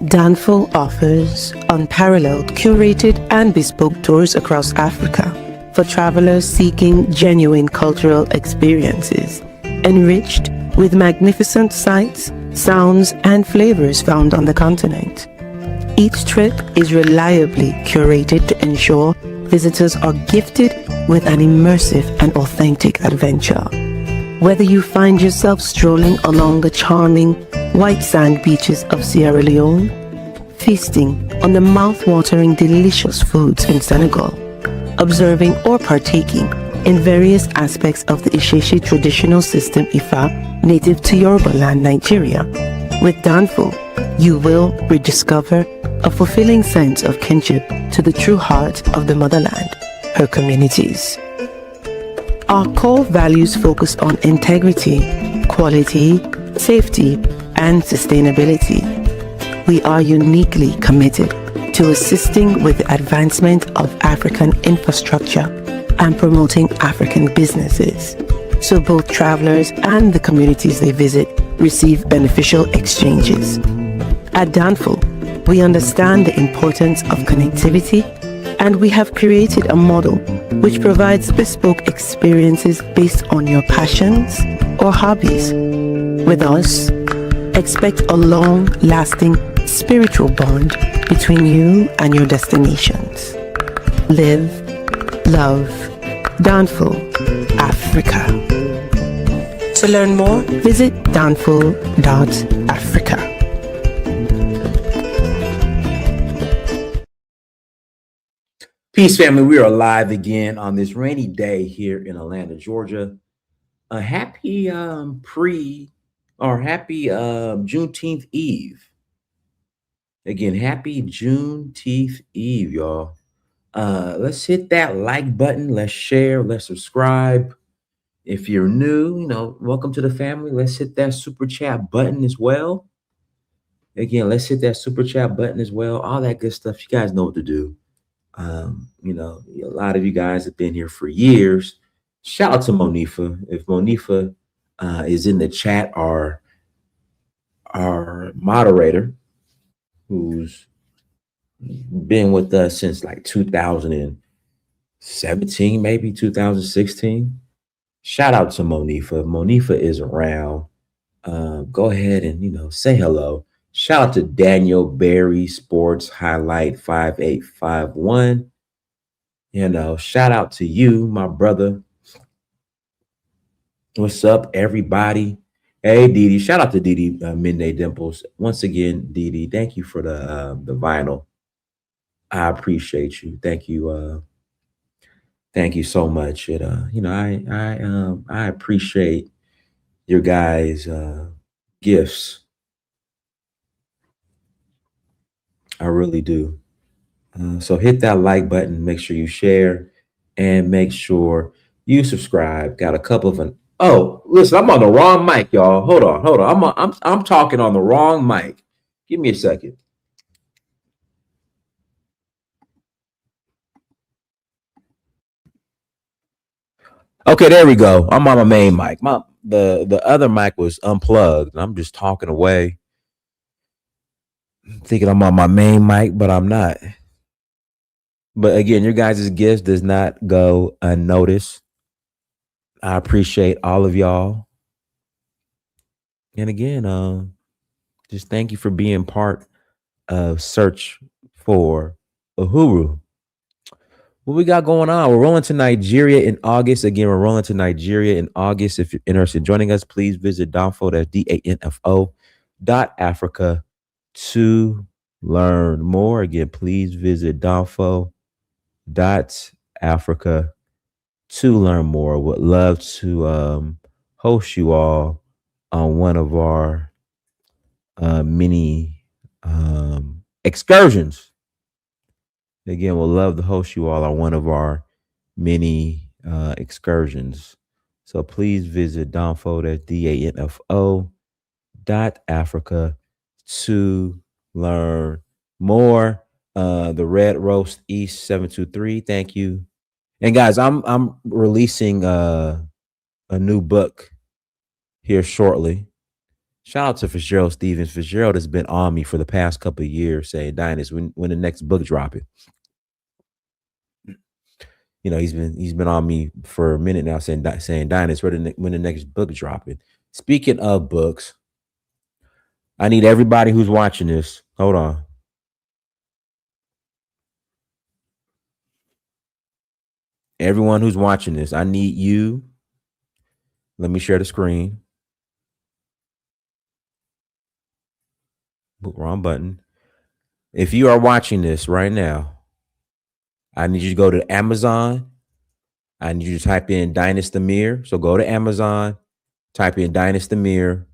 Danfo offers unparalleled, curated, and bespoke tours across Africa for travelers seeking genuine cultural experiences, enriched with magnificent sights, sounds, and flavors found on the continent. Each trip is reliably curated to ensure visitors are gifted with an immersive and authentic adventure. Whether you find yourself strolling along the charming white sand beaches of Sierra Leone, feasting on the mouth-watering delicious foods in Senegal, observing or partaking in various aspects of the Isheshe traditional system Ifa native to Yoruba land, Nigeria, with Danfo, you will rediscover a fulfilling sense of kinship to the true heart of the motherland, her communities. Our core values focus on integrity, quality, safety, and sustainability. We are uniquely committed to assisting with the advancement of African infrastructure and promoting African businesses, so both travelers and the communities they visit receive beneficial exchanges. At Danfo, we understand the importance of connectivity, and we have created a model which provides bespoke experiences based on your passions or hobbies. With us, expect a long-lasting spiritual bond between you and your destinations. Live, love, Danfo, Africa. To learn more, visit danfo.africa. Peace, family. We are live again on this rainy day here in Atlanta, Georgia. A happy happy Juneteenth Eve. Again, happy Juneteenth Eve, y'all. Let's hit that like button. Let's share. Let's subscribe. If you're new, welcome to the family. Let's hit that super chat button as well. Again, let's hit that super chat button as well. All that good stuff. You guys know what to do. A lot of you guys have been here for years. Shout out to Monifa. If Monifa is in the chat, our moderator, who's been with us since like 2017, maybe 2016. Shout out to Monifa. If Monifa is around, go ahead and say hello. Shout out to Daniel Berry Sports Highlight 5851. Shout out to you, my brother. What's up, everybody? Hey, Didi. Shout out to Didi Midday Dimples. Once again, Didi, thank you for the vinyl. I appreciate you. Thank you. Thank you so much. I appreciate your guys' gifts. I really do. So hit that like button, make sure you share, and make sure you subscribe. Got a couple of listen, I'm on the wrong mic, y'all. Hold on. I'm talking on the wrong mic. Give me a second. Okay, there we go. I'm on my main mic. The other mic was unplugged, and I'm just talking away, thinking I'm on my main mic, but I'm not. But again, your guys' gifts does not go unnoticed. I appreciate all of y'all. And again, just thank you for being part of Search for Uhuru. What we got going on? We're rolling to Nigeria in August. Again, we're rolling to Nigeria in August. If you're interested in joining us, please visit Danfo, that's danfo.africa to learn more. Again, please visit danfo.africa to learn more. Would love to host you all on one of our mini excursions. Again, we'll love to host you all on one of our mini excursions. So please visit Danfo, that's danfo.africa to learn more. The Red Roast East 723. Thank you. And guys, I'm releasing a new book here shortly. Shout out to Fitzgerald Stevens. Fitzgerald has been on me for the past couple of years saying, Dynas, when the next book dropping. You know, he's been on me for a minute now saying Dynas, when the next book dropping. Speaking of books, I need everybody who's watching this. Hold on. Everyone who's watching this, I need you. Let me share the screen. Wrong button. If you are watching this right now, I need you to go to Amazon. I need you to type in Dynasty Mirror. So go to Amazon, type in Dynasty Mirror,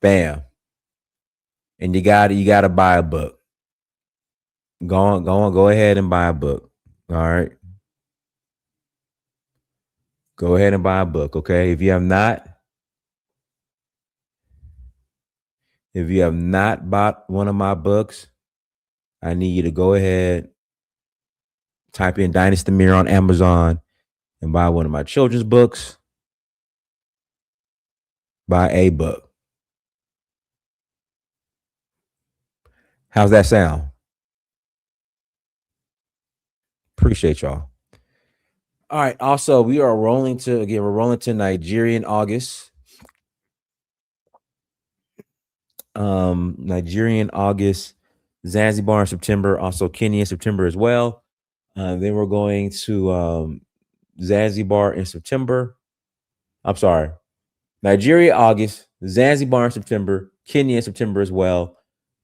bam. And you gotta buy a book. Go ahead and buy a book. All right. Go ahead and buy a book. Okay. If you have not bought one of my books, I need you to go ahead, type in Dynasty Mirror on Amazon and buy one of my children's books. Buy a book. How's that sound? Appreciate y'all. All right. Also, we're rolling to Nigeria in August. Nigeria in August, Zanzibar in September, also Kenya in September as well. Then we're going to Zanzibar in September. I'm sorry. Nigeria, August, Zanzibar in September, Kenya in September as well,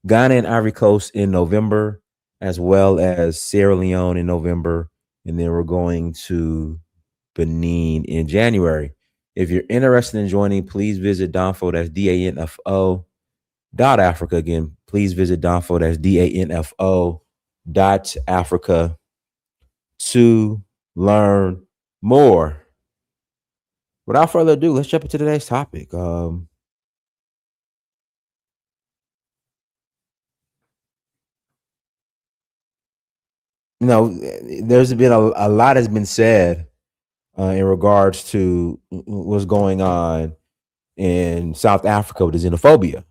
Ghana and Ivory Coast in November, as well as Sierra Leone in November. And then we're going to Benin in January. If you're interested in joining, please visit danfo, that's danfo, .africa. Again, please visit danfo, that's danfo .africa to learn more. Without further ado, let's jump into today's topic. There's been a lot has been said in regards to what's going on in South Africa with the xenophobia.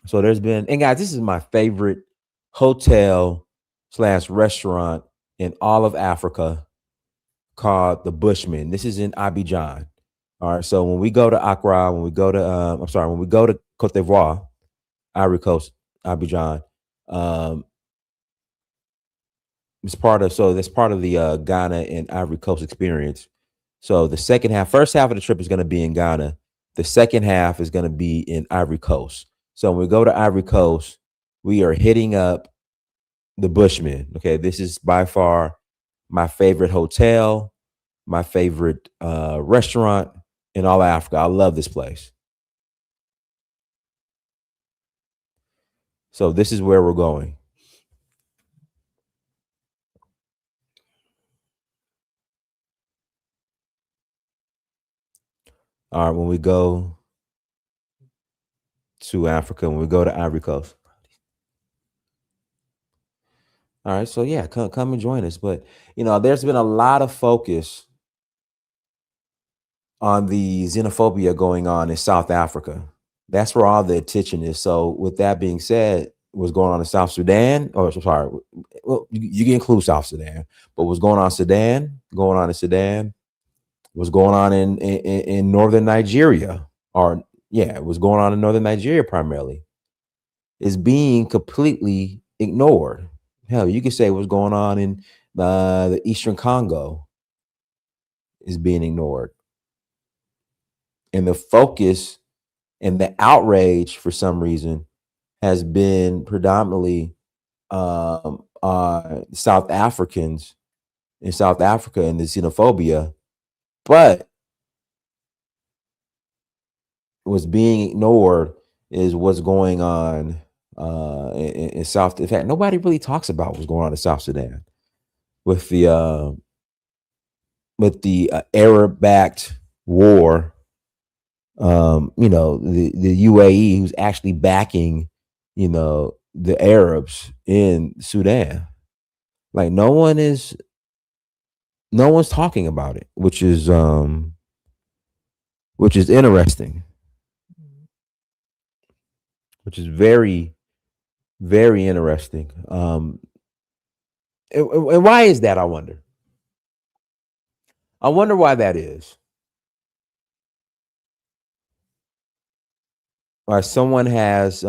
So there's been, and guys, this is my favorite hotel / restaurant in all of Africa, called the Bushman. This is in Abidjan. All right. So when we go to Accra, when we go to Cote d'Ivoire, Ivory Coast, Abidjan, that's part of the Ghana and Ivory Coast experience. So the first half of the trip is going to be in Ghana. The second half is going to be in Ivory Coast. So when we go to Ivory Coast, we are hitting up the Bushman. Okay, this is by far my favorite hotel, my favorite restaurant in all of Africa. I love this place. So this is where we're going. All right, when we go to Africa, when we go to Ivory Coast. All right, so yeah, come and join us. But there's been a lot of focus on the xenophobia going on in South Africa. That's where all the attention is. So with that being said, what's going on in South Sudan, or sorry, well, you can include South Sudan, but what's going on in Sudan, what's going on in northern Nigeria, what's going on in northern Nigeria primarily, is being completely ignored. Hell, you could say what's going on in the Eastern Congo is being ignored. And the focus and the outrage, for some reason, has been predominantly South Africans in South Africa and the xenophobia. But what's being ignored is what's going on in South. In fact, nobody really talks about what's going on in South Sudan with the Arab-backed war. The UAE, who's actually backing, the Arabs in Sudan. Like no one's talking about it, which is interesting. which is very, very interesting. And why is that, I wonder? I wonder why that is. Why someone has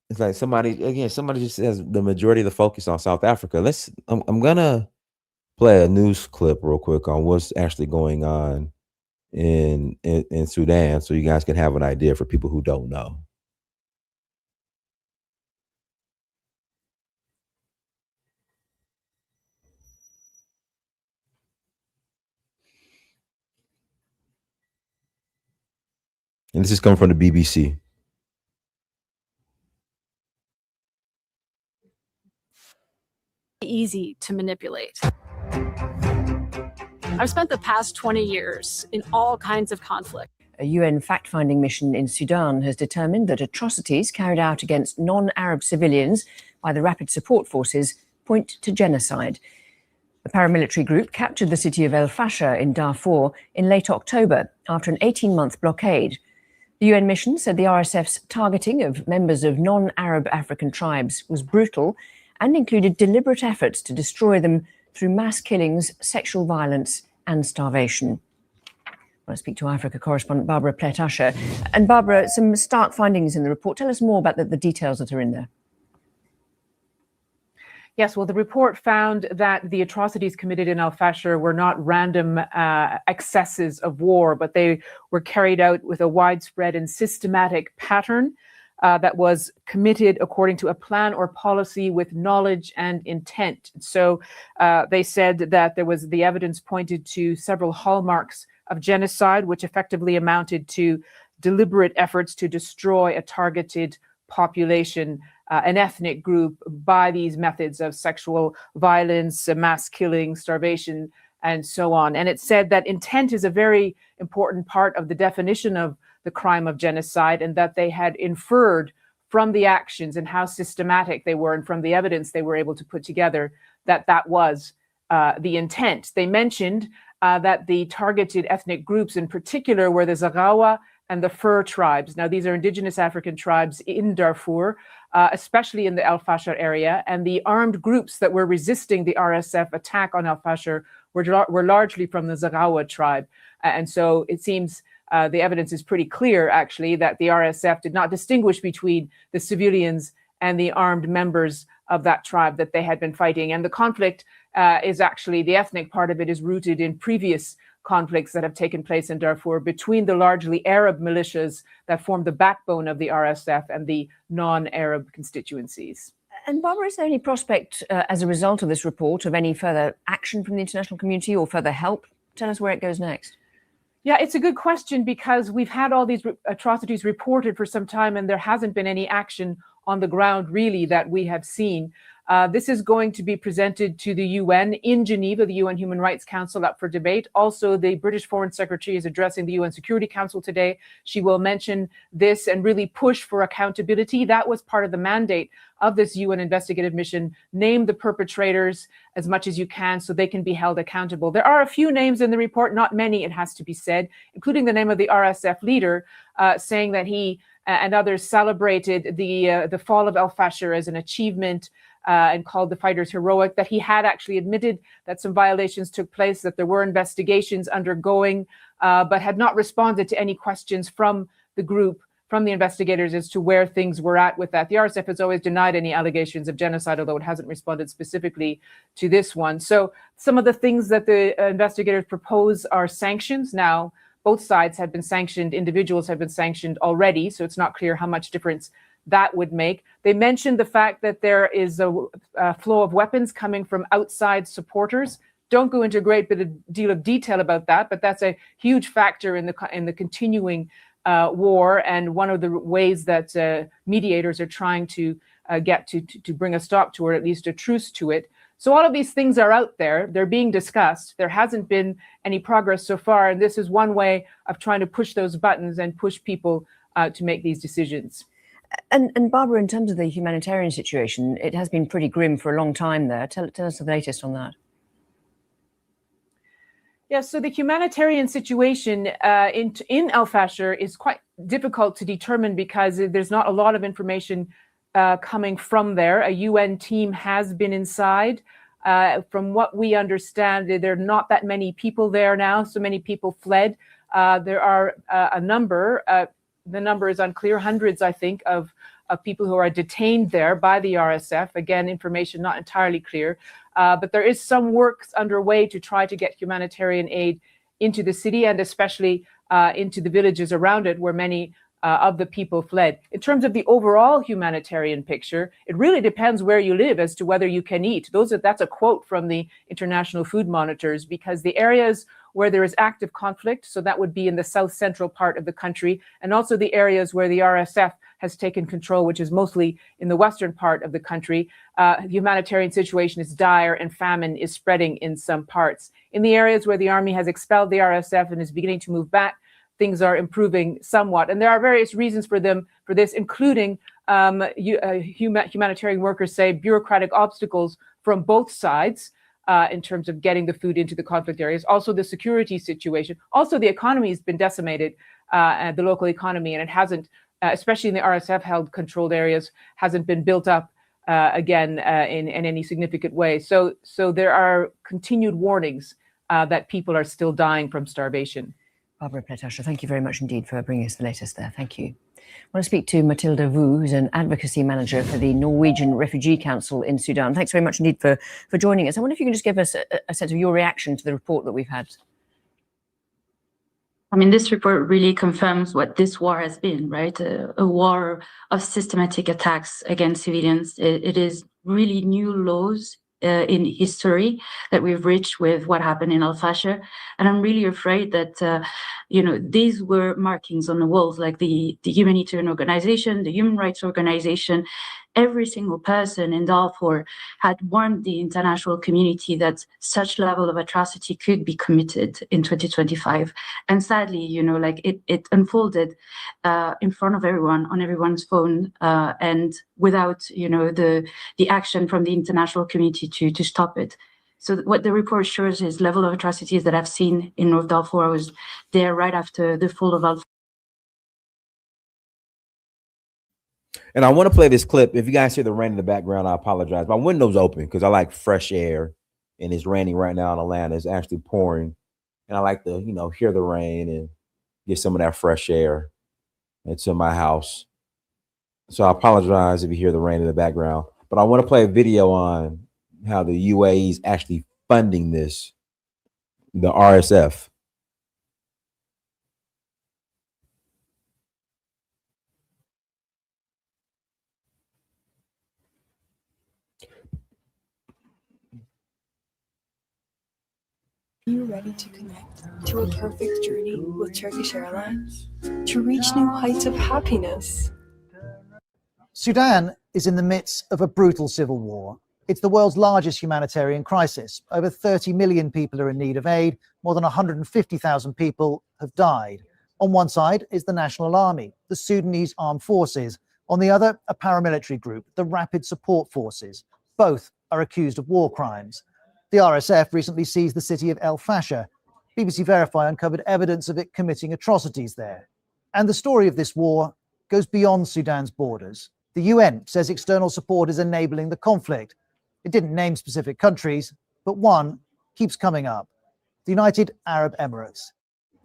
it's like somebody just has the majority of the focus on South Africa. I'm gonna play a news clip real quick on what's actually going on in Sudan, so you guys can have an idea for people who don't know. And this is coming from the BBC. Easy to manipulate. I've spent the past 20 years in all kinds of conflict. A UN fact-finding mission in Sudan has determined that atrocities carried out against non-Arab civilians by the Rapid Support Forces point to genocide. The paramilitary group captured the city of El Fasher in Darfur in late October after an 18-month blockade. The UN mission said the RSF's targeting of members of non-Arab African tribes was brutal and included deliberate efforts to destroy them through mass killings, sexual violence and starvation. I want to speak to Africa correspondent Barbara Plett-Usher. And Barbara, some stark findings in the report. Tell us more about the details that are in there. Yes, well, the report found that the atrocities committed in Al Fasher were not random excesses of war, but they were carried out with a widespread and systematic pattern that was committed according to a plan or policy with knowledge and intent. So they said that the evidence pointed to several hallmarks of genocide, which effectively amounted to deliberate efforts to destroy a targeted population, an ethnic group, by these methods of sexual violence, mass killing, starvation, and so on. And it said that intent is a very important part of the definition of the crime of genocide, and that they had inferred from the actions and how systematic they were, and from the evidence they were able to put together, that that was the intent. They mentioned that the targeted ethnic groups in particular were the Zaghawa and the Fur tribes. Now, these are indigenous African tribes in Darfur, especially in the El Fasher area, and the armed groups that were resisting the RSF attack on El Fasher were largely from the Zaghawa tribe. And so it seems the evidence is pretty clear, actually, that the RSF did not distinguish between the civilians and the armed members of that tribe that they had been fighting. And the conflict is actually, the ethnic part of it is rooted in previous conflicts that have taken place in Darfur between the largely Arab militias that form the backbone of the RSF and the non-Arab constituencies. And Barbara, is there any prospect as a result of this report of any further action from the international community or further help? Tell us where it goes next. Yeah, it's a good question, because we've had all these atrocities reported for some time and there hasn't been any action on the ground really that we have seen. This is going to be presented to the UN in Geneva, the UN Human Rights Council, up for debate. Also, the British Foreign Secretary is addressing the UN Security Council today. She will mention this and really push for accountability. That was part of the mandate of this UN investigative mission. Name the perpetrators as much as you can so they can be held accountable. There are a few names in the report, not many, it has to be said, including the name of the RSF leader, saying that he and others celebrated the fall of El Fasher as an achievement, and called the fighters heroic, that he had actually admitted that some violations took place, that there were investigations undergoing, but had not responded to any questions from the group, from the investigators, as to where things were at with that. The RSF has always denied any allegations of genocide, although it hasn't responded specifically to this one. So some of the things that the investigators propose are sanctions. Now, both sides have been sanctioned, individuals have been sanctioned already, so it's not clear how much difference that would make. They mentioned the fact that there is a flow of weapons coming from outside supporters. Don't go into a great deal of detail about that, but that's a huge factor in the continuing war, and one of the ways that mediators are trying to get to bring a stop to, or at least a truce to it. So all of these things are out there. They're being discussed. There hasn't been any progress so far, and this is one way of trying to push those buttons and push people to make these decisions. And Barbara, in terms of the humanitarian situation, it has been pretty grim for a long time there. Tell us the latest on that. Yeah, so the humanitarian situation in Al Fasher is quite difficult to determine because there's not a lot of information coming from there. A UN team has been inside. From what we understand, there are not that many people there now. So many people fled. There are a number, the number is unclear, hundreds, I think, of people who are detained there by the RSF. Again, information not entirely clear. But there is some work underway to try to get humanitarian aid into the city and especially into the villages around it where many of the people fled. In terms of the overall humanitarian picture, it really depends where you live as to whether you can eat. That's a quote from the International Food Monitors, because the areas where there is active conflict, so that would be in the south central part of the country, and also the areas where the RSF has taken control, which is mostly in the western part of the country, humanitarian situation is dire and famine is spreading in some parts. In the areas where the army has expelled the RSF and is beginning to move back, things are improving somewhat. And there are various reasons for this, including humanitarian workers say bureaucratic obstacles from both sides in terms of getting the food into the conflict areas. Also the security situation. Also the economy has been decimated, the local economy, and it hasn't, especially in the RSF-held controlled areas, hasn't been built up again in any significant way. So there are continued warnings that people are still dying from starvation. Barbara Pletasher, thank you very much indeed for bringing us the latest there. Thank you. I want to speak to Matilda Wu, who's an advocacy manager for the Norwegian Refugee Council in Sudan. Thanks very much indeed for joining us. I wonder if you can just give us a sense of your reaction to the report that we've had. I mean, this report really confirms what this war has been, right? A war of systematic attacks against civilians. It is really new lows in history that we've reached with what happened in Al Fasher. And I'm really afraid that, these were markings on the walls, like the humanitarian organization, the human rights organization. Every single person in Darfur had warned the international community that such level of atrocity could be committed in 2025. And sadly, it unfolded in front of everyone, on everyone's phone, and without, the action from the international community to stop it. So what the report shows is level of atrocities that I've seen in North Darfur. I was there right after the fall of Al. And I want to play this clip. If you guys hear the rain in the background, I apologize. My window's open because I like fresh air, and it's raining right now in Atlanta. It's actually pouring, and I like to, hear the rain and get some of that fresh air into my house. So I apologize if you hear the rain in the background, but I want to play a video on how the UAE is actually funding this, the RSF. Are you ready to connect to a perfect journey with Turkish Airlines? To reach new heights of happiness? Sudan is in the midst of a brutal civil war. It's the world's largest humanitarian crisis. Over 30 million people are in need of aid. More than 150,000 people have died. On one side is the National Army, the Sudanese Armed Forces. On the other, a paramilitary group, the Rapid Support Forces. Both are accused of war crimes. The RSF recently seized the city of El Fasher. BBC Verify uncovered evidence of it committing atrocities there. And the story of this war goes beyond Sudan's borders. The UN says external support is enabling the conflict. It didn't name specific countries, but one keeps coming up: the United Arab Emirates.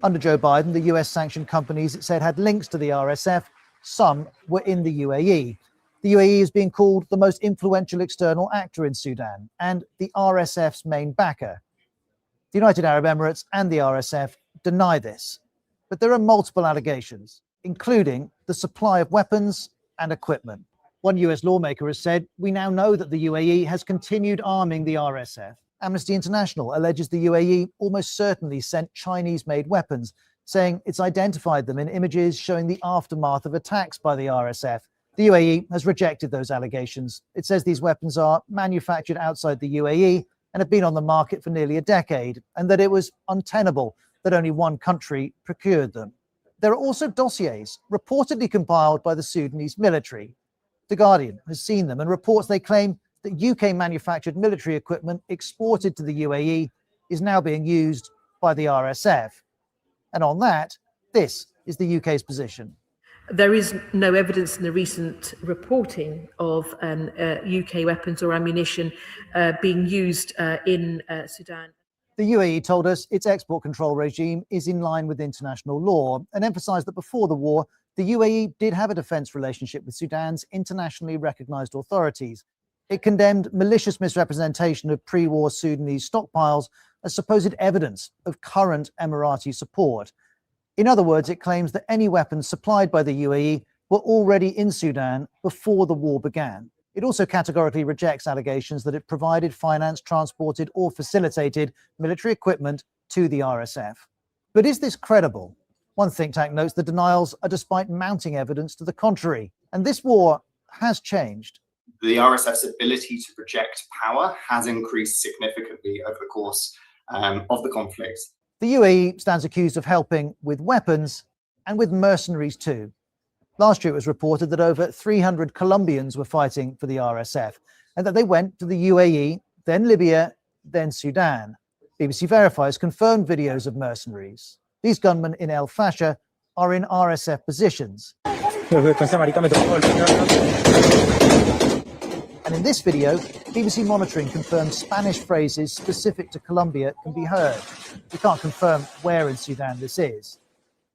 Under Joe Biden, the US sanctioned companies it said had links to the RSF. Some were in the UAE. The UAE is being called the most influential external actor in Sudan and the RSF's main backer. The United Arab Emirates and the RSF deny this, but there are multiple allegations, including the supply of weapons and equipment. One US lawmaker has said, "We now know that the UAE has continued arming the RSF." Amnesty International alleges the UAE almost certainly sent Chinese-made weapons, saying it's identified them in images showing the aftermath of attacks by the RSF. The UAE has rejected those allegations. It says these weapons are manufactured outside the UAE and have been on the market for nearly a decade, and that it was untenable that only one country procured them. There are also dossiers reportedly compiled by the Sudanese military. The Guardian has seen them and reports they claim that UK-manufactured military equipment exported to the UAE is now being used by the RSF. And on that, this is the UK's position. There is no evidence in the recent reporting of UK weapons or ammunition being used in Sudan. The UAE told us its export control regime is in line with international law and emphasised that before the war, the UAE did have a defence relationship with Sudan's internationally recognised authorities. It condemned malicious misrepresentation of pre-war Sudanese stockpiles as supposed evidence of current Emirati support. In other words, it claims that any weapons supplied by the UAE were already in Sudan before the war began. It also categorically rejects allegations that it provided, financed, transported, or facilitated military equipment to the RSF. But is this credible? One think tank notes the denials are despite mounting evidence to the contrary. And this war has changed. The RSF's ability to project power has increased significantly over the course of the conflict. The UAE stands accused of helping with weapons and with mercenaries too. Last year it was reported that over 300 Colombians were fighting for the RSF and that they went to the UAE, then Libya, then Sudan. BBC Verifies confirmed videos of mercenaries. These gunmen in El Fasher are in RSF positions. And in this video, BBC Monitoring confirms Spanish phrases specific to Colombia can be heard. We can't confirm where in Sudan this is.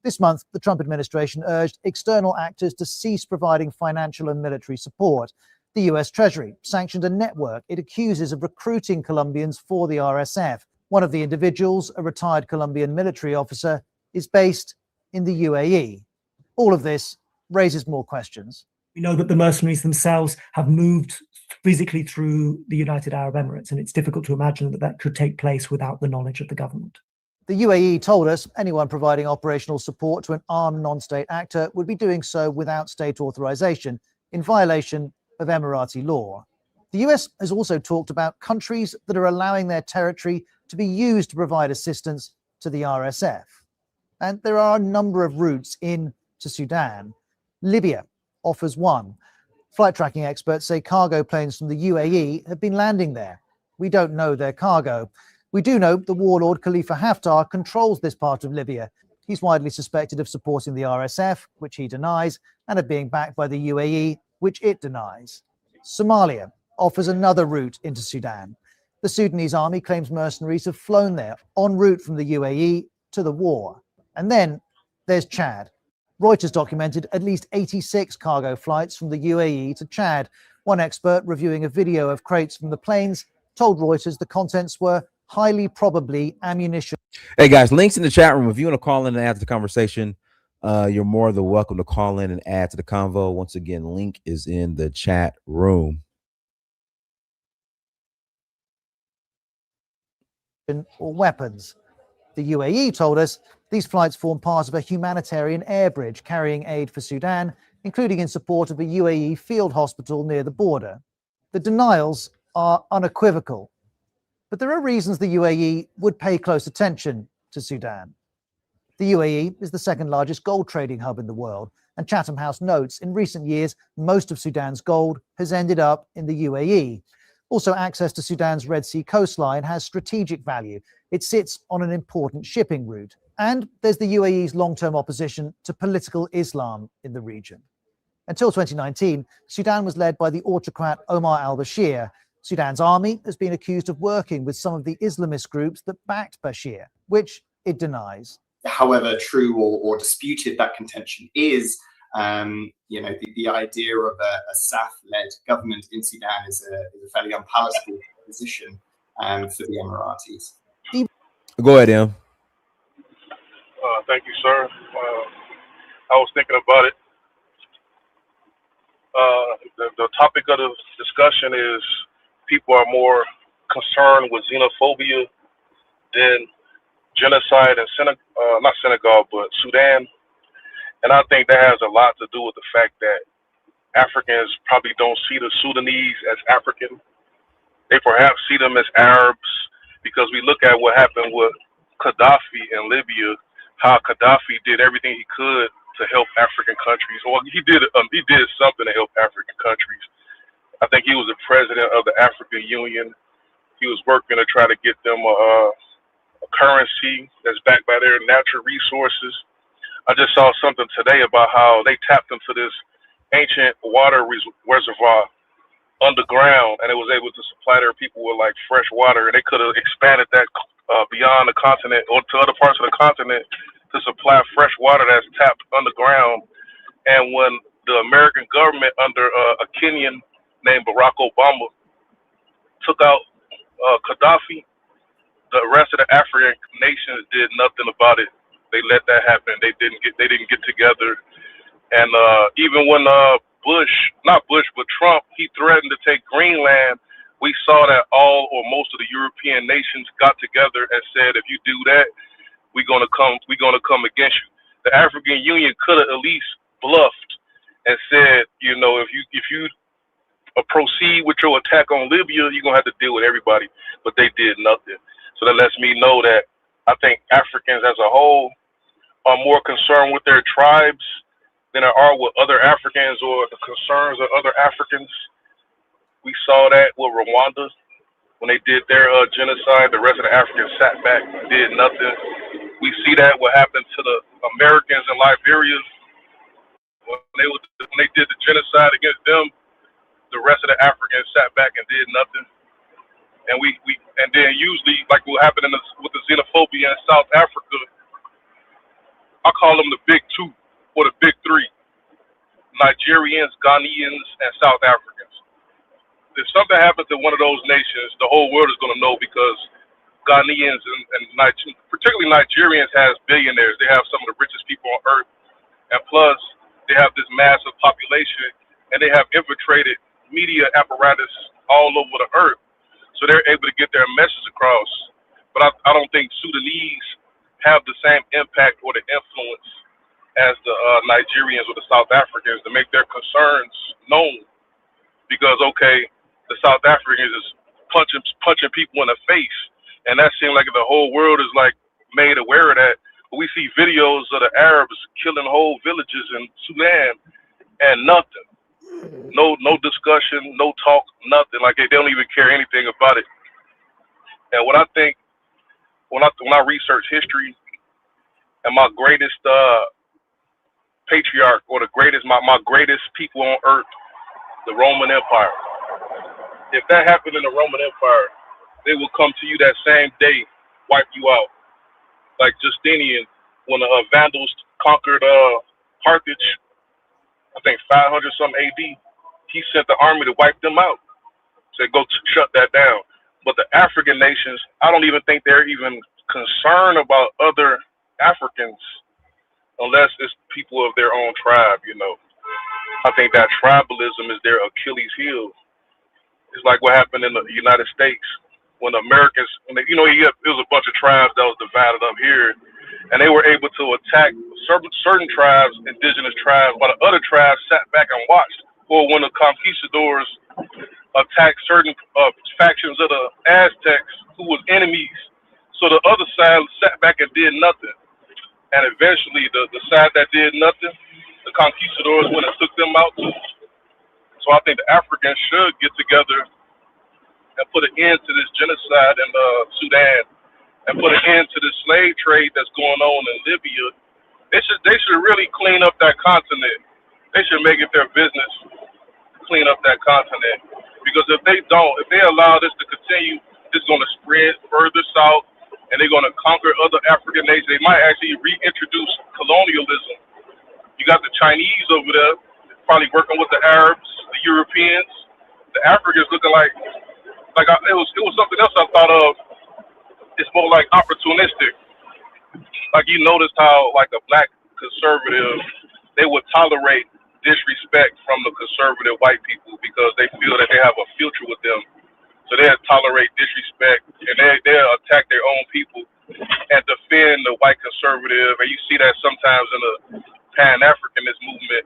This month, the Trump administration urged external actors to cease providing financial and military support. The US Treasury sanctioned a network it accuses of recruiting Colombians for the RSF. One of the individuals, a retired Colombian military officer, is based in the UAE. All of this raises more questions. We know that the mercenaries themselves have moved physically through the United Arab Emirates, and it's difficult to imagine that that could take place without the knowledge of the government. The UAE told us anyone providing operational support to an armed non-state actor would be doing so without state authorization, in violation of Emirati law. The US has also talked about countries that are allowing their territory to be used to provide assistance to the RSF. And there are a number of routes in to Sudan. Libya offers one. Flight tracking experts say cargo planes from the UAE have been landing there. We don't know their cargo. We do know the warlord Khalifa Haftar controls this part of Libya. He's widely suspected of supporting the RSF, which he denies, and of being backed by the UAE, which it denies. Somalia offers another route into Sudan. The Sudanese army claims mercenaries have flown there en route from the UAE to the war. And then there's Chad. Reuters documented at least 86 cargo flights from the UAE to Chad. One expert reviewing a video of crates from the planes told Reuters the contents were highly probably ammunition. Hey guys, links in the chat room. If you want to call in and add to the conversation, you're more than welcome to call in and add to the convo. Once again, link is in the chat room. Or weapons. The UAE told us these flights form part of a humanitarian air bridge carrying aid for Sudan, including in support of a UAE field hospital near the border. The denials are unequivocal, but there are reasons the UAE would pay close attention to Sudan. The UAE is the second largest gold trading hub in the world, and Chatham House notes in recent years, most of Sudan's gold has ended up in the UAE. Also, access to Sudan's Red Sea coastline has strategic value. It sits on an important shipping route. And there's the UAE's long-term opposition to political Islam in the region. Until 2019, Sudan was led by the autocrat Omar al-Bashir. Sudan's army has been accused of working with some of the Islamist groups that backed Bashir, which it denies. However true or disputed that contention is, the idea of a SAF-led government in Sudan is a fairly unpalatable position for the Emiratis. Go ahead, Em. Thank you, sir. I was thinking about it. The topic of the discussion is people are more concerned with xenophobia than genocide in not Senegal, but Sudan. And I think that has a lot to do with the fact that Africans probably don't see the Sudanese as African. They perhaps see them as Arabs, because we look at what happened with Gaddafi in Libya, how Gaddafi did everything he could to help African countries, or he did something to help African countries. I think he was the president of the African Union. He was working to try to get them a currency that's backed by their natural resources. I just saw something today about how they tapped into this ancient water reservoir underground, and it was able to supply their people with like fresh water, and they could have expanded that beyond the continent or to other parts of the continent to supply fresh water that's tapped underground. And when the American government under a Kenyan named Barack Obama took out Gaddafi, the rest of the African nations did nothing about it. They let that happen. They didn't get together. And even when Trump, he threatened to take Greenland, we saw that all or most of the European nations got together and said, if you do that, we're gonna come against you. The African Union could have at least bluffed and said, you know, if you proceed with your attack on Libya, you're gonna have to deal with everybody. But they did nothing. So that lets me know that I think Africans as a whole are more concerned with their tribes than there are with other Africans or the concerns of other Africans. We saw that with Rwanda when they did their genocide. The rest of the Africans sat back and did nothing. We see that what happened to the Americans in Liberia when they did the genocide against them. The rest of the Africans sat back and did nothing. And and then usually, like what happened with the xenophobia in South Africa, I call them the big two or the big three: Nigerians, Ghanaians, and South Africans. If something happens to one of those nations, the whole world is going to know, because Ghanaians and particularly Nigerians has billionaires. They have some of the richest people on earth, and plus they have this massive population, and they have infiltrated media apparatus all over the earth, so they're able to get their message across. But I don't think Sudanese have the same impact or the influence as the Nigerians or the South Africans to make their concerns known. Because, okay, the South Africans is punching people in the face, and that seems like the whole world is like made aware of that. But we see videos of the Arabs killing whole villages in Sudan, and nothing. No discussion, no talk, nothing. Like they don't even care anything about it. And what I think, when I research history, and my greatest patriarch, or my greatest people on earth, the Roman Empire. If that happened in the Roman Empire, they will come to you that same day, wipe you out. Like Justinian, when the Vandals conquered Carthage, I think 500 some AD, he sent the army to wipe them out. Said go shut that down. But the African nations, I don't even think they're even concerned about other Africans unless it's people of their own tribe, you know. I think that tribalism is their Achilles heel. It's like what happened in the United States when the Americans, it was a bunch of tribes that was divided up here, and they were able to attack certain tribes, indigenous tribes, while the other tribes sat back and watched. Or when the conquistadors attacked certain factions of the Aztecs who was enemies, so the other side sat back and did nothing. And eventually, the side that did nothing, the conquistadors went and took them out too. So I think the Africans should get together and put an end to this genocide in Sudan, and put an end to the slave trade that's going on in Libya. They should really clean up that continent. They should make it their business to clean up that continent. Because if they allow this to continue, it's going to spread further south, and they're going to conquer other African nations. They might actually reintroduce colonialism. You got the Chinese over there, probably working with the Arabs, the Europeans, the Africans looking like it was something else I thought of. It's more like opportunistic. Like you noticed how like a black conservative, they would tolerate disrespect from the conservative white people because they feel that they have a future with them. So they'll tolerate disrespect, and they'll attack their own people and defend the white conservative. And you see that sometimes in the Pan-Africanist movement.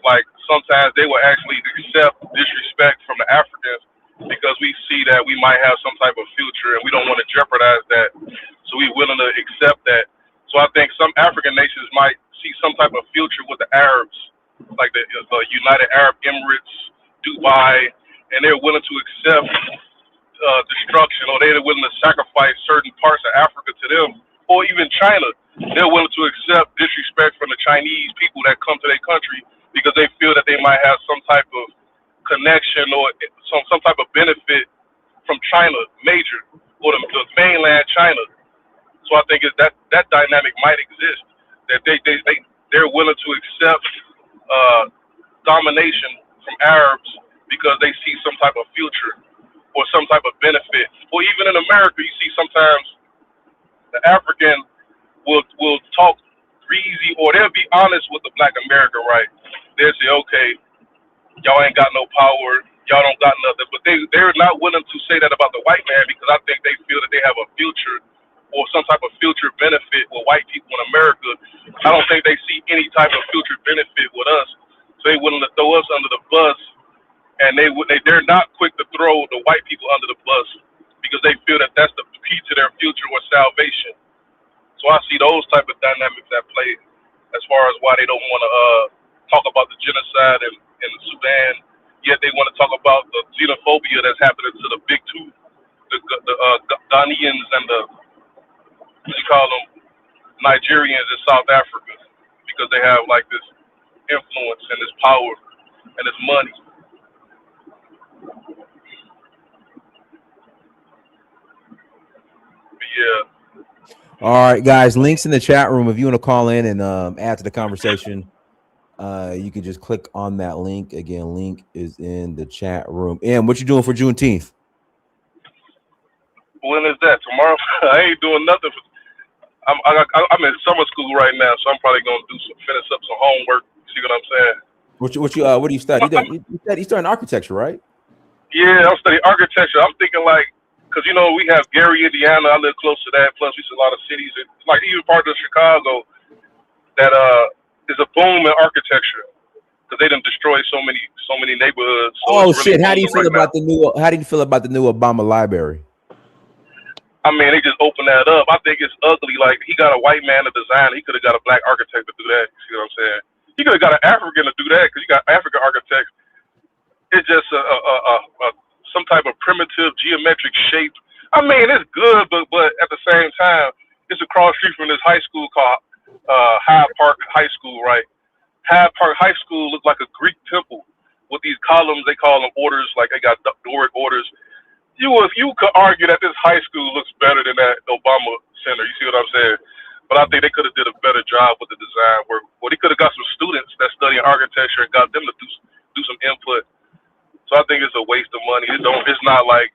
Like sometimes they will actually accept disrespect from the Africans because we see that we might have some type of future and we don't want to jeopardize that. So we're willing to accept that. So I think some African nations might see some type of future with the Arabs, like the United Arab Emirates, Dubai, and they're willing to accept destruction, or they're willing to sacrifice certain parts of Africa to them, or even China. They're willing to accept disrespect from the Chinese people that come to their country because they feel that they might have some type of connection or some type of benefit from China, major, or the mainland China. So I think that dynamic might exist, that they're willing to accept domination from Arabs because they see some type of future or some type of benefit. Or even in America, you see sometimes the African will talk greasy, or they'll be honest with the Black American, right? They'll say, okay, y'all ain't got no power, y'all don't got nothing, but they're not willing to say that about the white man because I think they feel that they have a future or some type of future benefit with white people in America. I don't think they see any type of future benefit with us, so they're willing to throw us under the bus, and they're not quick to throw the white people under the bus because they feel that that's the key to their future or salvation. So I see those type of dynamics at play as far as why they don't want to talk about the genocide in Sudan, yet they want to talk about the xenophobia that's happening to the big two, the Ghanaians and the, what you call them, Nigerians in South Africa, because they have like this influence and this power and this money. But yeah. All right, guys, links in the chat room. If you want to call in and add to the conversation, you can just click on that link. Again, link is in the chat room. And what you doing for Juneteenth? When is that? Tomorrow? I ain't doing nothing. I'm in summer school right now, so I'm probably gonna finish up some homework. See what I'm saying? What do you study? You studying architecture, right? Yeah, I'm studying architecture. I'm thinking like, because you know we have Gary, Indiana. I live close to that. Plus, we see a lot of cities, like even part of Chicago, that is a boom in architecture because they done destroyed so many neighborhoods. So shit! How do you feel about the new? How do you feel about the new Obama library? I mean, they just opened that up. I think it's ugly. Like, he got a white man to design. He could have got a black architect to do that. You see what I'm saying? He could have got an African to do that because you got African architects. It's just some type of primitive geometric shape. I mean, it's good, but at the same time, it's across the street from this high school called Hyde Park High School, right? Hyde Park High School looks like a Greek temple with these columns. They call them orders, like they got Doric orders. You could argue that this high school looks better than that Obama Center. You see what I'm saying? But I think they could have did a better job with the design work. Well, they could have got some students that study architecture and got them to do some input. So I think it's a waste of money. It's not like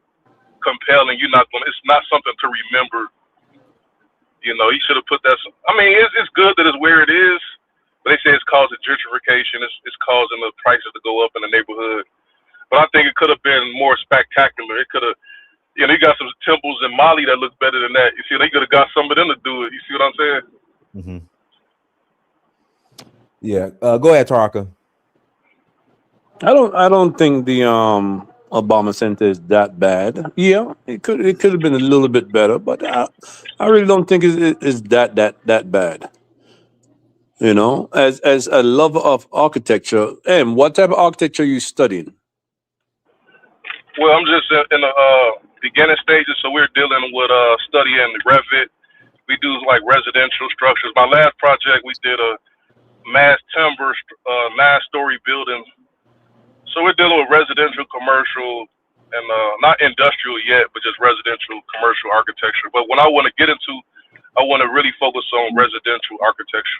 compelling. It's not something to remember. You know, he should have put that. I mean, it's good that it's where it is, but they say it's causing gentrification. It's causing the prices to go up in the neighborhood. But I think it could have been more spectacular. It could have, you got some temples in Mali that look better than that. You see, they could have got some of them to do it. You see what I'm saying? Mm-hmm. Yeah. Go ahead, Taraka. I don't think the Obama Center is that bad. Yeah, it could have been a little bit better, but I really don't think it's that bad. You know, as a lover of architecture, and what type of architecture are you studying? Well, I'm just in the beginning stages, so we're dealing with studying Revit. We do like residential structures. My last project, we did a mass timber 9-story building. So we're dealing with residential, commercial, and not industrial yet, but just residential, commercial architecture. But when I want to get into, I want to really focus on residential architecture,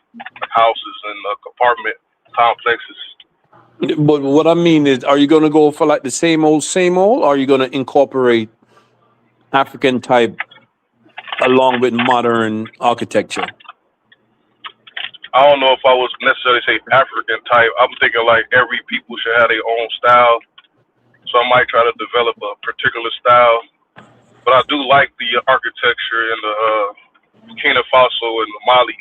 houses and apartment complexes. But what I mean is, are you going to go for like the same old, or are you going to incorporate African type along with modern architecture? I don't know if I was necessarily say African type. I'm thinking like every people should have their own style. So I might try to develop a particular style. But I do like the architecture in the Burkina Faso and the Mali.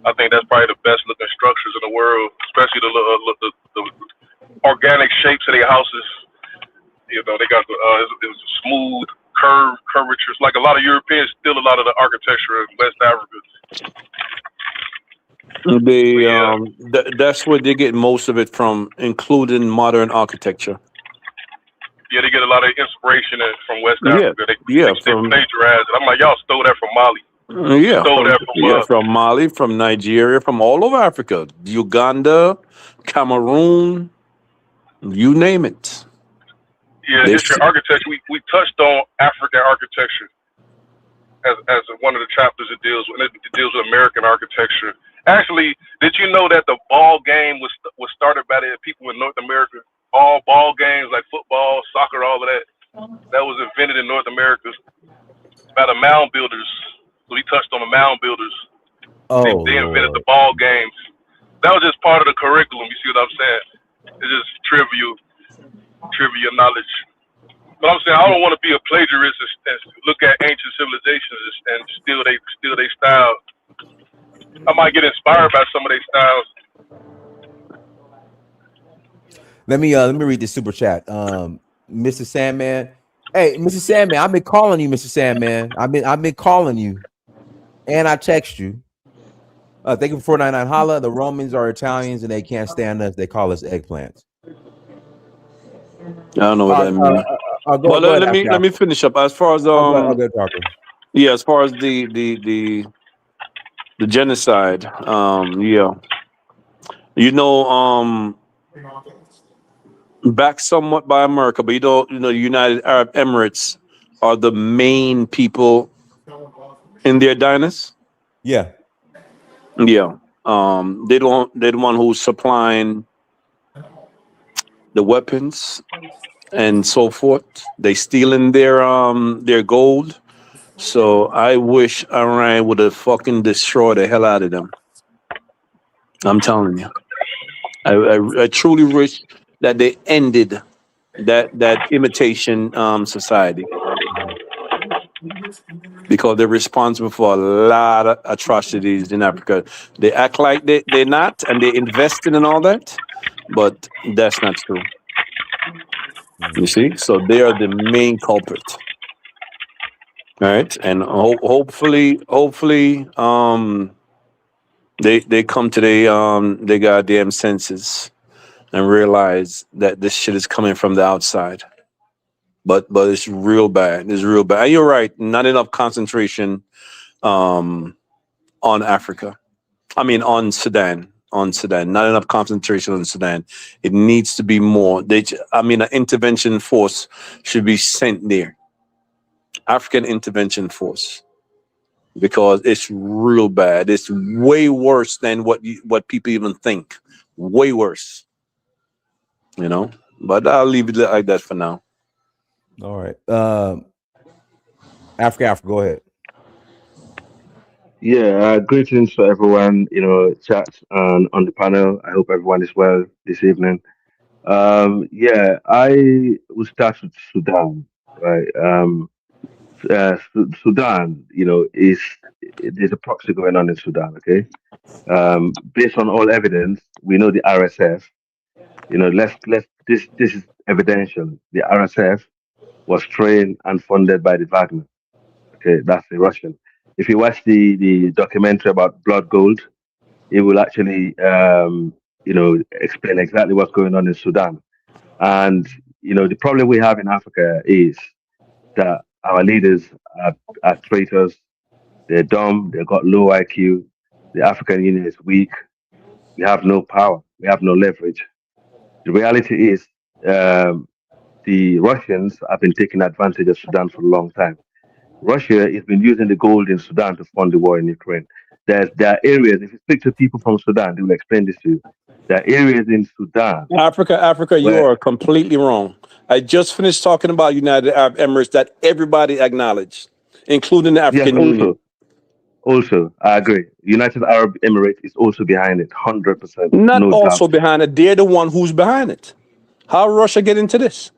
I think that's probably the best looking structures in the world, especially the organic shapes of their houses. You know, they got it's smooth curvatures. Like a lot of Europeans steal a lot of the architecture in West Africa. That's where they get most of it from, including modern architecture. Yeah, they get a lot of inspiration from West Yeah, Africa. They from plagiarize it. I'm like, y'all stole that from Mali. yeah, Stole that from Mali, from Nigeria, from all over Africa, Uganda, Cameroon, you name it. Yeah, history, architecture. We touched on African architecture as one of the chapters it deals with American architecture. Actually, did you know that the ball game was started by the people in North America? All ball games like football, soccer, all of that was invented in North America by the mound builders. So he touched on the mound builders. Oh, they invented the ball games. That was just part of the curriculum. You see what I'm saying? It's just trivia knowledge. But I'm saying I don't want to be a plagiarist and look at ancient civilizations and steal their style. I might get inspired by some of their styles. Let me read this super chat. Mr. Sandman. Hey, Mr. Sandman, I've been calling you, Mr. Sandman. I've been calling you. And I text you. Thank you for 499 holla. The Romans are Italians and they can't stand us. They call us eggplants. I don't know what that means. But let me finish up. As far as yeah, as far as the genocide, yeah, you know, backed somewhat by America, but you know, the United Arab Emirates are the main people in their dynasty. Yeah. Yeah. They're the one who's supplying the weapons and so forth. They stealing their gold. So I wish Iran would have fucking destroyed the hell out of them. I'm telling you. I truly wish that they ended that imitation society, because they're responsible for a lot of atrocities in Africa. They act like they're not, and they invested in all that, but that's not true. You see, so they are the main culprit. All right, and hopefully, they come to their goddamn senses and realize that this shit is coming from the outside. But it's real bad. It's real bad. And you're right. Not enough concentration on Africa. I mean, on Sudan. Not enough concentration on Sudan. It needs to be more. An intervention force should be sent there. African intervention force, because it's real bad. It's way worse than what people even think. Way worse. You know. But I'll leave it like that for now. All right. Africa, go ahead. Yeah, greetings for everyone, chat and on the panel. I hope everyone is well this evening. Yeah, I will start with Sudan, right? Sudan, there's a proxy going on in Sudan, okay? Based on all evidence, we know the RSF, this is evidential. The RSF was trained and funded by the Wagner. Okay, that's the Russian. If you watch the documentary about Blood Gold, it will actually explain exactly what's going on in Sudan. And the problem we have in Africa is that our leaders are traitors. They're dumb. They've got low IQ. The African Union is weak. We have no power. We have no leverage. The reality is the Russians have been taking advantage of Sudan for a long time. Russia has been using the gold in Sudan to fund the war in Ukraine. There are areas, if you speak to people from Sudan, they will explain this to you. There are areas in Sudan. Africa, you are completely wrong. I just finished talking about United Arab Emirates that everybody acknowledged, including the African Union. Also, I agree. United Arab Emirates is also behind it, 100%. Not also behind it. They're the one who's behind it. How Russia get into this?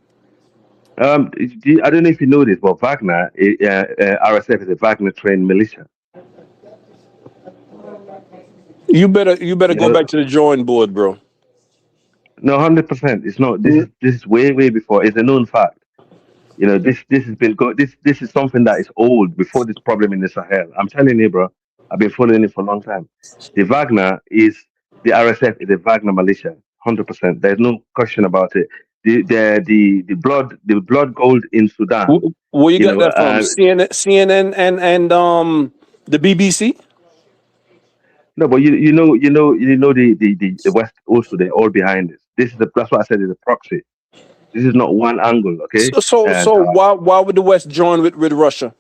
I don't know if you know this, but Wagner, RSF is a Wagner-trained militia. You better go back to the drawing board, bro. No, 100%. It's not. This is way before. It's a known fact. This has been this is something that is old before this problem in the Sahel. I'm telling you, bro. I've been following it for a long time. The RSF is a Wagner militia, 100%. There's no question about it. the blood gold in Sudan. Where you got that from? CNN and the BBC? No, but the West also, they're all behind this. That's what I said is a proxy. This is not one angle, okay? So why would the West join with Russia?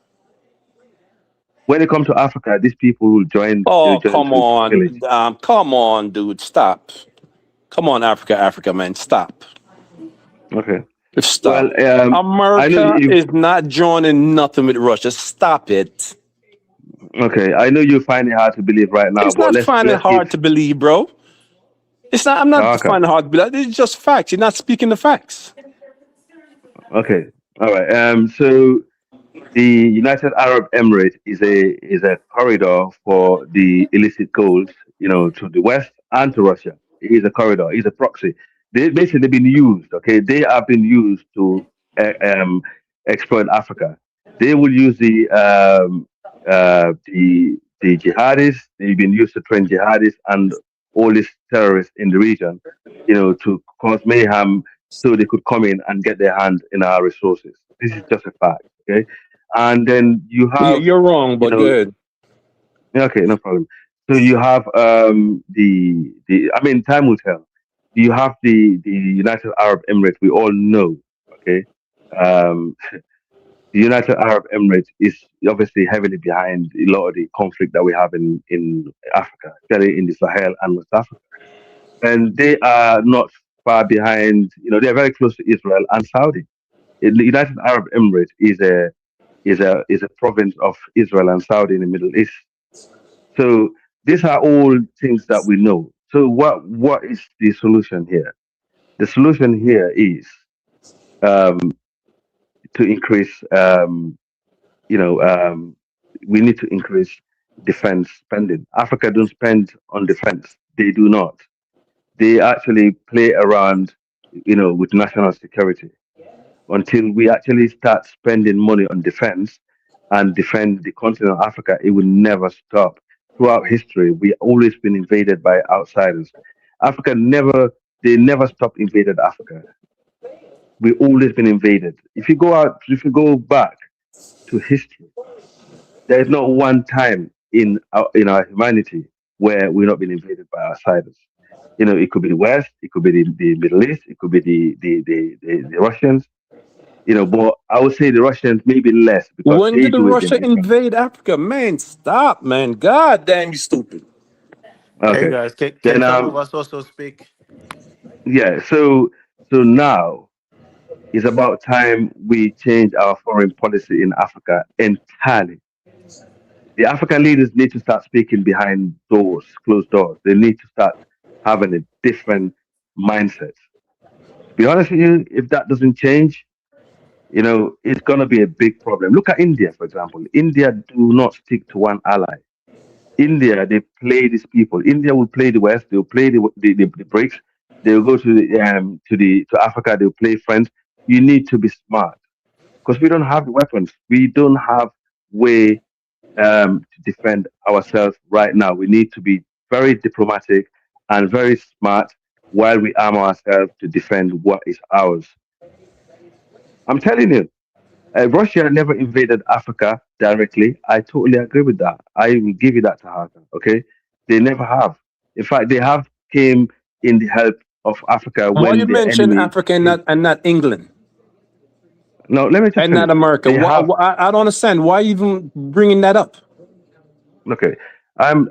When it comes to Africa, these people will join. Oh, join come on, come on, dude, stop. Come on, Africa, man, stop. Okay. Stop. Well, America is not joining nothing with Russia. Stop it. Okay, I know you find it hard to believe right now. It's not finding it hard to believe, bro. It's not. I'm not finding it hard to believe. It's just facts. You're not speaking the facts. Okay. All right. So the United Arab Emirates is a corridor for the illicit gold, to the west and to Russia. It is a corridor. It's a proxy. They basically been used. Okay, they have been used to exploit Africa. They will use the jihadists. They've been used to train jihadists and all these terrorists in the region, to cause mayhem so they could come in and get their hand in our resources. This is just a fact. Okay. And then you have. You're wrong, but good. Okay, no problem. So you have time will tell. You have the United Arab Emirates. We all know. Okay. The United Arab Emirates is obviously heavily behind a lot of the conflict that we have in Africa, especially in the Sahel and West Africa. And they are not far behind. They are very close to Israel and Saudi. The United Arab Emirates is a province of Israel and Saudi in the Middle East. So these are all things that we know. So what is the solution here? The solution here is to increase. We need to increase defense spending. Africa don't spend on defense. They do not. They actually play around, with national security. Until we actually start spending money on defense and defend the continent of Africa, it will never stop. Throughout history, we always been invaded by outsiders. They never stopped invaded Africa. We always been invaded. If you go back to history, there is not one time in our humanity where we've not been invaded by outsiders. It could be the West, it could be the Middle East, it could be the Russians. But I would say the Russians maybe less because when did Russia invade Africa? Man, stop, man. God damn, you stupid. Okay. Hey guys, can some of us also speak? Yeah. So now it's about time we change our foreign policy in Africa entirely. The African leaders need to start speaking behind doors, closed doors. They need to start having a different mindset. To be honest with you, if that doesn't change, it's going to be a big problem. Look at India, for example. India do not stick to one ally. India, they play these people. India will play the West. They'll play the BRICS. They'll go to Africa. They'll play friends. You need to be smart because we don't have the weapons. We don't have way to defend ourselves right now. We need to be very diplomatic and very smart while we arm ourselves to defend what is ours. I'm telling you, Russia never invaded Africa directly. I totally agree with that. I will give you that to heart. Okay, they never have. In fact, they have came in the help of Africa when why you mention Africa and not England? No, let me just. And not America. I don't understand. Why even bringing that up? Okay, I am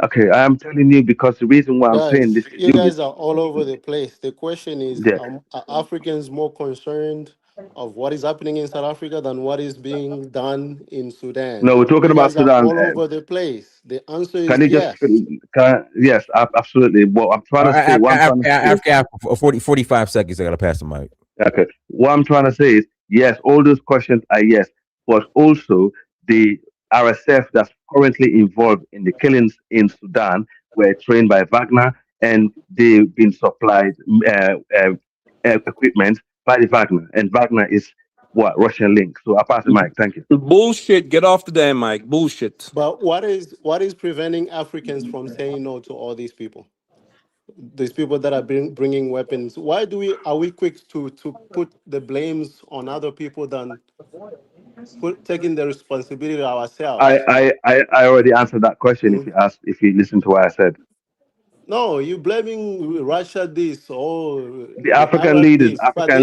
telling you because the reason why I'm saying this. You guys are all over the place. The question is, are Africans more concerned of what is happening in South Africa than what is being done in Sudan? No, we're talking about Sudan. All over the place. The answer is can you yes. Yes, absolutely. What I'm trying to say. After 45 seconds, I gotta pass the mic. Okay. What I'm trying to say is yes. All those questions are yes, but also the RSF that's currently involved in the killings in Sudan were trained by Wagner, and they've been supplied equipment by the Wagner, and Wagner is Russian link. So I pass the mic. Thank you. Bullshit. Get off the damn mic. Bullshit. But what is preventing Africans from saying no to all these people? these people that are bringing weapons. Why are we quick to put the blames on other people than taking the responsibility ourselves? I already answered that question. Mm. If you listen to what I said. No, you blaming Russia this or The the Arab this, but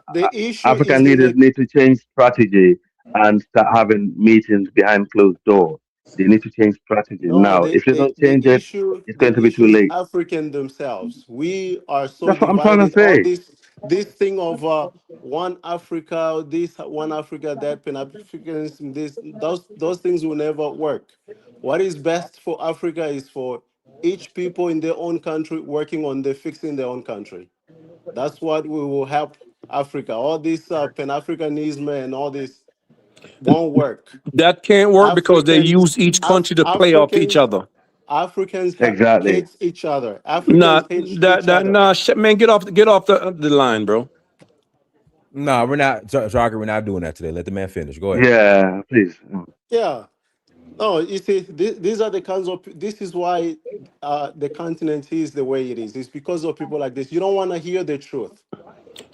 the issue is African in leaders the need to change strategy and start having meetings behind closed doors. They need to change strategy no, now. If they don't change it, it's going to the be too issue is late. African themselves. We are so That's what I'm trying to divided. All say. this thing of one Africa, this one Africa, that Pan Africanism, this those things will never work. What is best for Africa is for each people in their own country working on fixing their own country. That's what we will help Africa. All this Pan-Africanism and all this won't work. That can't work because they Africans, use each country to play off each Africans, other. Africans Exactly. hate each other. Nah, Africans hate each other. nah, shit, man, get off the line, bro. No, we're not, Shocker. We're not doing that today. Let the man finish. Go ahead. Yeah, please. Yeah. No, you see, these are the kinds of. This is why the continent is the way it is. It's because of people like this. You don't want to hear the truth.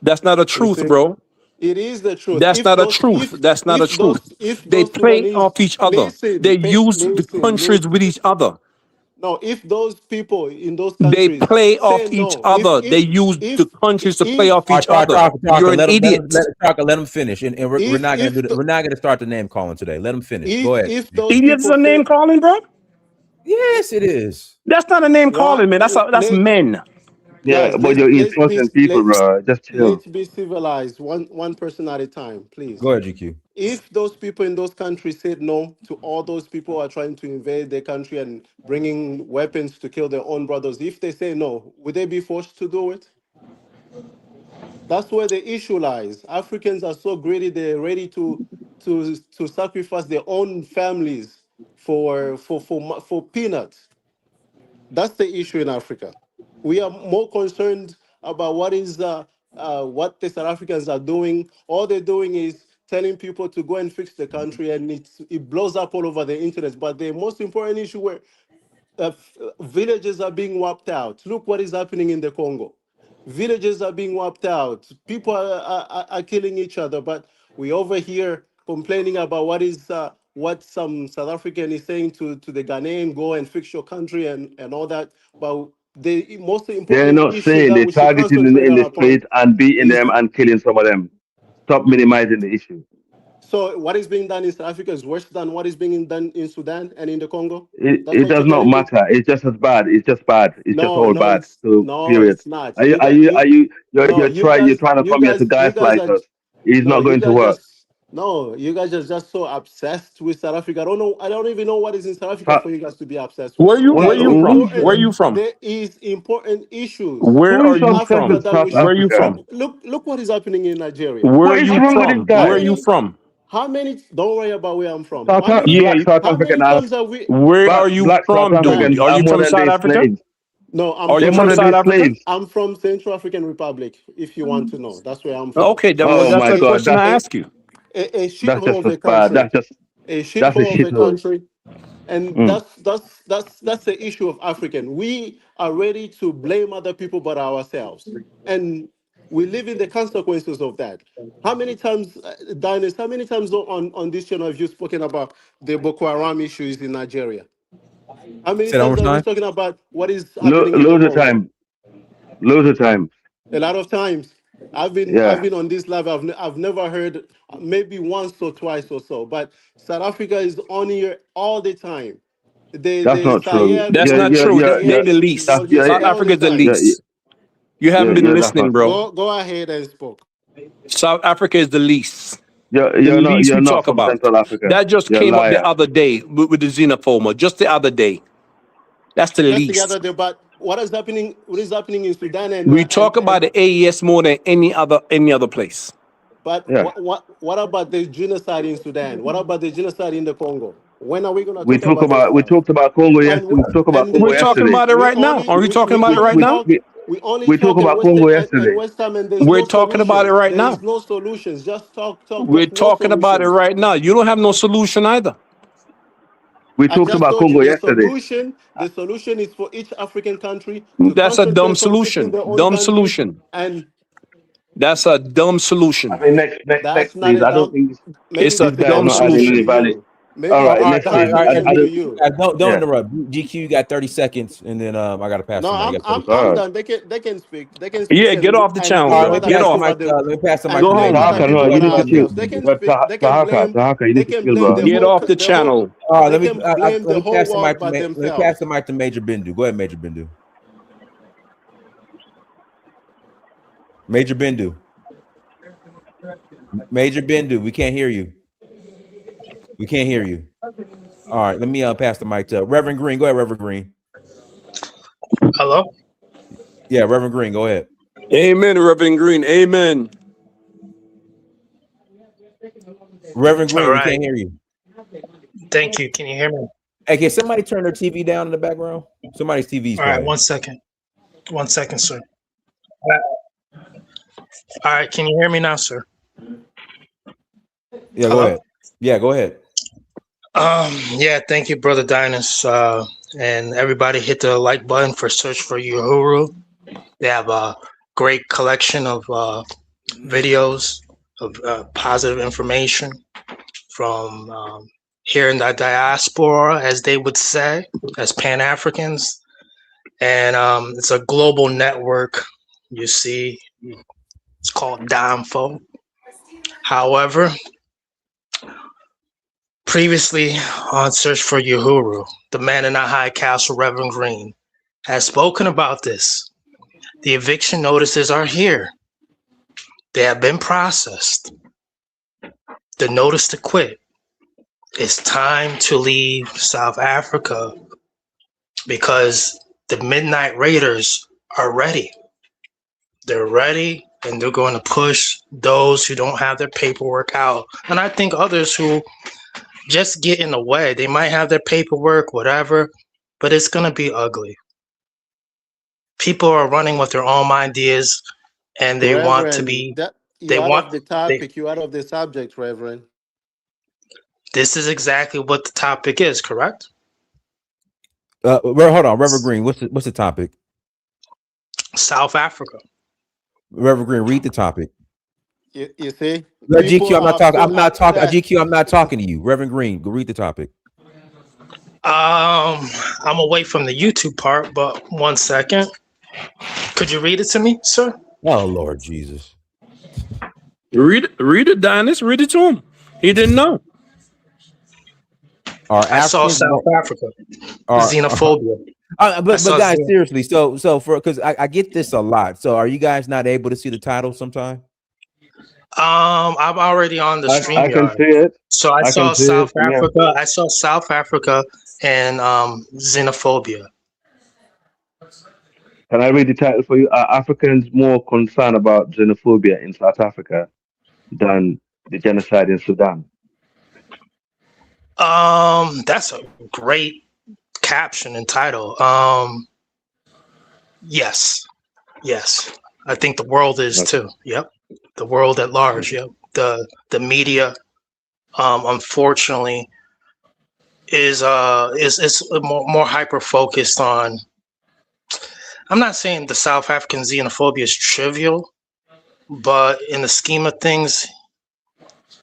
That's not a You truth, see, bro. it is the truth. That's not a truth. That's not a truth. If They those play Sudanese off each other. listen, They use the countries listen. with each other. No, if those people in those They countries play off say each no, other. They use the countries to play off All each right, other. You're an idiot. Let him finish, and we're not gonna do that. We're not gonna start the name calling today. Let him finish. Go ahead. if those Idiots people are name say calling, bro. Yes, it is. That's not a name calling, man. That's let men. Yeah, guys, but you're influencing people, bro. Just chill. let's be civilized, one person at a time, please. Go ahead, GQ. If those people in those countries said no to all those people who are trying to invade their country and bringing weapons to kill their own brothers, if they say no, would they be forced to do it? That's where the issue lies. Africans are so greedy; they're ready to sacrifice their own families for peanuts. That's the issue in Africa. We are more concerned about what the South Africans are doing. All they're doing is telling people to go and fix the country, and it blows up all over the internet. But the most important issue where villages are being wiped out. Look what is happening in the Congo. Villages are being wiped out. People are killing each other. But we over here complaining about what some South African is saying to the Ghanaian, go and fix your country and all that. But the most They're important not issue saying that they're we should targeting concentrate in on the upon street and beating is them and killing some of them. Stop minimizing the issue. so what is being done in South Africa is worse than what is being done in Sudan and in the Congo. That's It what does you're not telling me. matter. It's just as bad. It's just bad. It's just all bad. So period. It's not. You're trying to come here to gaslight us. It's not going to work. You guys are just so obsessed with South Africa. I don't even know what is in South Africa Fa- for you guys to be obsessed with. Where you from? Where you from? There is important issues Where Who are is you obsessed from? with that we South should. Where you Africa? from? Look what is happening in Nigeria. Where What are is you wrong with this from? guy? Where are you from? How many? Don't worry about where I'm from. Yeah. Black South How many African times have we? Where are you black South from, dude? Africans Are are you from modern South day Africa? slaves. No, Are They're you from modern day South Africa? slaves. I'm from Central African Republic. If you want to know, that's where I'm from. Okay, well, Oh that's my a God, question I ask you. A that's shithole just of as a bad. country, a That's a shithole of a shithole. country, and Mm. that's the issue of African. We are ready to blame other people but ourselves, and we live in the consequences of that. How many times, Dinus, how many times on this channel have you spoken about the Boko Haram issues in Nigeria? How many Say that one times more are we time. talking about what is happening in the Loads of Congo? time. Loads of time. A lot of times. I've Yeah, been on this live. I've never heard maybe once or twice or so. But South Africa is on here all the time. that's The not true. Sayed That's not true. They You're the is least. on here South all Africa the is the time. least. You haven't been that's listening, not bro. true. Go ahead and spoke. South Africa is the least. The You're not least we you're not talk from about. Central Africa. That just You're a came up the liar. other day with the Xenophobia. Just the other day. That's the Just the other least. day, but what is happening? What is happening in Sudan We talk about the AES more than any other place. but Yeah. what about the genocide in Sudan? What about the genocide in the Congo? When are we gonna talk about this We stuff? talked about Congo And yesterday. We talked about and the Congo We're talking issue yesterday. about it right now. Are we talking about it right now? we only We talk talk and about West Congo and yesterday. West Ham and there's We're no talking about it solutions. right There is now. no solutions. Just talk. We're There's no talking about it solutions. right now. You don't have no solution either. We I talked just about told you Congo yesterday. the solution is for each African country to That's a dumb concentrate on fixing solution. their own Dumb country, solution. and That's a dumb I solution. mean, next, that's not please. a I don't dumb. think Maybe It's a this that's a guy is dumb dumb not adding any solution to solution. value. you. All Maybe right, that's All a right, next, all right, dumb please. all right. solution I to don't. you. Don't Yeah. interrupt. GQ, you got 30 seconds, and then I got to pass No, the mic. You got 30 All I'm seconds. right. done. They can speak. They can speak Yeah, get off the and channel, All right, blame bro. let me other Get pass the people, off. mic. but they Let me pass the mic and to Go home, blame Major other Tahaka. Bendu. No, people you for need to nothing chill. else. They can speak. They can blame. Tahaka, you They need to can chill, blame bro. the Get whole off the the whole. channel. All right, They can blame let the me whole pass the world mic to but let me pass themselves. the mic to Major Bendu. Go ahead, Major Bendu. Major Bendu. Major Bendu. We can't hear you. We can't hear you. All right, let me pass the mic to Reverend Green. Go ahead, Reverend Green. Hello? Yeah, Reverend Green. Go ahead. Amen, Reverend Green. Amen. Reverend All Green, we right. can't hear you. Thank you. Can you hear me? Hey, can somebody turn their TV down in the background? Somebody's TV is All right. playing. 1 second. 1 second, sir. All right. Can you hear me now, sir? Yeah, go Hello? ahead. Yeah, go ahead. Yeah, thank you, Brother Dinus. And everybody hit the like button for Search for Uhuru. They have a great collection of videos of positive information from here in the diaspora, as they would say, as Pan-Africans. And it's a global network, you see. It's called danfo. However, previously on Search for Uhuru, the man in the high castle, Reverend Green, has spoken about this. The eviction notices are here. They have been processed. The notice to quit. It's time to leave South Africa because the Midnight Raiders are ready. They're ready, and they're going to push those who don't have their paperwork out. And I think others who just get in the way. They might have their paperwork, whatever, but it's going to be ugly. People are running with their own ideas, and they want to Reverend, be. that They you're out want. of the They, topic. You're out of the subject, Reverend. this is exactly what the topic is, correct? Hold on, Reverend Green. What's the topic? South Africa. Reverend Green, read the topic. You see, GQ, I'm not talking. I'm not talking. upset. GQ, I'm not talking to you. Reverend Green, go read the topic. I'm away from the YouTube part, but 1 second. Could you read it to me, sir? Oh Lord Jesus. Read it, Dinus. Read it to him. He didn't know. I saw South Africa. Xenophobia. But guys, seriously, so because I get this a lot. So are you guys not able to see the title sometime? I'm already on the stream. I can see it. So I saw can see South it, yeah. Africa. I saw South Africa and xenophobia. Can I read the title for you? Are Africans more concerned about xenophobia in South Africa than the genocide in Sudan? That's a great caption and title. Yes. I think the world is too. Yep. The world at large. Yep. The media, unfortunately, is more hyper focused on. I'm not saying the South African xenophobia is trivial, but in the scheme of things,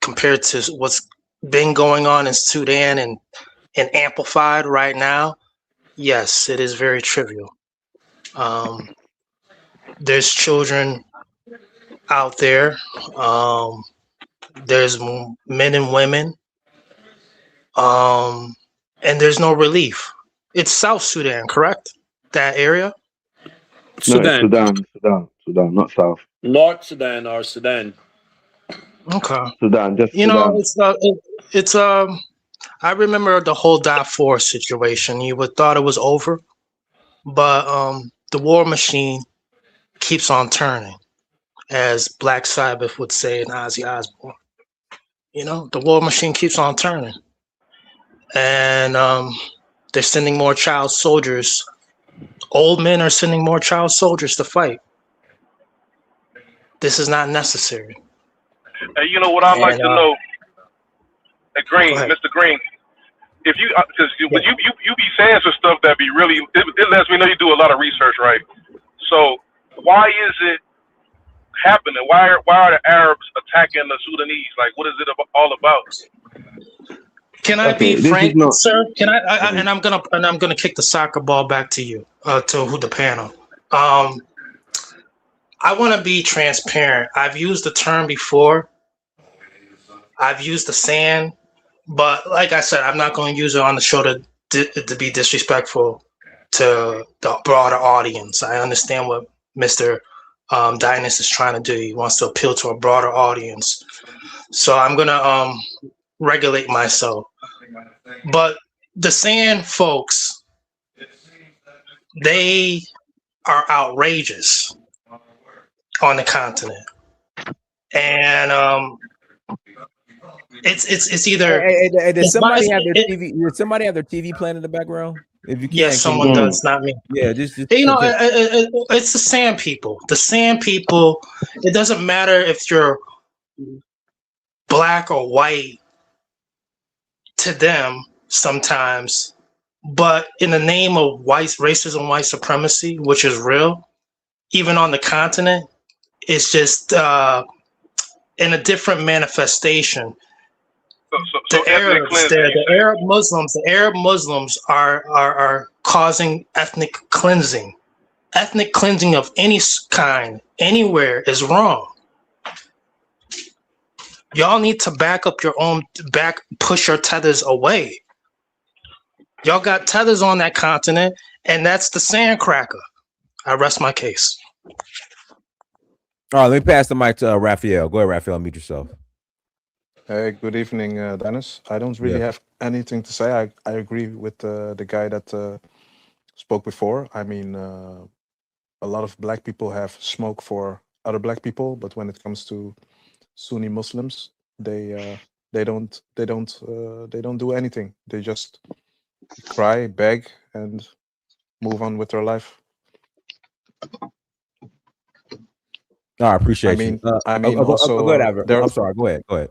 compared to what's been going on in Sudan and amplified right now, yes, it is very trivial. There's children out there. There's men and women. And there's no relief. It's South Sudan, correct? That area? Sudan. No, Sudan, not South. North Sudan or Sudan. Okay. Sudan, just you Sudan. know, it's I remember the whole Darfur situation. You would thought it was over, but the war machine keeps on turning, as Black Sabbath would say in Ozzy Osbourne. You know, the war machine keeps on turning, and they're sending more child soldiers. Old men are sending more child soldiers to fight. This is not necessary. Hey, you know what I'd like to know? Hey, Green, Go ahead. Mr. Green. if you, because you be saying some stuff that be really, it lets me know you do a lot of research, right? So why is it happening? Why are the Arabs attacking the Sudanese? Like, what is it all about? Can I be frank, sir? Can I and I'm gonna kick the soccer ball back to you, to the panel. I want to be transparent. I've used the term before. I've used the sand, but like I said, I'm not going to use it on the show to be disrespectful to the broader audience. I understand what Mr. Dynas is trying to do. He wants to appeal to a broader audience. So I'm going to regulate myself. But the sand folks, they are outrageous on the continent. And it's either does somebody have their TV? Does somebody have their TV playing in the background? If you can, yes, someone does, not me. Yeah, just you know, it's the sand people. The sand people. It doesn't matter if you're black or white to them sometimes, but in the name of white racism, white supremacy, which is real, even on the continent, it's just in a different manifestation. The Arab Muslims are causing ethnic cleansing. Ethnic cleansing of any kind, anywhere, is wrong. Y'all need to back up your own push your tethers away. Y'all got tethers on that continent, and that's the sand cracker. I rest my case. All right, let me pass the mic to Raphael. Go ahead, Raphael, mute yourself. Hey, good evening, Dennis. I don't really have anything to say. I agree with the guy that spoke before. I mean, a lot of black people have smoke for other black people, but when it comes to Sunni Muslims, they don't do anything. They just cry, beg, and move on with their life. No, I appreciate you. I mean, also, go ahead, I'm sorry. Go ahead.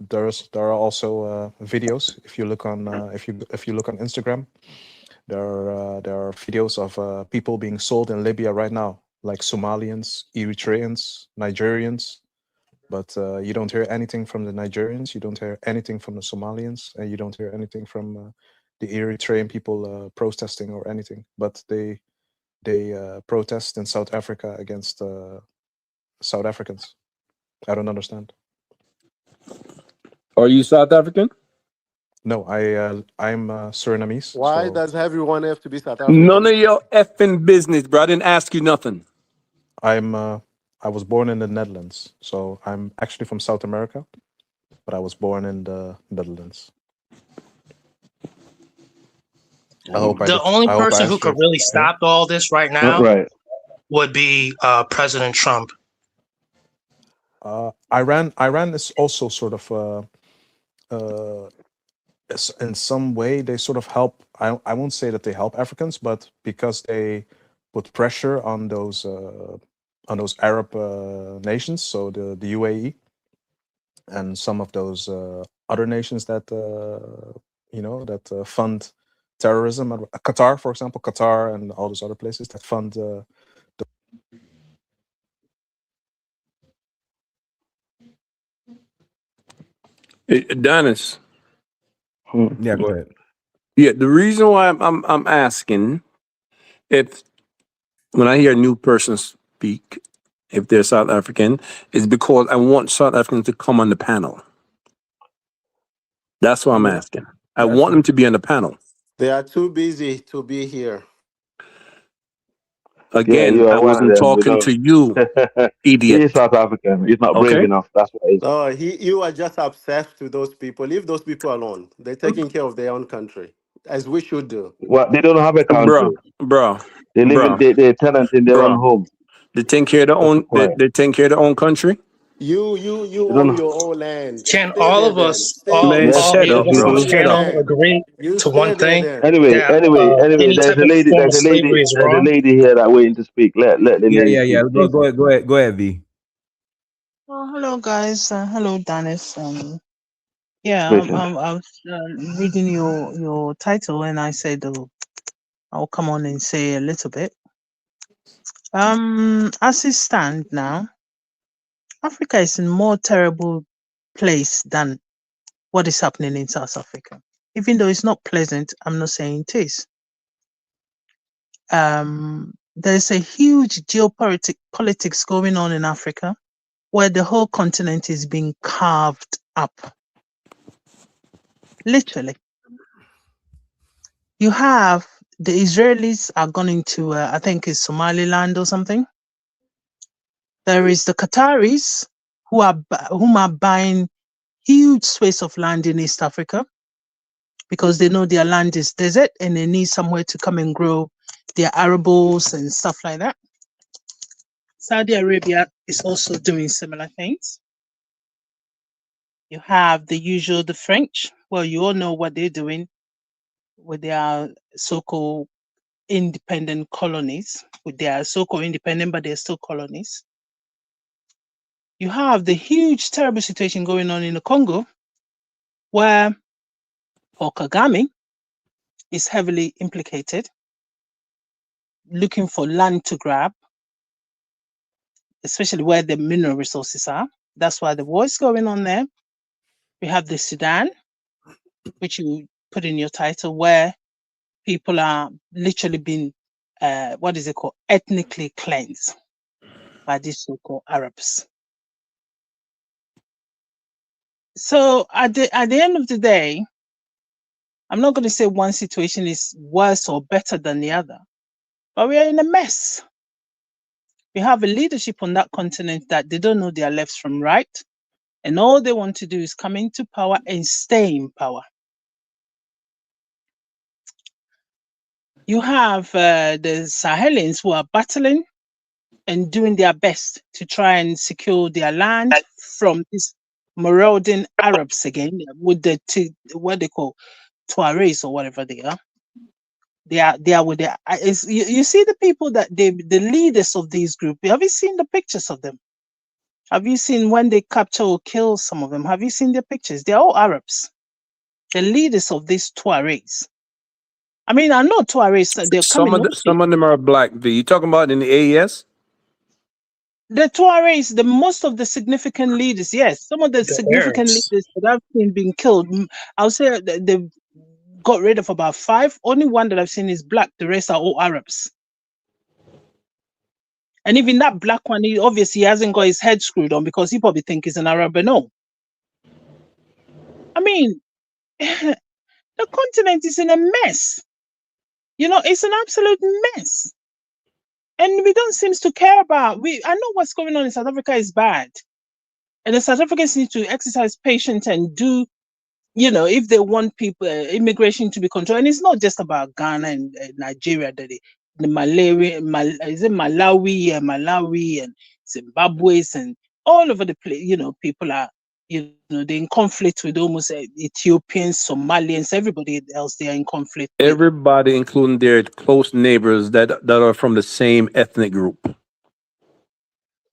There are also videos. If you look on if you look on Instagram, there are videos of people being sold in Libya right now, like Somalians, Eritreans, Nigerians. But you don't hear anything from the Nigerians. You don't hear anything from the Somalians, and you don't hear anything from the Eritrean people protesting or anything. But they protest in South Africa against South Africans. I don't understand. Are you South African? No, I'm Surinamese. Why does everyone have to be South African? None of your effing business, bro. I didn't ask you nothing. I was born in the Netherlands, so I'm actually from South America, but I was born in the Netherlands. The only person who could really stop all this right now would be President Trump. Iran is also sort of in some way they sort of help. I won't say that they help Africans, but because they put pressure on those Arab nations, so the UAE and some of those other nations that that fund terrorism. Qatar, for example, Qatar and all those other places that fund. Dennis. Yeah, go ahead. Yeah, the reason why I'm asking if when I hear a new person speak, if they're South African, is because I want South Africans to come on the panel. That's why I'm asking. I want them to be on the panel. They are too busy to be here. Again, I wasn't talking to you, idiot. He's South African. He's not brave enough. That's what it is. Oh, you are just obsessed with those people. Leave those people alone. They're taking care of their own country, as we should do. Well, they don't have a country, bro. They live. They're tenants in their own home. They take care of their own. They take care of their own country. You own your own land. Can all of us, all agree to one thing? Anyway, there's a lady here that waiting to speak. Let the lady. Yeah. Go ahead, V. Oh, hello guys. Hello, Dennis. Yeah, Mentioned. I was reading your title, and I said, oh, I'll come on and say a little bit. As it stands now, Africa is in a more terrible place than what is happening in South Africa. Even though it's not pleasant, I'm not saying it is. There's a huge geopolitics going on in Africa, where the whole continent is being carved up. Literally. You have the Israelis are going to, I think it's Somaliland or something. There is the Qataris whom are buying huge space of land in East Africa because they know their land is desert and they need somewhere to come and grow their arable and stuff like that. Saudi Arabia is also doing similar things. You have the French. Well, you all know what they're doing with their so-called independent colonies. They are so-called independent, but they're still colonies. You have the huge, terrible situation going on in the Congo, where Paul Kagame is heavily implicated, looking for land to grab, especially where the mineral resources are. That's why the war is going on there. We have the Sudan, which you put in your title, where people are literally being, ethnically cleansed by these so-called Arabs. So at the end of the day, I'm not going to say one situation is worse or better than the other, but we are in a mess. We have a leadership on that continent that they don't know their left from right, and all they want to do is come into power and stay in power. You have the Sahelians who are battling and doing their best to try and secure their land from these marauding Arabs again, with the what they call Tuaregs or whatever they are. They are with their. You see the people that the leaders of these groups. Have you seen the pictures of them? Have you seen when they capture or kill some of them? Have you seen their pictures? They're all Arabs. The leaders of these Tuaregs. I mean, I know Tuaregs. They're coming. Some of them are black. You talking about in the AES? The Tuaregs, most of the significant leaders, yes, some of the significant Arabs. leaders that I've seen being killed, I'll say they've got rid of about 5. Only one that I've seen is black. The rest are all Arabs. And even that black one, he obviously hasn't got his head screwed on because he probably think he's an Arab, but no. I mean, the continent is in a mess. You know, it's an absolute mess. And we don't seem to care about, I know what's going on in South Africa is bad. And the South Africans need to exercise patience and do, you know, if they want people, immigration to be controlled. And it's not just about Ghana and Nigeria, the Malawi and Zimbabwe and all over the place. You know, people are, you know, they're in conflict with almost Ethiopians, Somalians, everybody else they are in conflict with. Everybody, including their close neighbors that are from the same ethnic group.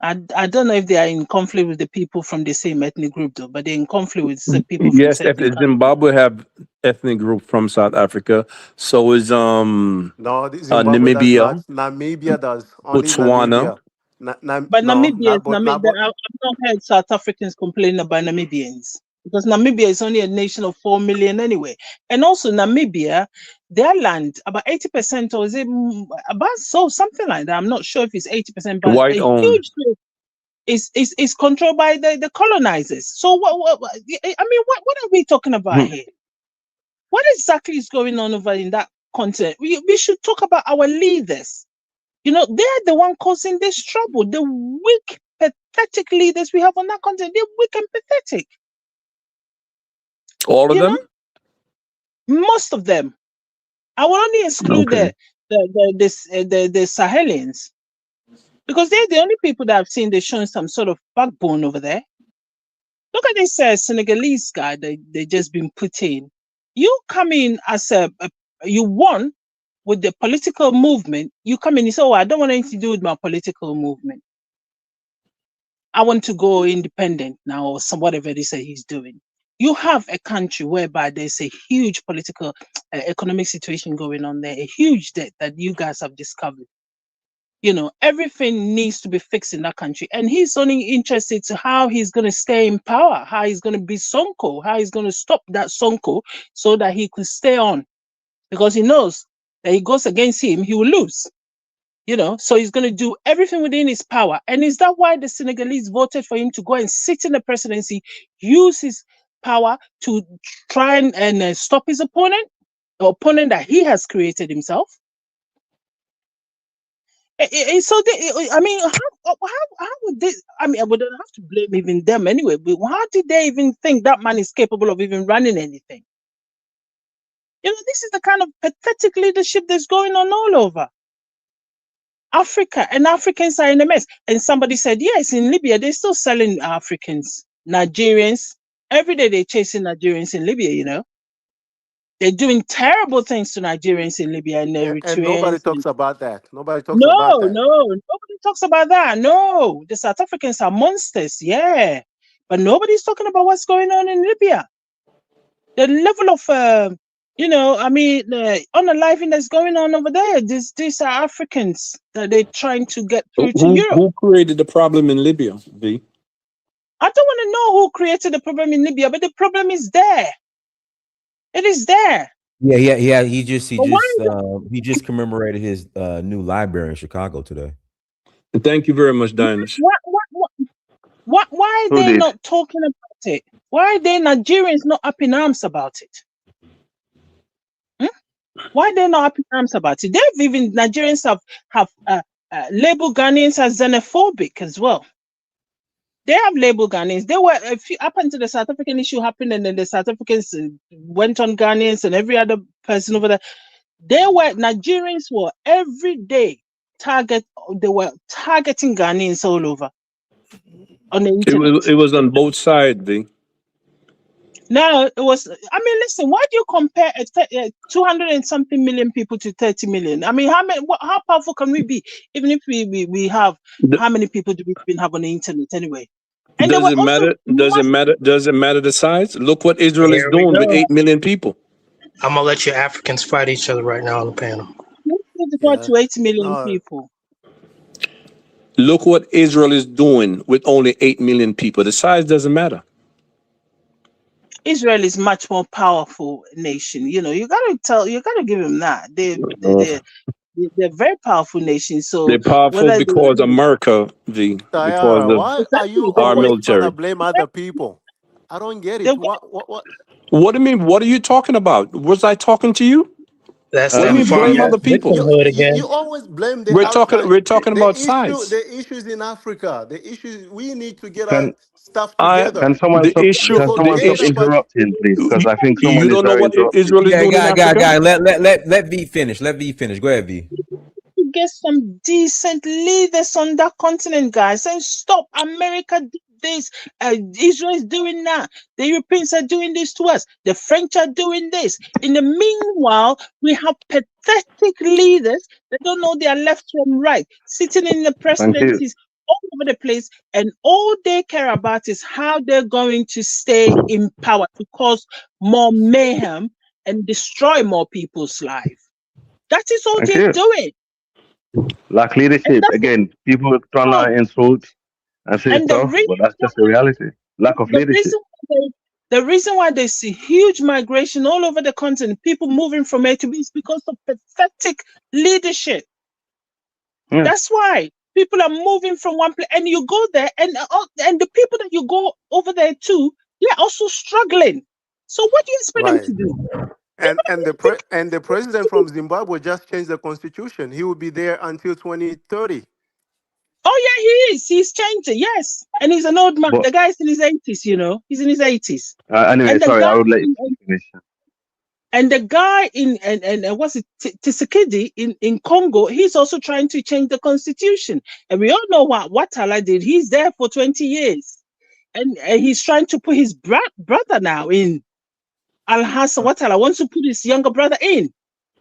I don't know if they are in conflict with the people from the same ethnic group, though, but they're in conflict with people from Yes, certain countries. Zimbabwe have ethnic group from South Africa. So is No, Zimbabwe Namibia, does not. Namibia does. Only Botswana. Namibia. But No, Namibia, not I've not heard South Africans complaining about Namibians because Namibia is only a nation of 4 million anyway. And also Namibia, their land, about 80%, or is it about something like that? I'm not sure if it's 80%, but White a owned. huge is controlled by the colonizers. So what I mean, what are we talking about here? What exactly is going on over in that continent? We should talk about our leaders. You know, they're the one causing this trouble. The weak, pathetic leaders we have on that continent, they're weak and pathetic. All of them? Most of them. I will only exclude the Sahelians because they're the only people that I've seen they're showing some sort of backbone over there. Look at this Senegalese guy they just been put in. You come in as you won with the political movement, you come in and say, oh, I don't want anything to do with my political movement. I want to go independent now, or whatever it is that he's doing. you have a country whereby there's a huge political, economic situation going on there, a huge debt that you guys have discovered. You know, everything needs to be fixed in that country. And he's only interested to how he's going to stay in power, how he's going to be Sonko, how he's going to stop that Sonko so that he could stay on. Because he knows that he goes against him, he will lose. You know, so he's going to do everything within his power. And is that why the Senegalese voted for him to go and sit in the presidency, use his power to try and stop his opponent, the opponent that he has created himself? So I mean, how would this? I mean, I wouldn't have to blame even them anyway. But how did they even think that man is capable of even running anything? You know, this is the kind of pathetic leadership that's going on all over Africa, and Africans are in a mess. And somebody said, yes, in Libya they're still selling Africans, Nigerians. Every day they're chasing Nigerians in Libya. You know, they're doing terrible things to Nigerians in Libya and Eritreans. And nobody talks about that. Nobody talks No, about that. nobody talks about that. No, the South Africans are monsters, yeah. But nobody's talking about what's going on in Libya. The level of, you know, I mean, the unaliving that's going on over there. These are Africans that they're trying to get through to Europe. Who created the problem in Libya, V? I don't want to know who created the problem in Libya, but the problem is there. It is there. Yeah. He just commemorated his new library in Chicago today. Thank you very much, Dinas. Why are they not talking about it? Why are they Nigerians not up in arms about it? Why are they not up in arms about it? They've even Nigerians have labeled Ghanaians as xenophobic as well. They have labeled Ghanaians. They were, up until the South African issue happened, and then the South Africans went on Ghanaians and every other person over there. Nigerians were every day they were targeting Ghanaians all over on the internet. It was on both sides, V. No, it was. I mean, listen. Why do you compare 200 and something million people to 30 million? I mean, how powerful can we be? Even if we have, how many people do we even have on the internet anyway? And does it matter? Does it matter the size? Look what Israel is doing with 8 million people. I'm gonna let you Africans fight each other right now on the panel. To 8 million people. Look what Israel is doing with only 8 million people. The size doesn't matter. Israel is much more powerful nation. You know, you gotta give them that. They're very powerful nation. So they're powerful because America, because why are you our always military. trying to blame other people? I don't get it. What? What do you mean? What are you talking about? Was I talking to you? That's what do you mean blame other people? You always blame the outside. We're talking about size. The issues in Africa. The issues we need to get our stuff together. Can someone stop interrupting, please? Because I think someone is very interrupting. Israel is doing in Africa. Let V finish. Let V finish. Go ahead, V. Get some decent leaders on that continent, guys, and stop. America did this. Israel is doing that. The Europeans are doing this to us. The French are doing this. In the meanwhile, we have pathetic leaders that don't know their left from right, sitting in the presidencies all over the place, and all they care about is how they're going to stay in power to cause more mayhem and destroy more people's lives. That is all they're doing. Lack leadership. Again, people trying to insult and say stuff, but that's just the reality. Lack of leadership. The reason why there's a huge migration all over the continent, people moving from A to B, is because of pathetic leadership. Yeah. That's why people are moving from one place, and you go there, and the people that you go over there to, they're also struggling. So what do you expect them to do? And the president from Zimbabwe just changed the constitution. He will be there until 2030. Oh yeah, he is. He's changed it. Yes, and he's an old man. But the guy's in his 80s. You know, he's in his 80s. Anyway, sorry, I would let you finish. And the guy in what's it, Tshisekedi in Congo, he's also trying to change the constitution. And we all know what Ouattara did. He's there for 20 years, and he's trying to put his brother now in. Al-Hassan Ouattara wants to put his younger brother in.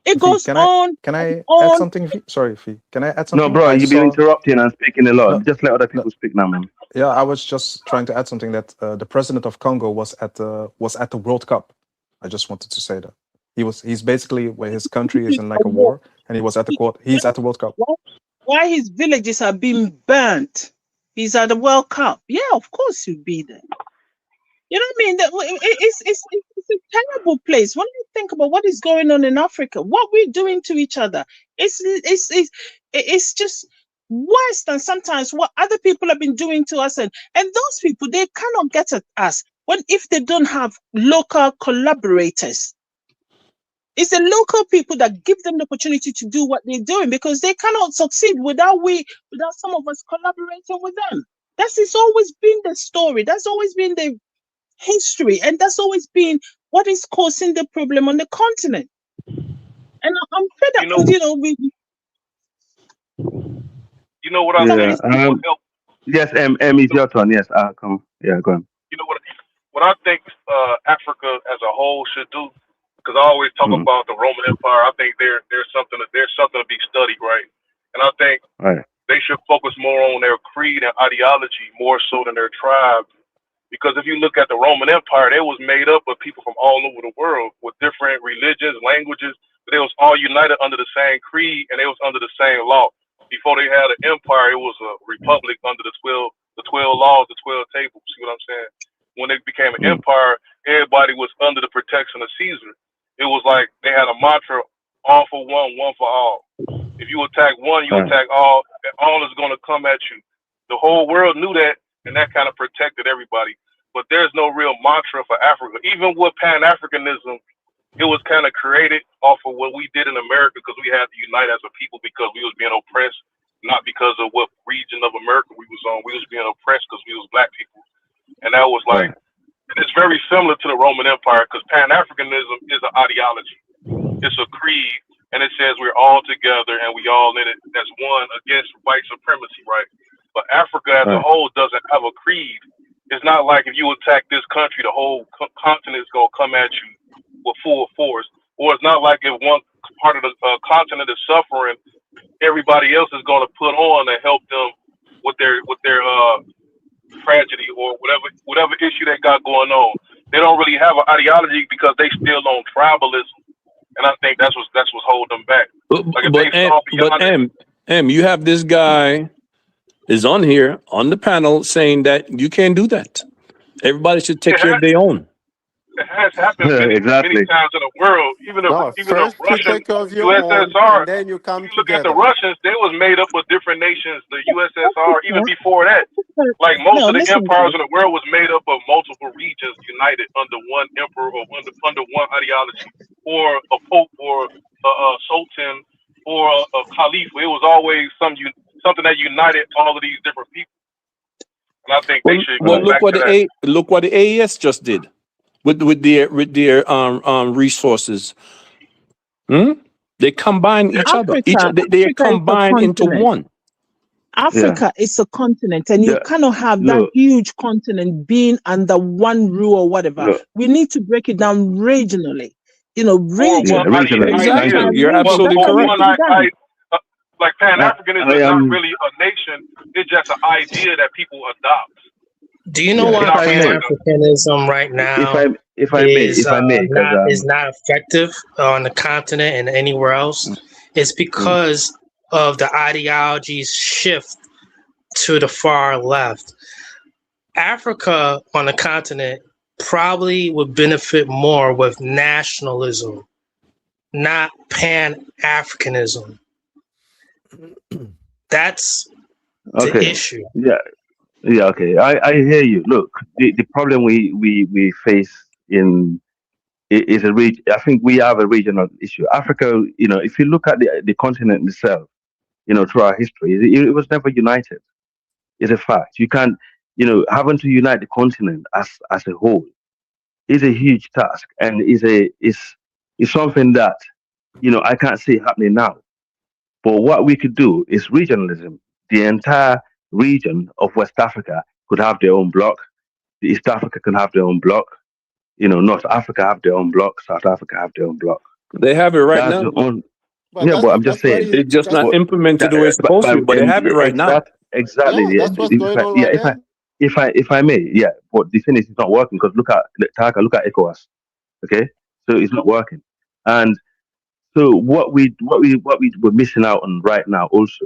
It goes on. Can I on. add something? Sorry, Fee. Can I add something? No, bro, you've been interrupting and speaking a lot. No, just let other people speak now, man. Yeah, I was just trying to add something that the president of Congo was at the World Cup. I just wanted to say that he's basically where his country is in like a war, and he was at the He's at the World Cup. Why his villages are being burnt? He's at the World Cup. Yeah, of course he'll be there. You know what I mean? It's a terrible place. When you think about what is going on in Africa, what we're doing to each other, it's just worse than sometimes what other people have been doing to us. And those people, they cannot get at us if they don't have local collaborators. It's the local people that give them the opportunity to do what they're doing, because they cannot succeed without some of us collaborating with them. It's always been the story. That's always been the history, and that's always been what is causing the problem on the continent. And I'm fed up with, You know what I think? Yes, it's your turn. Yes, come. Yeah, go on. You know what I think Africa as a whole should do, because I always talk about the Roman Empire. I think there's something to be studied, right? And I think they should focus more on their creed and ideology more so than their tribe. Because if you look at the Roman Empire, it was made up of people from all over the world with different religions, languages, but they was all united under the same creed, and they was under the same law. Before they had an empire, it was a republic under the 12 laws, the 12 tables. See what I'm saying? When they became an empire, everybody was under the protection of Caesar. It was like they had a mantra: all for one, one for all. If you attack one, you attack all, and all is going to come at you. The whole world knew that, and that kind of protected everybody. But there's no real mantra for Africa. Even with Pan-Africanism, it was kind of created off of what we did in America, because we had to unite as a people because we was being oppressed, not because of what region of America we was on. We was being oppressed because we was black people. And that was like, it's very similar to the Roman Empire, because Pan-Africanism is an ideology. It's a creed, and it says we're all together and we all in it as one against white supremacy, right? But Africa as a whole doesn't have a creed. It's not like if you attack this country, the whole continent is going to come at you with full force. Or it's not like if one part of the continent is suffering, everybody else is going to put on to help them with their tragedy or whatever issue they got going on. They don't really have an ideology because they still on tribalism, and I think that's what's holding them back. But you have this guy is on here on the panel saying that you can't do that. Everybody should take care of their own. It has happened many times in the world. Even the Russian USSR. Then you come look at the Russians; they was made up of different nations. The USSR, even before that, like most of the empires in the world, was made up of multiple regions united under one emperor or under one ideology, or a pope, or a sultan, or a caliph. It was always something that united all of these different people. And I think they should go back to that. Look what the AES just did with their resources. They combine each other. They are combined into one. Africa is a continent, and you cannot have that huge continent being under one rule or whatever. We need to break it down regionally. Regionally. Exactly. You're absolutely correct. Like Pan-Africanism is not really a nation; it's just an idea that people adopt. Do you know why Pan-Africanism right now is not effective on the continent and anywhere else? It's because of the ideology's shift to the far left. Africa on the continent probably would benefit more with nationalism, not Pan-Africanism. That's the issue. Yeah, okay. I hear you. Look, the problem we face is a region. I think we have a regional issue. Africa, if you look at the continent itself, through our history, it was never united. It's a fact. You can't, having to unite the continent as a whole is a huge task, and is something that I can't see happening now. But what we could do is regionalism. The entire region of West Africa could have their own bloc. The East Africa can have their own bloc. North Africa have their own bloc. South Africa have their own bloc. They have it right That's now. the only. But Yeah, but I'm just that's what saying. he, It's just that's not But implemented that, the way it's supposed to be, but they have it right now. exactly. yeah, that's what's going on Yeah, right there. if I may, yeah. But the thing is, it's not working because look at Taka, look at ECOWAS. Okay, so it's not working, and so we're missing out on right now. Also,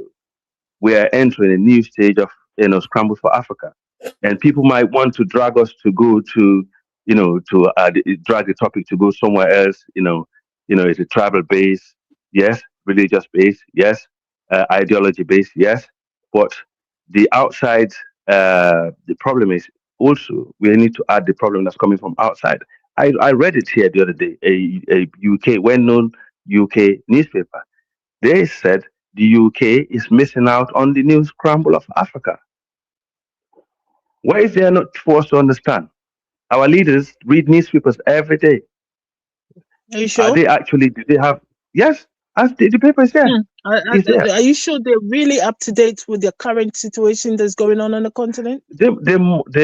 we are entering a new stage of scramble for Africa, and people might want to drag us to go to drag the topic to go somewhere else. It's a tribal base, yes, religious base, yes, ideology base, yes, but the outside the problem is also we need to add the problem that's coming from outside. I read it here the other day, a UK well-known UK newspaper. They said the UK is missing out on the new scramble of Africa. Why is there not for us to understand? Our leaders read newspapers every day. Are you Are sure? they actually, do they have, yes, as the paper is there. It's there. Are you sure they're really up to date with the current situation that's going on the continent? They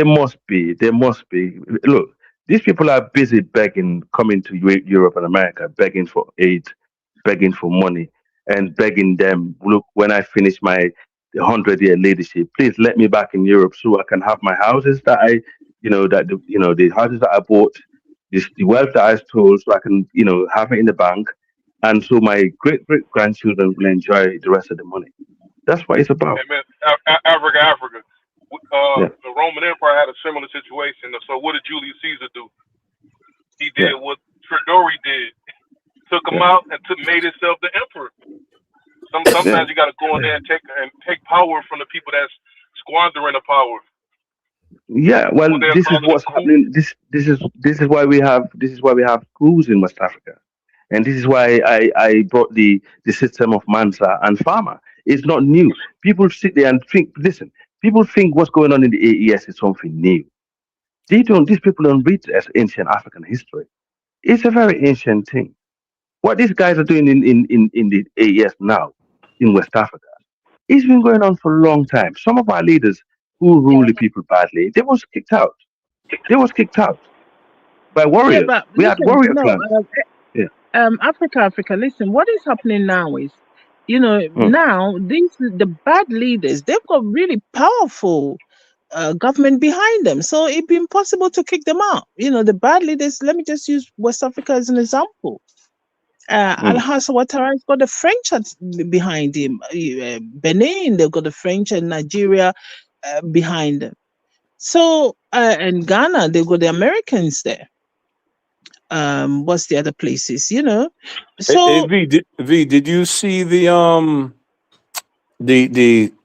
must be. They must be. Look, these people are busy begging, coming to Europe and America, begging for aid, begging for money, and begging them. Look, when I finish my 100-year leadership, please let me back in Europe so I can have my houses that the houses that I bought, the wealth that I stole, so I can have it in the bank, and so my great great grandchildren will enjoy the rest of the money. That's what it's about. And man, Africa. Yeah. The Roman Empire had a similar situation. So what did Julius Caesar do? He did what Tridori did. Took him out and made himself the emperor. Sometimes you got to go in there and take power from the people that's squandering the power. Yeah, well, this is what's happening. This is why we have schools in West Africa, and this is why I brought the system of Mansa and Farmer. It's not new. People sit there and think. Listen, people think what's going on in the AES is something new. They don't. These people don't read as ancient African history. It's a very ancient thing. What these guys are doing in the AES now in West Africa, it's been going on for a long time. Some of our leaders who rule the people badly, they was kicked out. They was kicked out by Yeah, warriors. but We had listen, warrior no, clans. Yeah. Africa. Listen, what is happening now is, now the bad leaders, they've got really powerful government behind them, so it'd be impossible to kick them out. The bad leaders. Let me just use West Africa as an example. Al-Hassan Ouattara's got the French behind him. Benin, they've got the French, and Nigeria behind them. So, and Ghana, they've got the Americans there. What's the other places? So Hey, did you see the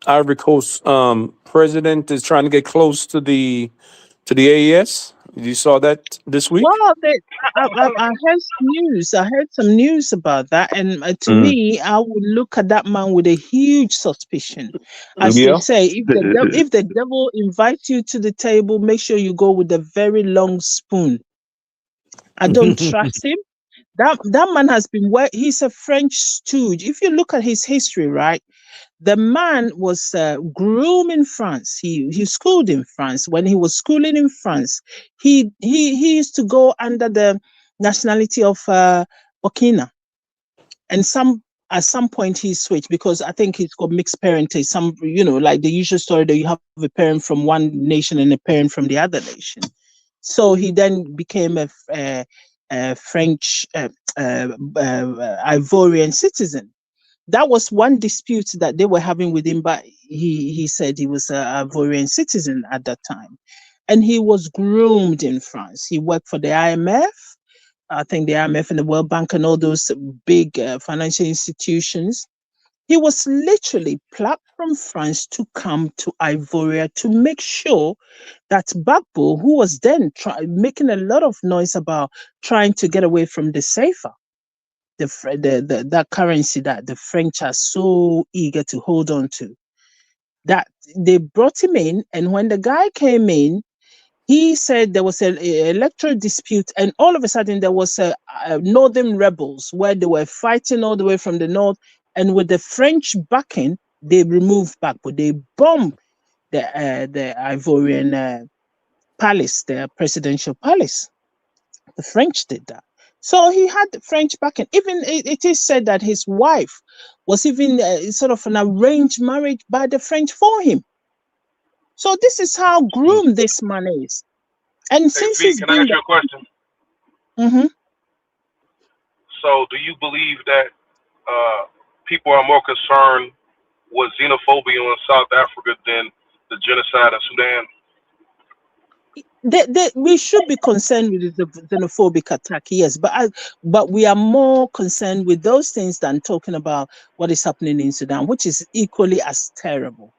Ivory Coast president is trying to get close to the AES? You saw that this week? well, I heard some news. I heard some news about that, and to me, I would look at that man with a huge suspicion. As they say, if the devil invites you to the table, make sure you go with a very long spoon. I don't trust him. That man has been he's a French stooge. If you look at his history, right, the man was groomed in France. He schooled in France. When he was schooling in France, he used to go under the nationality of Burkina, and at some point he switched because I think he's got mixed parentage. Some like the usual story that you have a parent from one nation and a parent from the other nation. So he then became a French Ivorian citizen. That was one dispute that they were having with him, but he said he was a Ivorian citizen at that time. And he was groomed in France. He worked for the IMF, I think the IMF and the World Bank and all those big financial institutions. He was literally plucked from France to come to Ivoria to make sure that Gbagbo, who was then making a lot of noise about trying to get away from the CFA, that currency that the French are so eager to hold on to, that they brought him in. And when the guy came in, he said there was an electoral dispute, and all of a sudden there was a northern rebels where they were fighting all the way from the north, and with the French backing, they removed Gbagbo. They bombed the Ivorian palace, the presidential palace. The French did that. So he had French backing. Even it is said that his wife was even sort of an arranged marriage by the French for him. So this is how groomed this man is. And Hey, since V, he's can I been ask you a question? Mm-hmm. So, do you believe that people are more concerned with xenophobia in South Africa than the genocide in Sudan? We should be concerned with the xenophobic attack, yes, but we are more concerned with those things than talking about what is happening in Sudan, which is equally as terrible.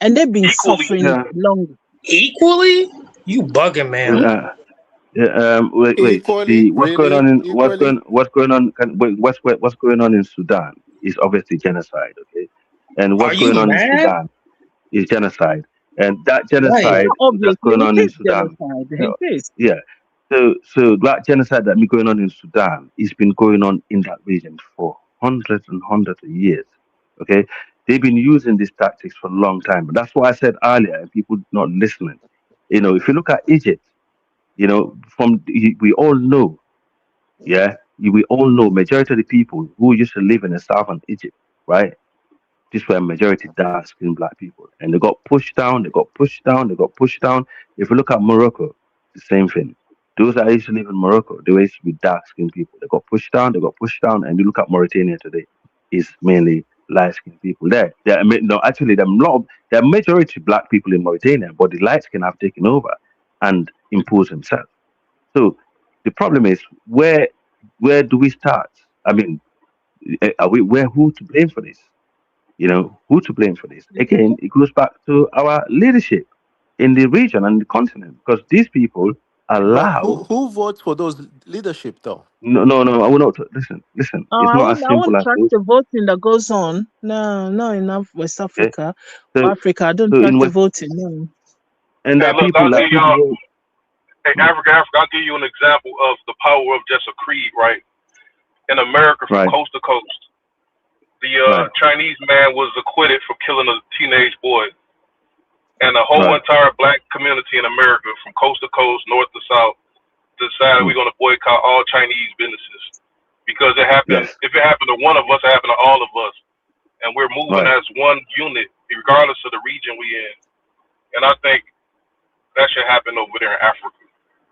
And they've been suffering long. Equally? You bugging, man. Wait. Equally, What's going on really, in equally. what's going on? What's going on in Sudan is obviously genocide, okay? And Are what's you going on in mad? Sudan is genocide, and that Right. genocide that's Obviously, going it on in is Sudan, genocide. uh, It is. yeah. So that genocide that been going on in Sudan has been going on in that region for hundreds and hundreds of years. Okay, they've been using these tactics for a long time. But that's why I said earlier, and people not listening. If you look at Egypt, we all know, yeah, we all know majority of the people who used to live in the southern Egypt, right? These were majority dark skinned black people. And they got pushed down, they got pushed down, they got pushed down. If you look at Morocco, the same thing. Those that used to live in Morocco, they used to be dark skinned people. They got pushed down, they got pushed down. And you look at Mauritania today, it's mainly light skinned people there. No, actually, there are majority black people in Mauritania, but the light skin have taken over and imposed themselves. So the problem is where do we start? I mean, who to blame for this? Who to blame for this? Again, it goes back to our leadership in the region and the continent, because these people But allow. who votes for those leadership though? No, I will not. Listen. It's not as I simple won't as track those. the voting that goes on. No, not enough West Okay, Africa or so Africa. I don't so track in the West, voting. No. and Hey, that look, people who. Hey, Africa, I'll give you an example of the power of just a creed, right? In America, from Right, coast to coast, the right, Chinese man was acquitted for killing a teenage boy, and the whole right. entire black community in America, from coast to coast, north to south, decided we're Mm, going to boycott all Chinese businesses because it happened. yes, If it happened to one of us, it happened to all of us, and we're moving right. as one unit, regardless of the region we in. And I think that should happen over there in Africa.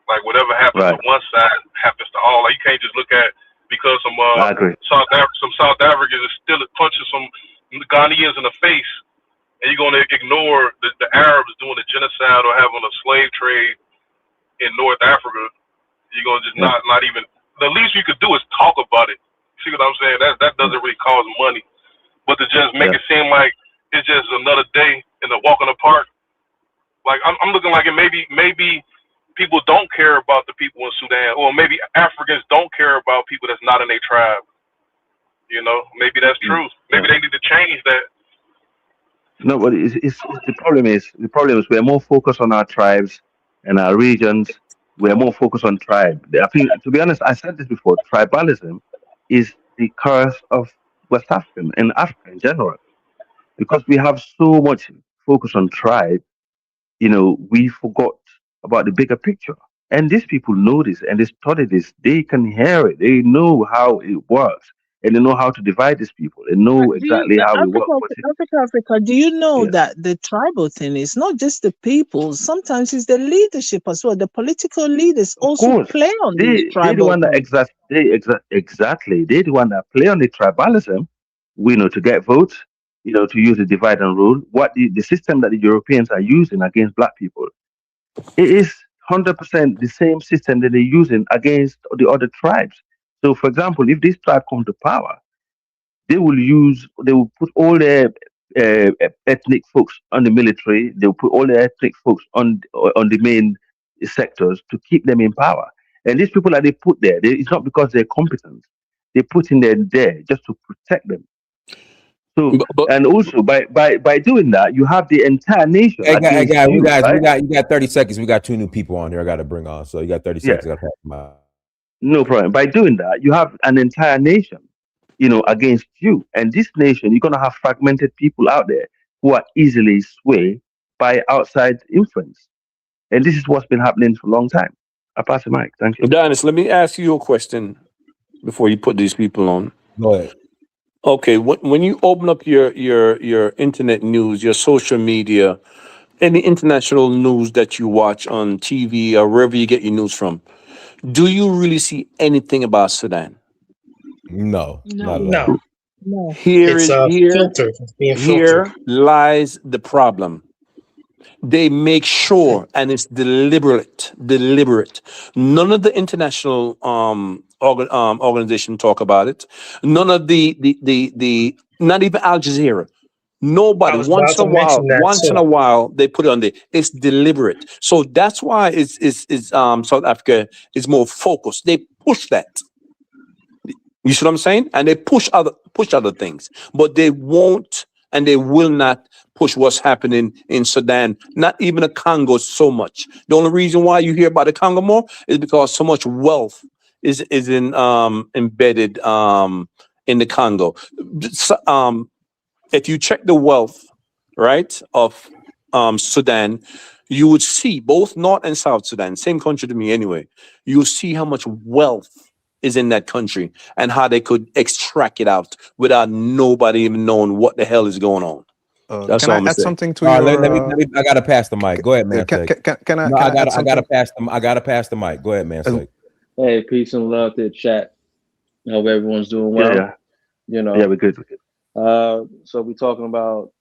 Like whatever happens to Right. one side happens to all. Like you can't just look at because I agree. some South Africans is still punching some Ghanaians in the face, and you're gonna ignore the Arabs doing the genocide or having a slave trade in North Africa. You're gonna just Yeah, not even. The least you could do is talk about it. See what I'm saying? That doesn't really cause money, but to just make yeah. it seem like it's just another day in the walk in the park. Like I'm looking like it maybe people don't care about the people in Sudan, or maybe Africans don't care about people that's not in their tribe. Maybe that's Mm, true. yeah. Maybe they need to change that. No, but the problem is we're more focused on our tribes and our regions. We're more focused on tribe. I think, to be honest, I said this before. Tribalism is the curse of West African and Africa in general, because we have so much focus on tribe. We forgot about the bigger picture. And these people know this and they study this. They can hear it. They know how it works, and they know how to divide these people. They know Do you, exactly how it works. But Africa, do you know yeah. that the tribal thing is not just the people, sometimes it's the leadership as well. The political leaders Of also course, play on these they the tribal one that things. exactly they the one that play on the tribalism. To get votes. To use the divide and rule. What the system that the Europeans are using against black people, it is 100% the same system that they're using against the other tribes. So, for example, if this tribe come to power, they will put all their ethnic folks on the military. They will put all their ethnic folks on the main sectors to keep them in power. And these people that they put there, it's not because they're competent. They put in there just to protect them. So, But and also by doing that, you have the entire nation Hey, against guys, you, right? you got 30 seconds. We got two new people on here. I got to bring on. So you got 30 Yeah, seconds. I got to help them out. no problem. By doing that, you have an entire nation, against you. And this nation, you're gonna have fragmented people out there who are easily swayed by outside influence. And this is what's been happening for a long time. I pass the mic. Thank you. Dennis, let me ask you a question before you put these people on. Go ahead. Okay, when you open up your internet news, your social media, any international news that you watch on TV or wherever you get your news from, do you really see anything about Sudan? No, not at all. No, no. Here It's is filtered. It's being filtered. here lies the problem. They make sure, and it's deliberate. None of the international organization talk about it. None of the not even Al Jazeera. I Nobody. was about to mention that Once in too. a while, they put it on there. It's deliberate. So that's why it's South Africa is more focused. They push that. You see what I'm saying? And they push other things, but they won't and they will not push what's happening in Sudan, not even the Congo so much. The only reason why you hear about the Congo more is because so much wealth is embedded in the Congo. If you check the wealth, right, of Sudan, you would see both North and South Sudan, same country to me anyway. You'll see how much wealth is in that country and how they could extract it out without nobody even knowing what the hell is going on. That's Can all I I'm gonna add say. something to All your? right, let me. I gotta pass the mic. Go ahead, man. Can I? No, Can I add I something? gotta pass them. I gotta pass the mic. Go ahead, man. Hey, peace and love to the chat. Hope everyone's doing well. Yeah. You know. Yeah, we're good. So we're talking about,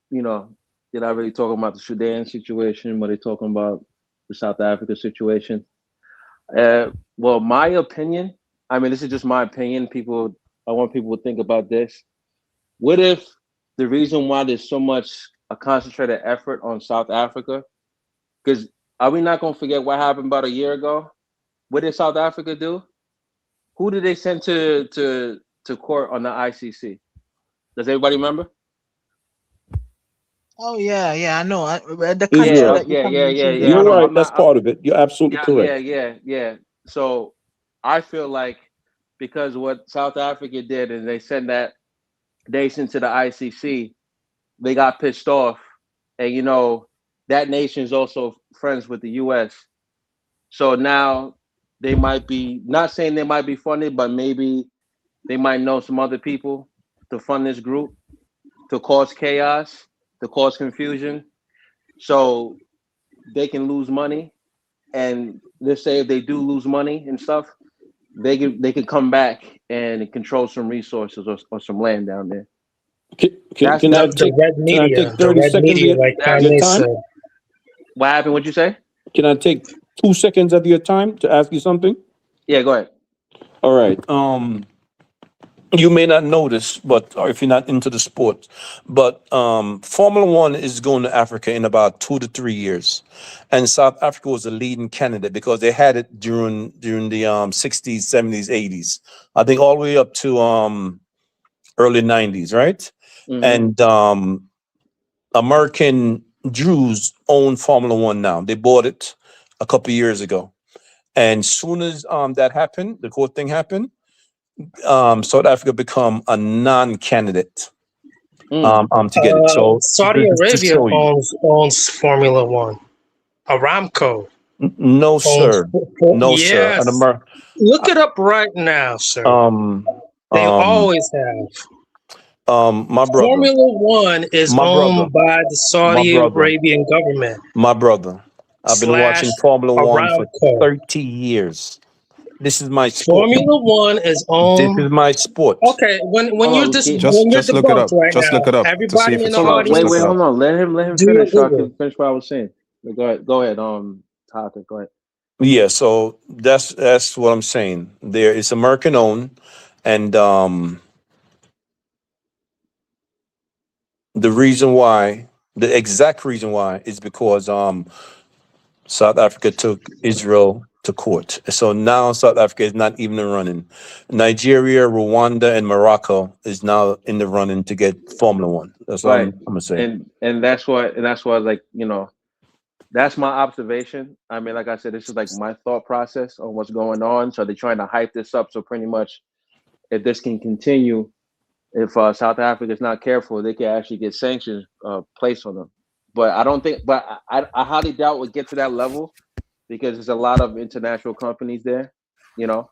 you know, they're not really talking about the Sudan situation, but they're talking about the South Africa situation. Well, my opinion, I mean, this is just my opinion. I want people to think about this. What if the reason why there's so much a concentrated effort on South Africa, because are we not going to forget what happened about a year ago? What did South Africa do? Who did they send to court on the ICC? Does everybody remember? Oh yeah, I know. The country Israel. that you mentioned. You're right. That's part of it. You're absolutely correct. Yeah. So I feel like because what South Africa did and they sent that nation to the ICC, they got pissed off. And you know, that nation is also friends with the US. So now they might be, not saying they might be funded, but maybe they might know some other people to fund this group, to cause chaos, to cause confusion. So they can lose money. And let's say if they do lose money and stuff, they could come back and control some resources or some land down there. Can I take 30 seconds of your time? What happened? What'd you say? Can I take 2 seconds of your time to ask you something? Yeah, go ahead. All right. You may not notice, but or if you're not into the sport, but Formula One is going to Africa in about 2 to 3 years, and South Africa was a leading candidate because they had it during the 60s, 70s, 80s. I think all the way up to early 90s, right? Mm-hmm. And American Jews own Formula One now. They bought it a couple years ago, and soon as that happened, the court thing happened. South Africa become a non-candidate to get it. So Saudi just to Arabia show you. owns Formula One. Aramco. No, sir. No, sir. Yes. Look it up right now, sir. They always have. My brother. Formula One is owned by the Saudi Arabian government. My brother. I've been watching Formula One for 30 years. This is my sport. Formula One is owned. This is my sport. Okay, when you're just look it up. Right just now, look it up. everybody to see if in it's the true. audience. Wait, hold on. Let him Do finish so I Google. can finish what I was saying. Go ahead. Taka, go ahead. Yeah, so that's what I'm saying. There it's American owned, and the exact reason why is because South Africa took Israel to court. So now South Africa is not even in the running. Nigeria, Rwanda, and Morocco is now in the running to get Formula One. That's what I'm gonna say. And that's why like, you know, that's my observation. I mean, like I said, this is like my thought process on what's going on. So they're trying to hype this up. So pretty much if this can continue, if South Africa is not careful, they can actually get sanctions placed on them. But I don't think, but I highly doubt we'll get to that level because there's a lot of international companies there, you know.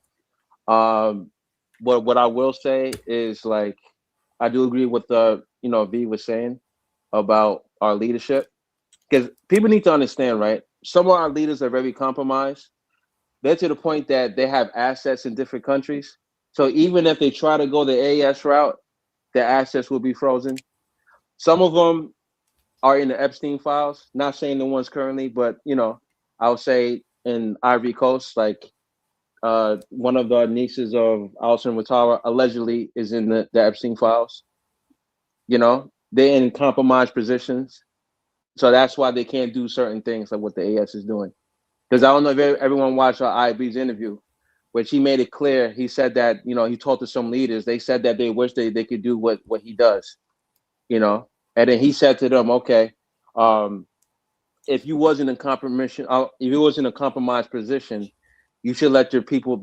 What I will say is, like, I do agree with V was saying about our leadership, because people need to understand, right? Some of our leaders are very compromised. They're to the point that they have assets in different countries. So even if they try to go the AES route, their assets will be frozen. Some of them are in the Epstein files, not saying the ones currently, but, you know, I would say in Ivory Coast, like one of the nieces of Alison Ouattara allegedly is in the Epstein files. You know, they're in compromised positions. So that's why they can't do certain things like what the AS is doing. Because I don't know if everyone watched IB's interview, which he made it clear. He said that, you know, he talked to some leaders. They said that they wish they could do what he does, you know. And then he said to them, okay, if you was in a compromised position, you should let your people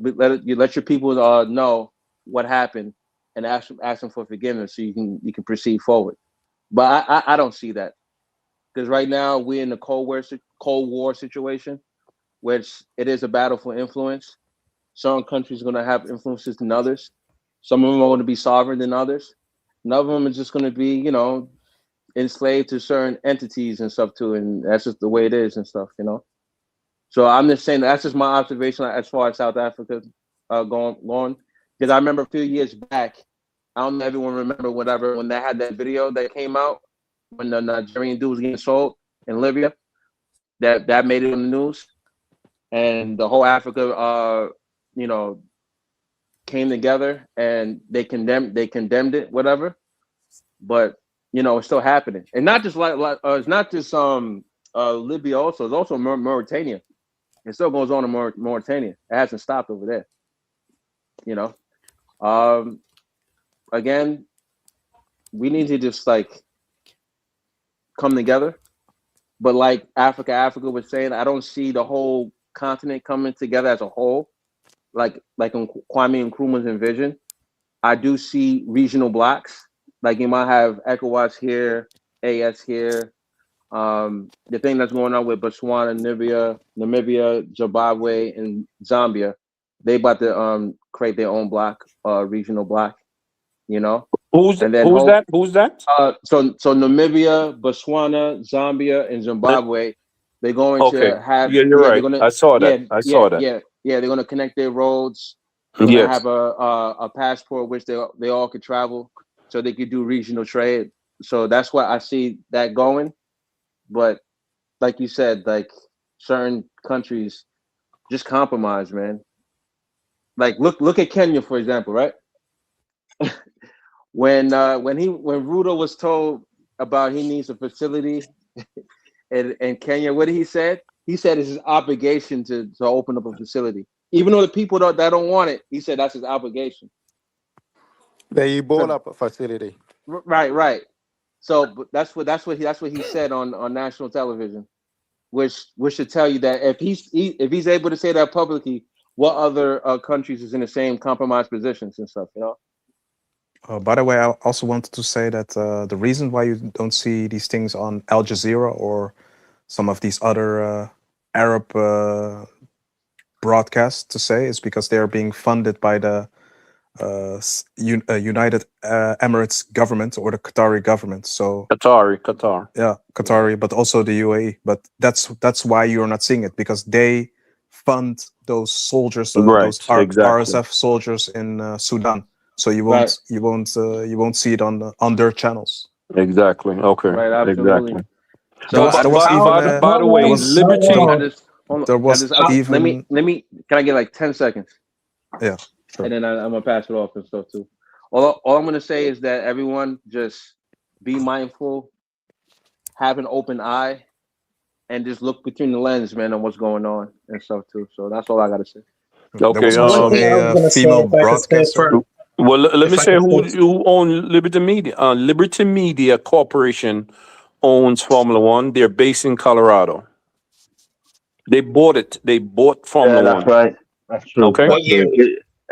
know what happened and ask them for forgiveness so you can proceed forward. But I don't see that, because right now we're in a Cold War situation, which it is a battle for influence. Certain countries are going to have influences than others. Some of them are going to be sovereign than others. None of them are just going to be, you know, enslaved to certain entities and stuff too. And that's just the way it is and stuff, you know. So I'm just saying that's just my observation as far as South Africa going. Because I remember a few years back, I don't know if everyone remember when they had that video that came out when the Nigerian dude was getting sold in Libya. That made it on the news, and the whole Africa, you know, came together and they condemned it, whatever. But you know, it's still happening, and not just it's not just Libya. Also, it's also Mauritania. It still goes on in Mauritania. It hasn't stopped over there. You know, again, we need to just like come together. But like Africa was saying, I don't see the whole continent coming together as a whole, like in Kwame Nkrumah's vision. I do see regional blocks. Like you might have ECOWAS here, AS here. The thing that's going on with Botswana, Namibia, Zimbabwe, and Zambia, they about to create their own block, regional block. You know. Who's that? So Namibia, Botswana, Zambia, and Zimbabwe, they're going to have. Yeah, you're right. I saw that. Yeah, they're going to connect their roads. They're going to have a passport which they all could travel, so they could do regional trade. So that's why I see that going. But like you said, like certain countries just compromise, man. Like look at Kenya, for example, right? When Ruto was told about he needs a facility in Kenya, what did he say? He said it's his obligation to open up a facility. Even though the people that don't want it, he said that's his obligation. The Ebola facility. Right. So that's what he said on national television, which should tell you that if he's able to say that publicly, what other countries is in the same compromised positions and stuff, you know? By the way, I also wanted to say that the reason why you don't see these things on Al Jazeera or some of these other Arab broadcasts to say is because they are being funded by the United Emirates government or the Qatari government. So Qatar. Yeah, Qatari, but also the UAE. But that's why you're not seeing it, because they fund those soldiers, those RSF soldiers in Sudan. So you won't see it on their channels. Exactly. Okay. Right. Absolutely. Exactly. So by the way, liberty. Let me. Can I get like 10 seconds? Yeah. Sure. And then I'm gonna pass it off and stuff too. All I'm gonna say is that everyone just be mindful, have an open eye, and just look between the lens, man, on what's going on and stuff too. So that's all I gotta say. Okay. Female broadcaster. Well, let me say who owns Liberty Media. Liberty Media Corporation owns Formula One. They're based in Colorado. They bought it. They bought Formula One. That's right. That's true. Okay.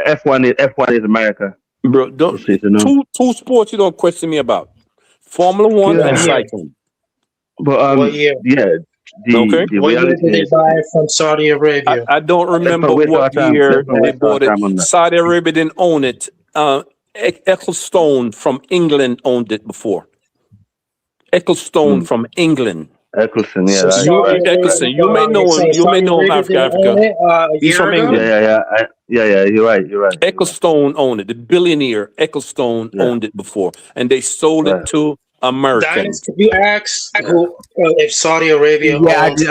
F1 is America. Bro, two sports you don't question me about. Formula One and cycling. But The What year reality did they is, buy it from Saudi Arabia? I don't let's remember not waste our what time. year Let's not they waste our bought it. time on that. Saudi Arabia didn't own it. Ecclestone from England owned it before. Ecclestone from England. Eccleston, yeah, So right, You, right. Eccleston, you may know him. You may Saudi know him. Arabia didn't own Africa. it a He's year from ago? England. Yeah. You're right. You're right. Ecclestone owned it. The billionaire Ecclestone owned it before, and they sold it to American. Dennis, could you ask who if Saudi Arabia Yeah, owns?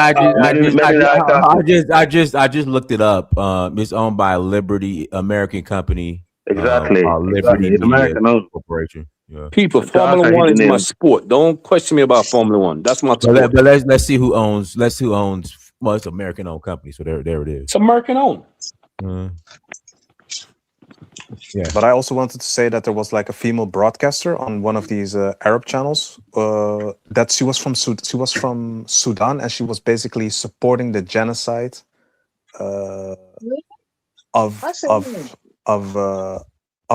I just looked it up. It's owned by a Liberty American company. Exactly. Liberty Media American owned. Corporation. Yeah. People, Dark, Formula I hit One the is my name. sport. Don't question me about Formula One. That's my sport. But let's see who owns. Let's see who owns. Well, it's an American owned company, so there it is. It's American owned. Yeah. But I also wanted to say that there was like a female broadcaster on one of these Arab channels. That she was from Sudan, and she was basically supporting the genocide of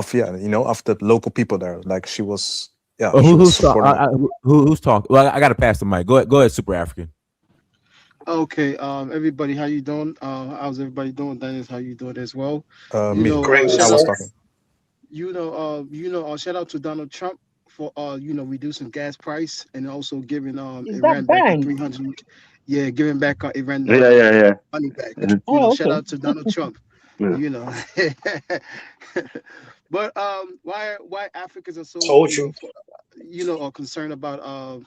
the local people there. Like she was, yeah. Oh, she was who's supporting talking? Who's talking? Well, I got to pass the mic. Go ahead, Super African. Okay, everybody, how you doing? How's everybody doing? Dennis, how you doing as well? Me. Shout I was out, talking. shout out to Donald Trump for reducing gas price and also giving Is Iran that back the bang? 300. Yeah, giving back Iran Yeah. money back. Oh, Shout okay. out to Donald Trump. Yeah. But why Africans are so Told you. are concerned about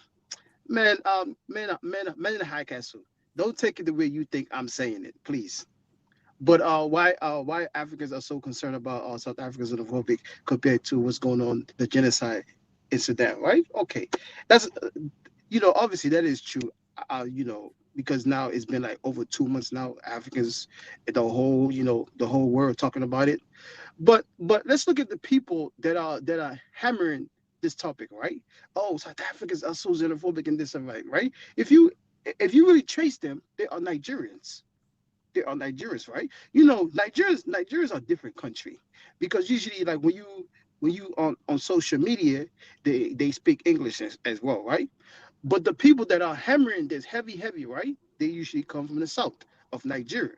men in the high castle. Don't take it the way you think I'm saying it, please. But why Africans are so concerned about South Africa's xenophobic compared to what's going on, the genocide in Sudan, right? Okay, that's obviously that is true. Because now it's been like over 2 months now. Africans, the whole world talking about it. But let's look at the people that are hammering this topic, right? Oh, South Africans are so xenophobic and this and that, right? If you really trace them, they are Nigerians. They are Nigerians, right? Nigerians are a different country because usually, like when you on social media, they speak English as well, right? But the people that are hammering this heavy, right? They usually come from the south of Nigeria,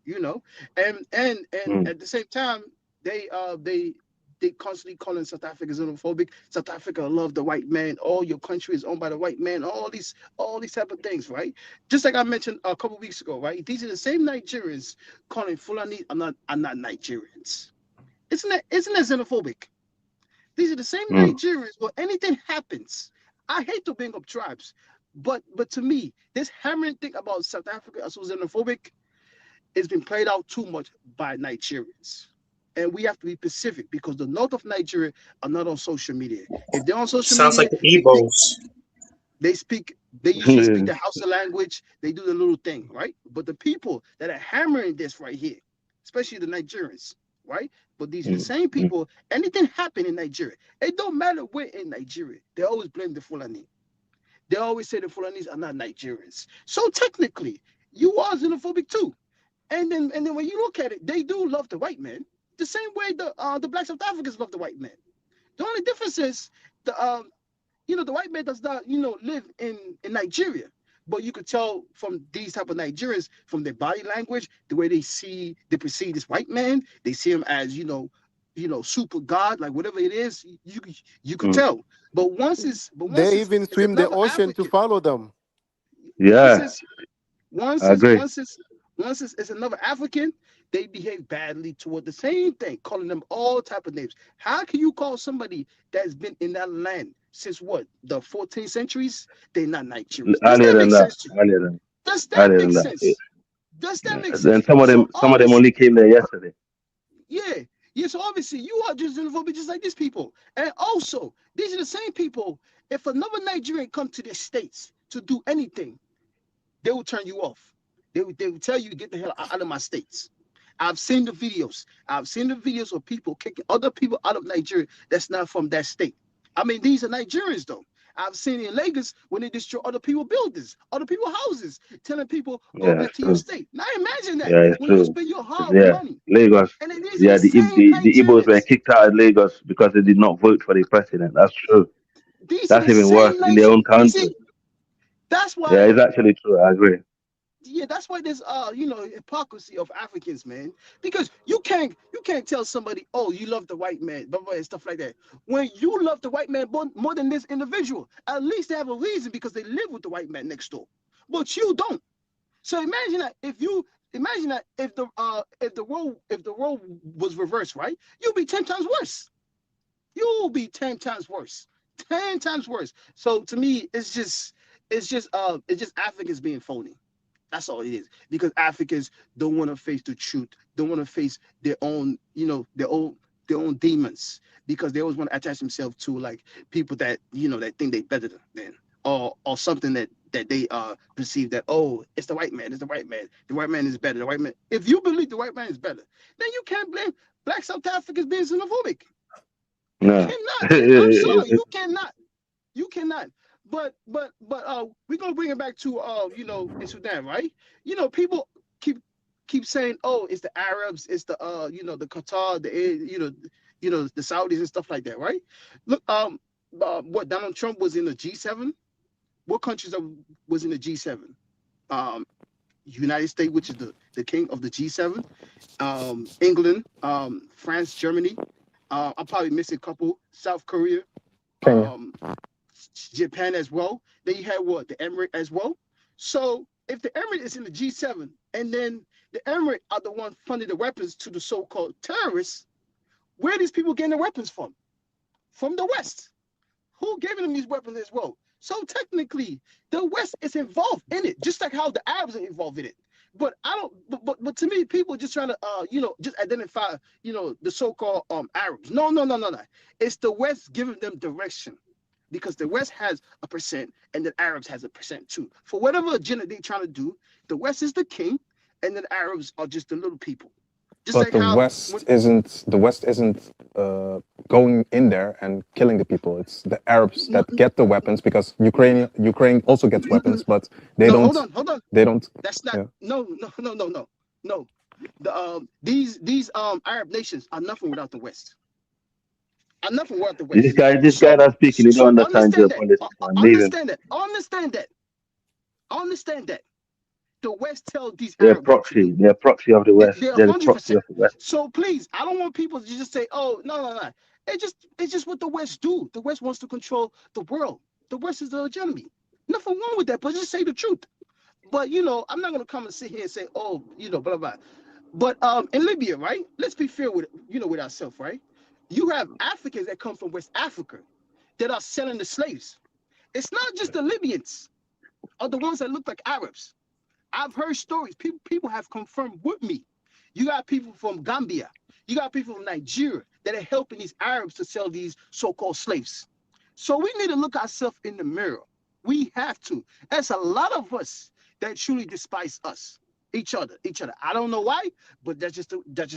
and at the same time, they constantly calling South Africa xenophobic. South Africa love the white man. All your country is owned by the white man. All these type of things, right? Just like I mentioned a couple weeks ago, right? These are the same Nigerians calling Fulani are not Nigerians. Isn't that xenophobic? These are the same Nigerians. When anything happens, I hate to bring up tribes, but to me, this hammering thing about South Africa as xenophobic has been played out too much by Nigerians. And we have to be specific because the north of Nigeria are not on social media. If they're on social Sounds media, like the Igbos. they usually speak the Hausa language. They do the little thing, right? But the people that are hammering this right here, especially the Nigerians, right? But these are the same people. Anything happen in Nigeria, it don't matter where in Nigeria, they always blame the Fulani. They always say the Fulanis are not Nigerians. So technically, you are xenophobic too. And then when you look at it, they do love the white man the same way the black South Africans love the white man. The only difference is the white man does not live in Nigeria, but you could tell from these type of Nigerians from their body language, the way they perceive this white man, they see him as super god, like whatever it is, you could tell. But they even swim the ocean to follow them. Yeah, once I agree. it's another African, they behave badly toward the same thing, calling them all type of names. How can you call somebody that's been in that land since what, the 14th centuries? They're not Nigerians. Does that make sense to you? Does that make sense? Does that make sense? And some of them only came there yesterday. Yeah. So obviously you are just xenophobic just like these people. And also, these are the same people, if another Nigerian come to the States to do anything, they will turn you off. They will tell you to get the hell out of my states. I've seen the videos. Of people kicking other people out of Nigeria that's not from that state. I mean, these are Nigerians though. I've seen it in Lagos when they destroy other people's buildings, other people's houses, telling people, go back to your state. Now imagine that when you spend your hard money. Lagos. And it is The Igbos were Nigerians. kicked out of Lagos because they did not vote for the president. That's true. That's even worse in their own country. That's why. Yeah, it's actually true. I agree. Yeah, that's why there's hypocrisy of Africans, man. Because you can't tell somebody, oh, you love the white man, blah, blah, and stuff like that. When you love the white man more than this individual, at least they have a reason because they live with the white man next door. But you don't. So imagine that if the role was reversed, right? You'll be 10 times worse. You'll be 10 times worse. 10 times worse. So to me, it's just Africans being phony. That's all it is. Because Africans don't want to face the truth, don't want to face their own, their own demons, because they always want to attach themselves to like people that that think they better than, or something that they perceive that, oh, it's the white man, the white man is better, the white man. If you believe the white man is better, then you can't blame Black South Africans being xenophobic. No. Cannot. I'm sorry, you cannot. You cannot. But we're gonna bring it back to in Sudan, right? People keep saying, oh, it's the Arabs, it's the the Qatar, the Saudis and stuff like that, right? Look, what Donald Trump was in the G7. What countries was in the G7? United States, which is the king of the G7. England, France, Germany. I'm probably missing a couple. South Korea. Japan as well. Then you had what? The Emirate as well. So if the Emirate is in the G7 and then the Emirate are the one funding the weapons to the so-called terrorists, where are these people getting the weapons from? From the West. Who gave them these weapons as well? So technically, the West is involved in it, just like how the Arabs are involved in it. But I don't. But to me, people just trying to just identify the so-called Arabs. No. It's the West giving them direction. Because the West has a percent and the Arabs has a percent too. For whatever agenda they're trying to do, the West is the king and the Arabs are just the little people. Just But like the West isn't going in there and killing the people. It's the Arabs that get the weapons, because Ukraine also gets weapons, but they don't. Hold on. They don't. That's not. No. These Arab nations are nothing without the West. Nothing without the West. This guy that's speaking, he don't understand geopolitics, man. Leave him. Understand that. The West tell these They're Arab proxy. They're proxy of the West. They're the 100%. proxy of the West. So please, I don't want people to just say, oh, no. It's just what the West do. The West wants to control the world. The West is the hegemony. Nothing wrong with that, but just say the truth. But I'm not gonna come and sit here and say, oh, blah blah. But in Libya, right? Let's be fair with with ourselves, right? You have Africans that come from West Africa that are selling the slaves. It's not just the Libyans or the ones that look like Arabs. I've heard stories. People have confirmed with me. You got people from Gambia. You got people from Nigeria that are helping these Arabs to sell these so-called slaves. So we need to look ourselves in the mirror. We have to. There's a lot of us that truly despise us. Each other. I don't know why, but that's just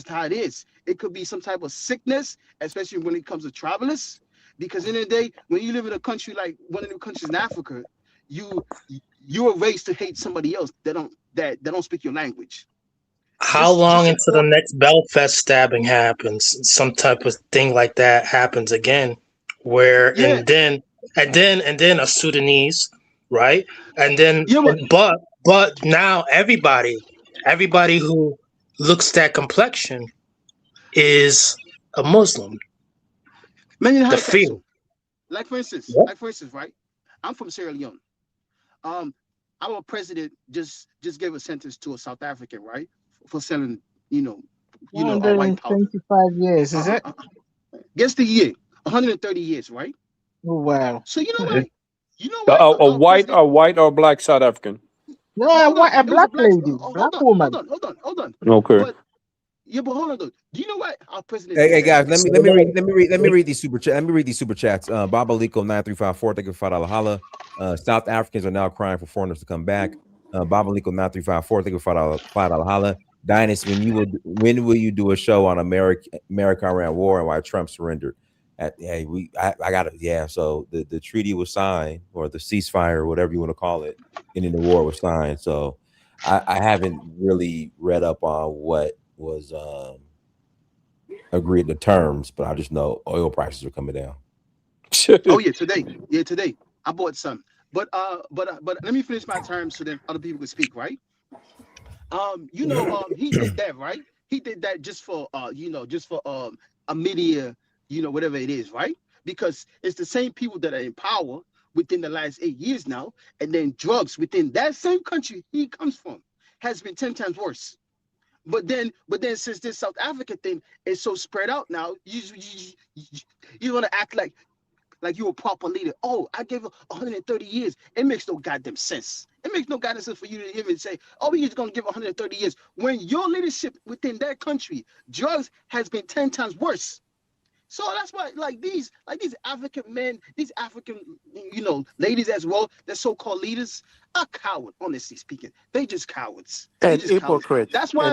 how it is. It could be some type of sickness, especially when it comes to travelers. Because in the day, when you live in a country like one of the countries in Africa, you are raised to hate somebody else that don't speak your language. How long until the next Belfast stabbing happens? Some type of thing like that happens again, where and then a Sudanese, right? And then but now everybody who looks that complexion is a Muslim. The fear. Like for instance, right? I'm from Sierra Leone. Our president just gave a sentence to a South African, right, for selling, white powder. 125 years, is it? Guess the year, 130 years, right? Oh wow! So a white or black South African? No, a black lady, black woman. Hold on. Okay. But hold on though. Do you know what our president? Hey guys, let me read these super chats. Let me read these super chats. Baba Liko 9354, thank you for $5 holla. South Africans are now crying for foreigners to come back. Baba Liko 9354, thank you for $5 holla. Dynasty, when will you do a show on America-Iran war and why Trump surrendered? I got it. Yeah, so the treaty was signed, or the ceasefire, or whatever you want to call it, and then the war was signed. So I haven't really read up on what was agreed to terms, but I just know oil prices are coming down. Oh yeah, today I bought some. But let me finish my term so that other people can speak, right? He did that, right? He did that just for just for a media, whatever it is, right? Because it's the same people that are in power within the last 8 years now, and then drugs within that same country he comes from has been 10 times worse. But then since this South Africa thing is so spread out now, you want to act like you're a proper leader. Oh, I gave her 130 years. It makes no goddamn sense. It makes no goddamn sense for you to even say, oh, we're just going to give 130 years. When your leadership within that country, drugs has been 10 times worse. So that's why, these African men, these African, ladies as well, they're so-called leaders, are cowards, honestly speaking. They just cowards. And hypocrites. That's why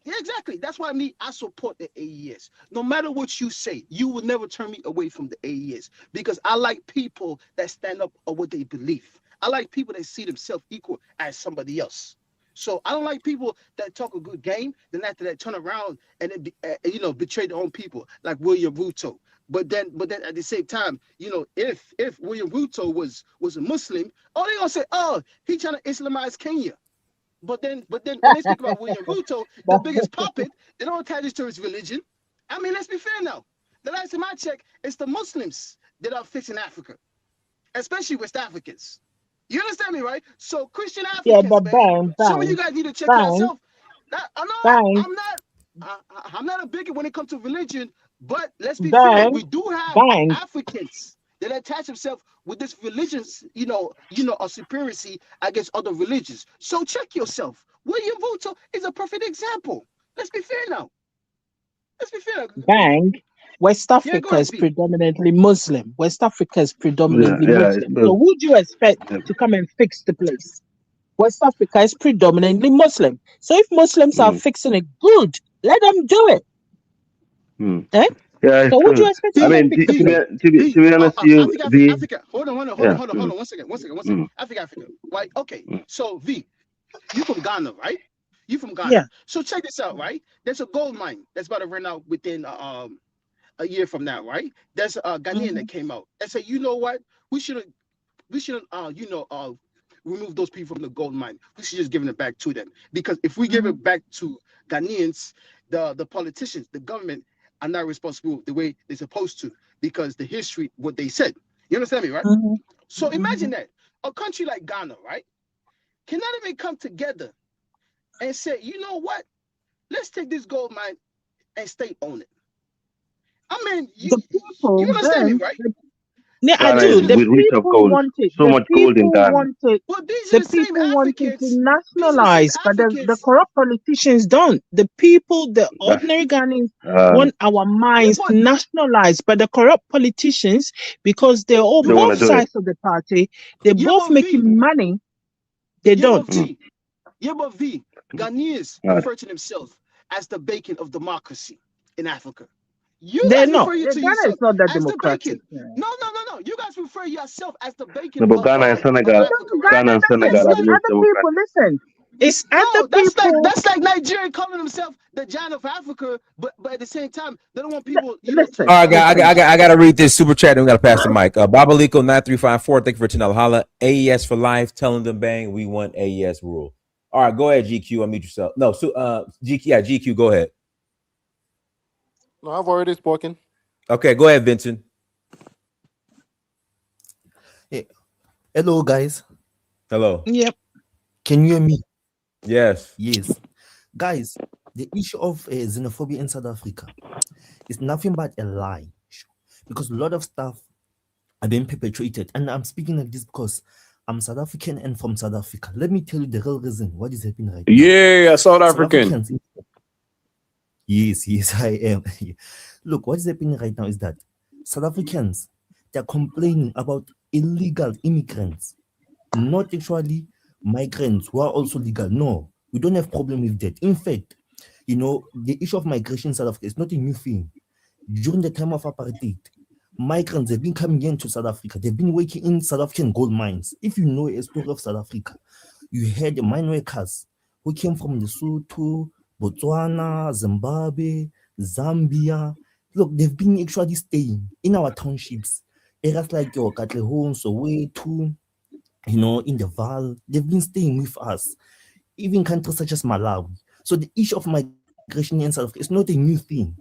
exactly. That's why I support the AES. No matter what you say, you will never turn me away from the AES because I like people that stand up for what they believe. I like people that see themselves equal as somebody else. So I don't like people that talk a good game, then after that turn around and then betray their own people, like William Ruto. But then at the same time, if William Ruto was a Muslim, they gonna say, oh, he trying to Islamize Kenya. But then when they speak about William Ruto, the biggest puppet, they don't attach it to his religion. I mean, let's be fair now. The last time I checked, it's the Muslims that are fixing Africa, especially West Africans. You understand me, right? So Christian Africans, some of you guys need to check yourself. I'm not a bigot when it comes to religion, but let's be fair. We do have Africans that attach themselves with this religious, a superiority against other religions. So check yourself. William Ruto is a perfect example. Let's be fair now. West Africa is predominantly Muslim. West Africa is predominantly Muslim. So who do you expect to come and fix the place? West Africa is predominantly Muslim. So if Muslims are fixing it, good. Let them do it. Eh? Yeah, so would you expect I mean, to be honest, Africa. Hold on. 1 second. Africa. Right? Okay. So you from Ghana, right? You from Ghana. Yeah. So check this out, right? There's a gold mine that's about to run out within a year from now, right? There's a Ghanaian that came out and said, you know what? We shouldn't remove those people from the gold mine. We should just give it back to them. Because if we give it back to Ghanaians, the politicians, the government are not responsible the way they're supposed to, because the history, what they said. You understand me, right? So imagine that. A country like Ghana, right? Cannot even come together and say, you know what? Let's take this gold mine and state own it. I mean, you understand me, right? Yeah, I do. The people wanted so much gold in Ghana. The people wanted to nationalize, but the corrupt politicians don't. The people, the ordinary Ghanaians, want our mines nationalized, but the corrupt politicians, because they're all both sides of the party, they're both making money. They don't. But Ghanaians refer to themselves as the bacon of democracy in Africa. They're not. Ghana is not that democratic. No. You guys refer yourself as the bacon. No, but Ghana and Senegal. Ghana and Senegal are the most people. Listen, it's other people. That's like Nigeria calling themselves the giant of Africa, but at the same time, they don't want people. Listen. All right, I got to read this super chat, and we got to pass the mic. Babaliko 9354. Thank you for $10 holla. AES for life. Telling them, bang, we want AES rule. All right, go ahead, GQ. Unmute yourself. No, GQ. Go ahead. No, I've already spoken. Okay, go ahead, Vincent. Hey. Hello, guys. Hello. Yep. Can you hear me? Yes. Yes. Guys, the issue of xenophobia in South Africa is nothing but a lie, because a lot of stuff are being perpetrated. And I'm speaking like this because I'm South African and from South Africa. Let me tell you the real reason what is happening right now. Yeah, South African. Yes, I am. Look, what is happening right now is that South Africans, they're complaining about illegal immigrants, not actually migrants who are also legal. No, we don't have problem with that. In fact, the issue of migration in South Africa is not a new thing. During the time of apartheid, migrants have been coming into South Africa. They've been working in South African gold mines. If you know a story of South Africa, you had the mine workers who came from Lesotho, Botswana, Zimbabwe, Zambia. Look, they've been actually staying in our townships, areas like your Katlehong, Soweto, in the Val, they've been staying with us. Even countries such as Malawi. So the issue of migration in South Africa is not a new thing.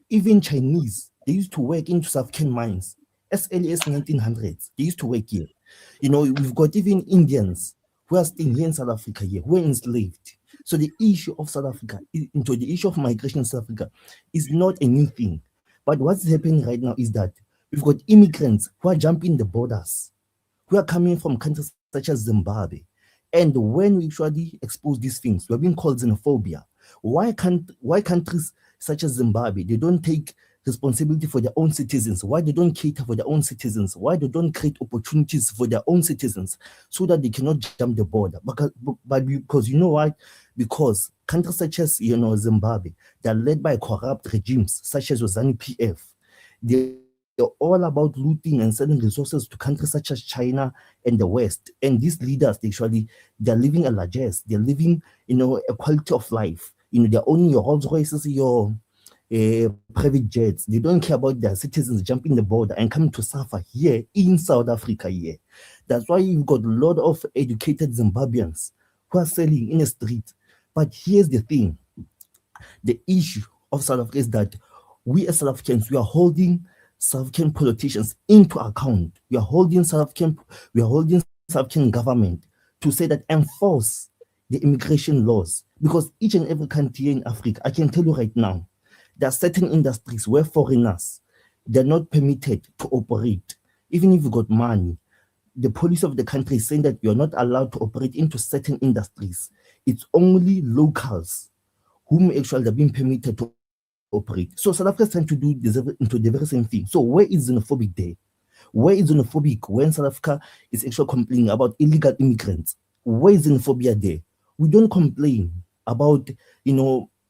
Even Chinese, they used to work into South African mines as early as 1900s. They used to work here. We've got even Indians who are staying here in South Africa here, who are enslaved. So the issue of South Africa, into the issue of migration in South Africa, is not a new thing. But what's happening right now is that we've got immigrants who are jumping the borders, who are coming from countries such as Zimbabwe. And when we actually expose these things, we're being called xenophobia. Why countries such as Zimbabwe, they don't take responsibility for their own citizens? Why they don't cater for their own citizens? Why they don't create opportunities for their own citizens so that they cannot jump the border? Because you know why? Because countries such as Zimbabwe, they're led by corrupt regimes such as ZANU-PF. They're all about looting and selling resources to countries such as China and the West. And these leaders, they're living a largesse. They're living, a quality of life. They're owning your Rolls Royces, your private jets. They don't care about their citizens jumping the border and coming to suffer here in South Africa here. That's why you've got a lot of educated Zimbabweans who are selling in the street. But here's the thing. The issue of South Africa is that we as South Africans, we are holding South African politicians into account. We are holding South African government to say that enforce the immigration laws, because each and every country in Africa, I can tell you right now, there are certain industries where foreigners, they're not permitted to operate. Even if you got money, the policy of the country is saying that you're not allowed to operate into certain industries. It's only locals whom actually have been permitted to operate. So South Africa is trying to do the very same thing. So where is xenophobic there? Where is xenophobic when South Africa is actually complaining about illegal immigrants? Where is xenophobia there? We don't complain about,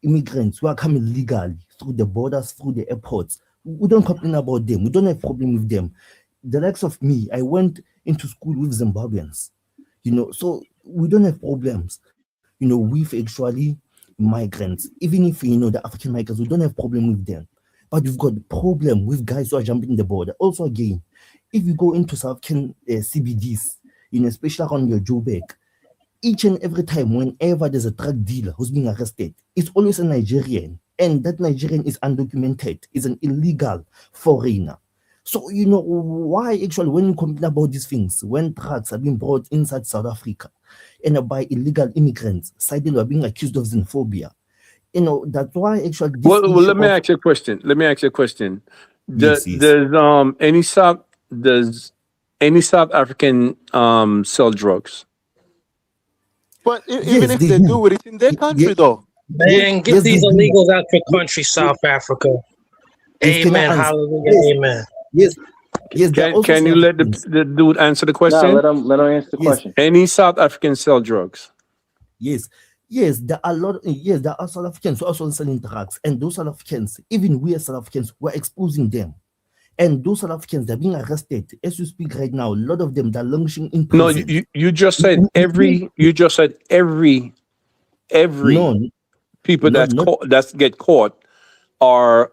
immigrants who are coming legally through the borders, through the airports. We don't complain about them. We don't have problem with them. The likes of me, I went into school with Zimbabweans, so we don't have problems, with actually migrants. Even if, the African migrants, we don't have problem with them. But we've got problem with guys who are jumping the border. Also, again, if you go into South African CBDs, especially around your Joburg, each and every time, whenever there's a drug dealer who's being arrested, it's always a Nigerian. And that Nigerian is undocumented, is an illegal foreigner. So, why actually, when you complain about these things, when drugs are being brought inside South Africa and by illegal immigrants, suddenly are being accused of xenophobia, that's why actually. Well, let me ask you a question. Yes. Does any South African sell drugs? But even if they do it, it's in their country, though. Man, get these illegals out your country, South Africa. Amen. Hallelujah. Amen. Yes. Can you let the dude answer the question? No, let him answer the question. Any South Africans sell drugs? Yes, there are a lot. Yes, there are South Africans who are also selling drugs, and those South Africans, even we as South Africans, we're exposing them. And those South Africans, they're being arrested as you speak right now. A lot of them, they're languishing in prison. No, you just said every. You just said every. No, people that get caught are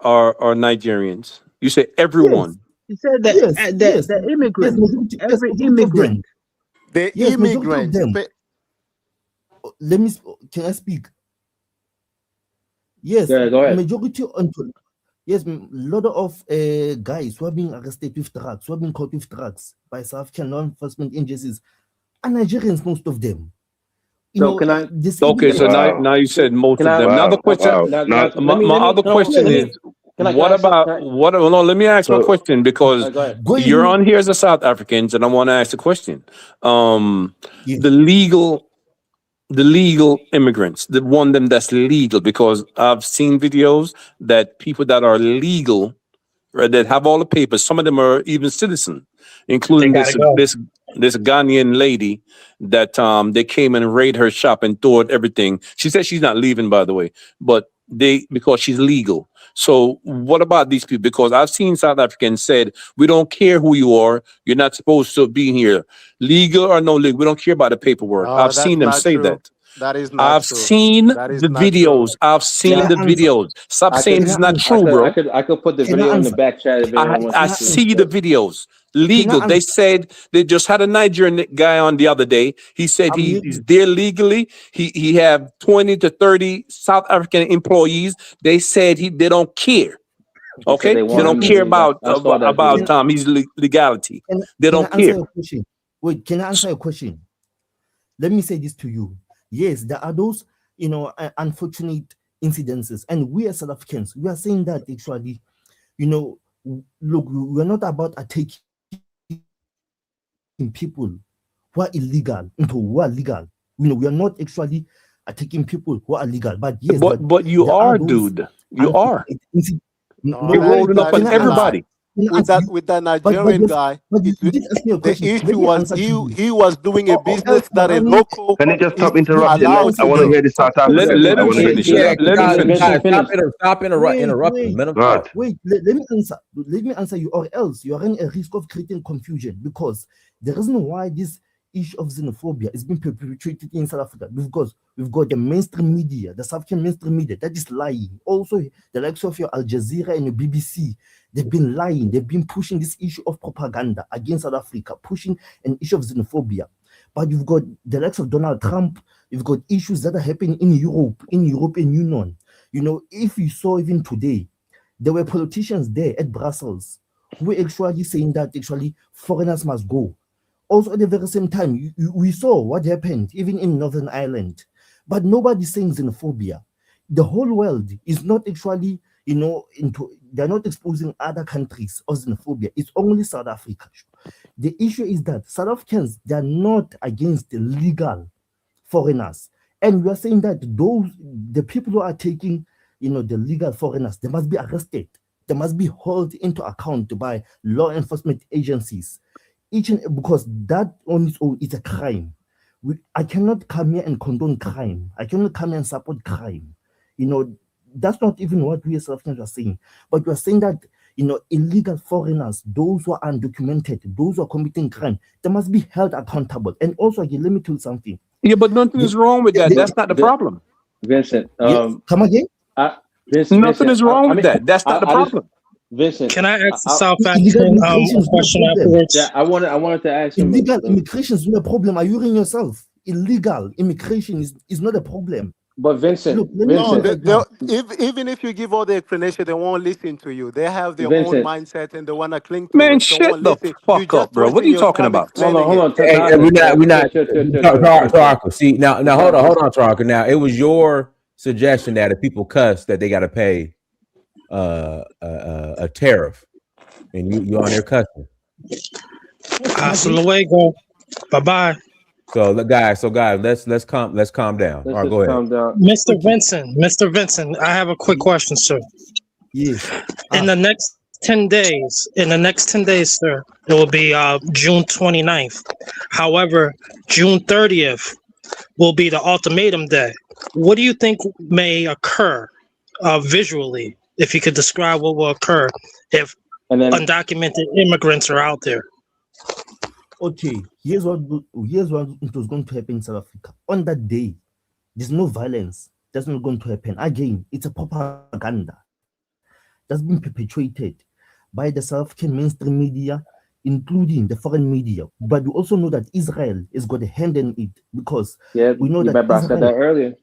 Nigerians. You say everyone. You said that the immigrants, every immigrant. The immigrants. Let me. Can I speak? Yes. Yeah, go ahead. Majority yes, a lot of guys who are being arrested with drugs, who have been caught with drugs by South African law enforcement agencies, are Nigerians, most of them. So can I? Okay, so now you said most of them. Now the question. My other question is. What about let me ask my question, because you're on here as a South Africans, and I want to ask a question. The legal immigrants, the one them that's legal, because I've seen videos that people that are legal, right, that have all the papers, some of them are even citizens, including this Ghanaian lady that they came and raided her shop and tore everything. She said she's not leaving, by the way, but because she's legal. So what about these people? Because I've seen South Africans said, we don't care who you are. You're not supposed to be here. Legal or no legal. We don't care about the paperwork. I've seen them say that. That is not I've true. seen the videos. True. I've seen the videos. Stop saying it's not true, bro. I could put the video in the back chat if anyone wants I see the videos. Legal. They said they just had a Nigerian guy on the other day. He said he's there legally. He have 20 to 30 South African employees. They said they don't care. Okay, they don't care about his legality. They don't Can I answer care. your question? Wait, can I answer your question? Let me say this to you. Yes, there are those, unfortunate incidences, and we as South Africans, we are saying that actually, look, we're not about attacking people who are illegal into who are legal. We are not actually attacking people who are legal, but yes, but you are, dude. You are. You're rolling up on everybody. With that Nigerian guy, the issue was he was doing a business that a local. Can you just stop interrupting? I want to hear the South African. Let him finish. Let him finish. Stop interrupting. Let him talk. Wait, let me answer. Let me answer you, or else you are running a risk of creating confusion, because the reason why this issue of xenophobia is being perpetrated in South Africa, because we've got the mainstream media, the South African mainstream media that is lying. Also, the likes of your Al Jazeera and your BBC, they've been lying. They've been pushing this issue of propaganda against South Africa, pushing an issue of xenophobia. But you've got the likes of Donald Trump. You've got issues that are happening in Europe, in European Union. If you saw even today, there were politicians there at Brussels who were actually saying that actually foreigners must go. Also, at the very same time, we saw what happened even in Northern Ireland. But nobody's saying xenophobia. The whole world is not actually, they're not exposing other countries of xenophobia. It's only South Africa. The issue is that South Africans, they're not against the legal foreigners. And we are saying that the people who are taking, the legal foreigners, they must be arrested. They must be held into account by law enforcement agencies. Because that on its own is a crime. I cannot come here and condone crime. I cannot come here and support crime. That's not even what we as South Africans are saying. But we are saying that, illegal foreigners, those who are undocumented, those who are committing crime, they must be held accountable. And also, again, let me tell you something. Yeah, but nothing is wrong with that. That's not the problem. Vincent, come again? Nothing is wrong with that. That's not the problem. Vincent, can I ask the South African a question afterwards? Yeah, I wanted to ask him. Illegal immigration is not a problem. Are you hearing yourself? Illegal immigration is not a problem. But Vincent, even if you give all the explanation, they won't listen to you. They have their own mindset and they want to cling to Man, it. shut the fuck up, bro. What are you talking about? Hold on. Hey, we're not. Taraka. See, now, hold on, Taraka. Now, it was your suggestion that if people cuss, that they got to pay a tariff, and you on there cussing. Hasta luego. Bye. So guys, let's calm down. All right, go ahead. Mr. Vincent, I have a quick question, sir. Yes. In the next 10 days, sir, it will be June 29th. However, June 30th will be the ultimatum day. What do you think may occur visually, if you could describe what will occur if undocumented immigrants are out there? Okay, here's what was going to happen in South Africa. On that day, there's no violence. That's not going to happen. Again, it's a propaganda that's been perpetuated by the South African mainstream media, including the foreign media. But we also know that Israel has got a hand in it, because we know that Israel said that earlier.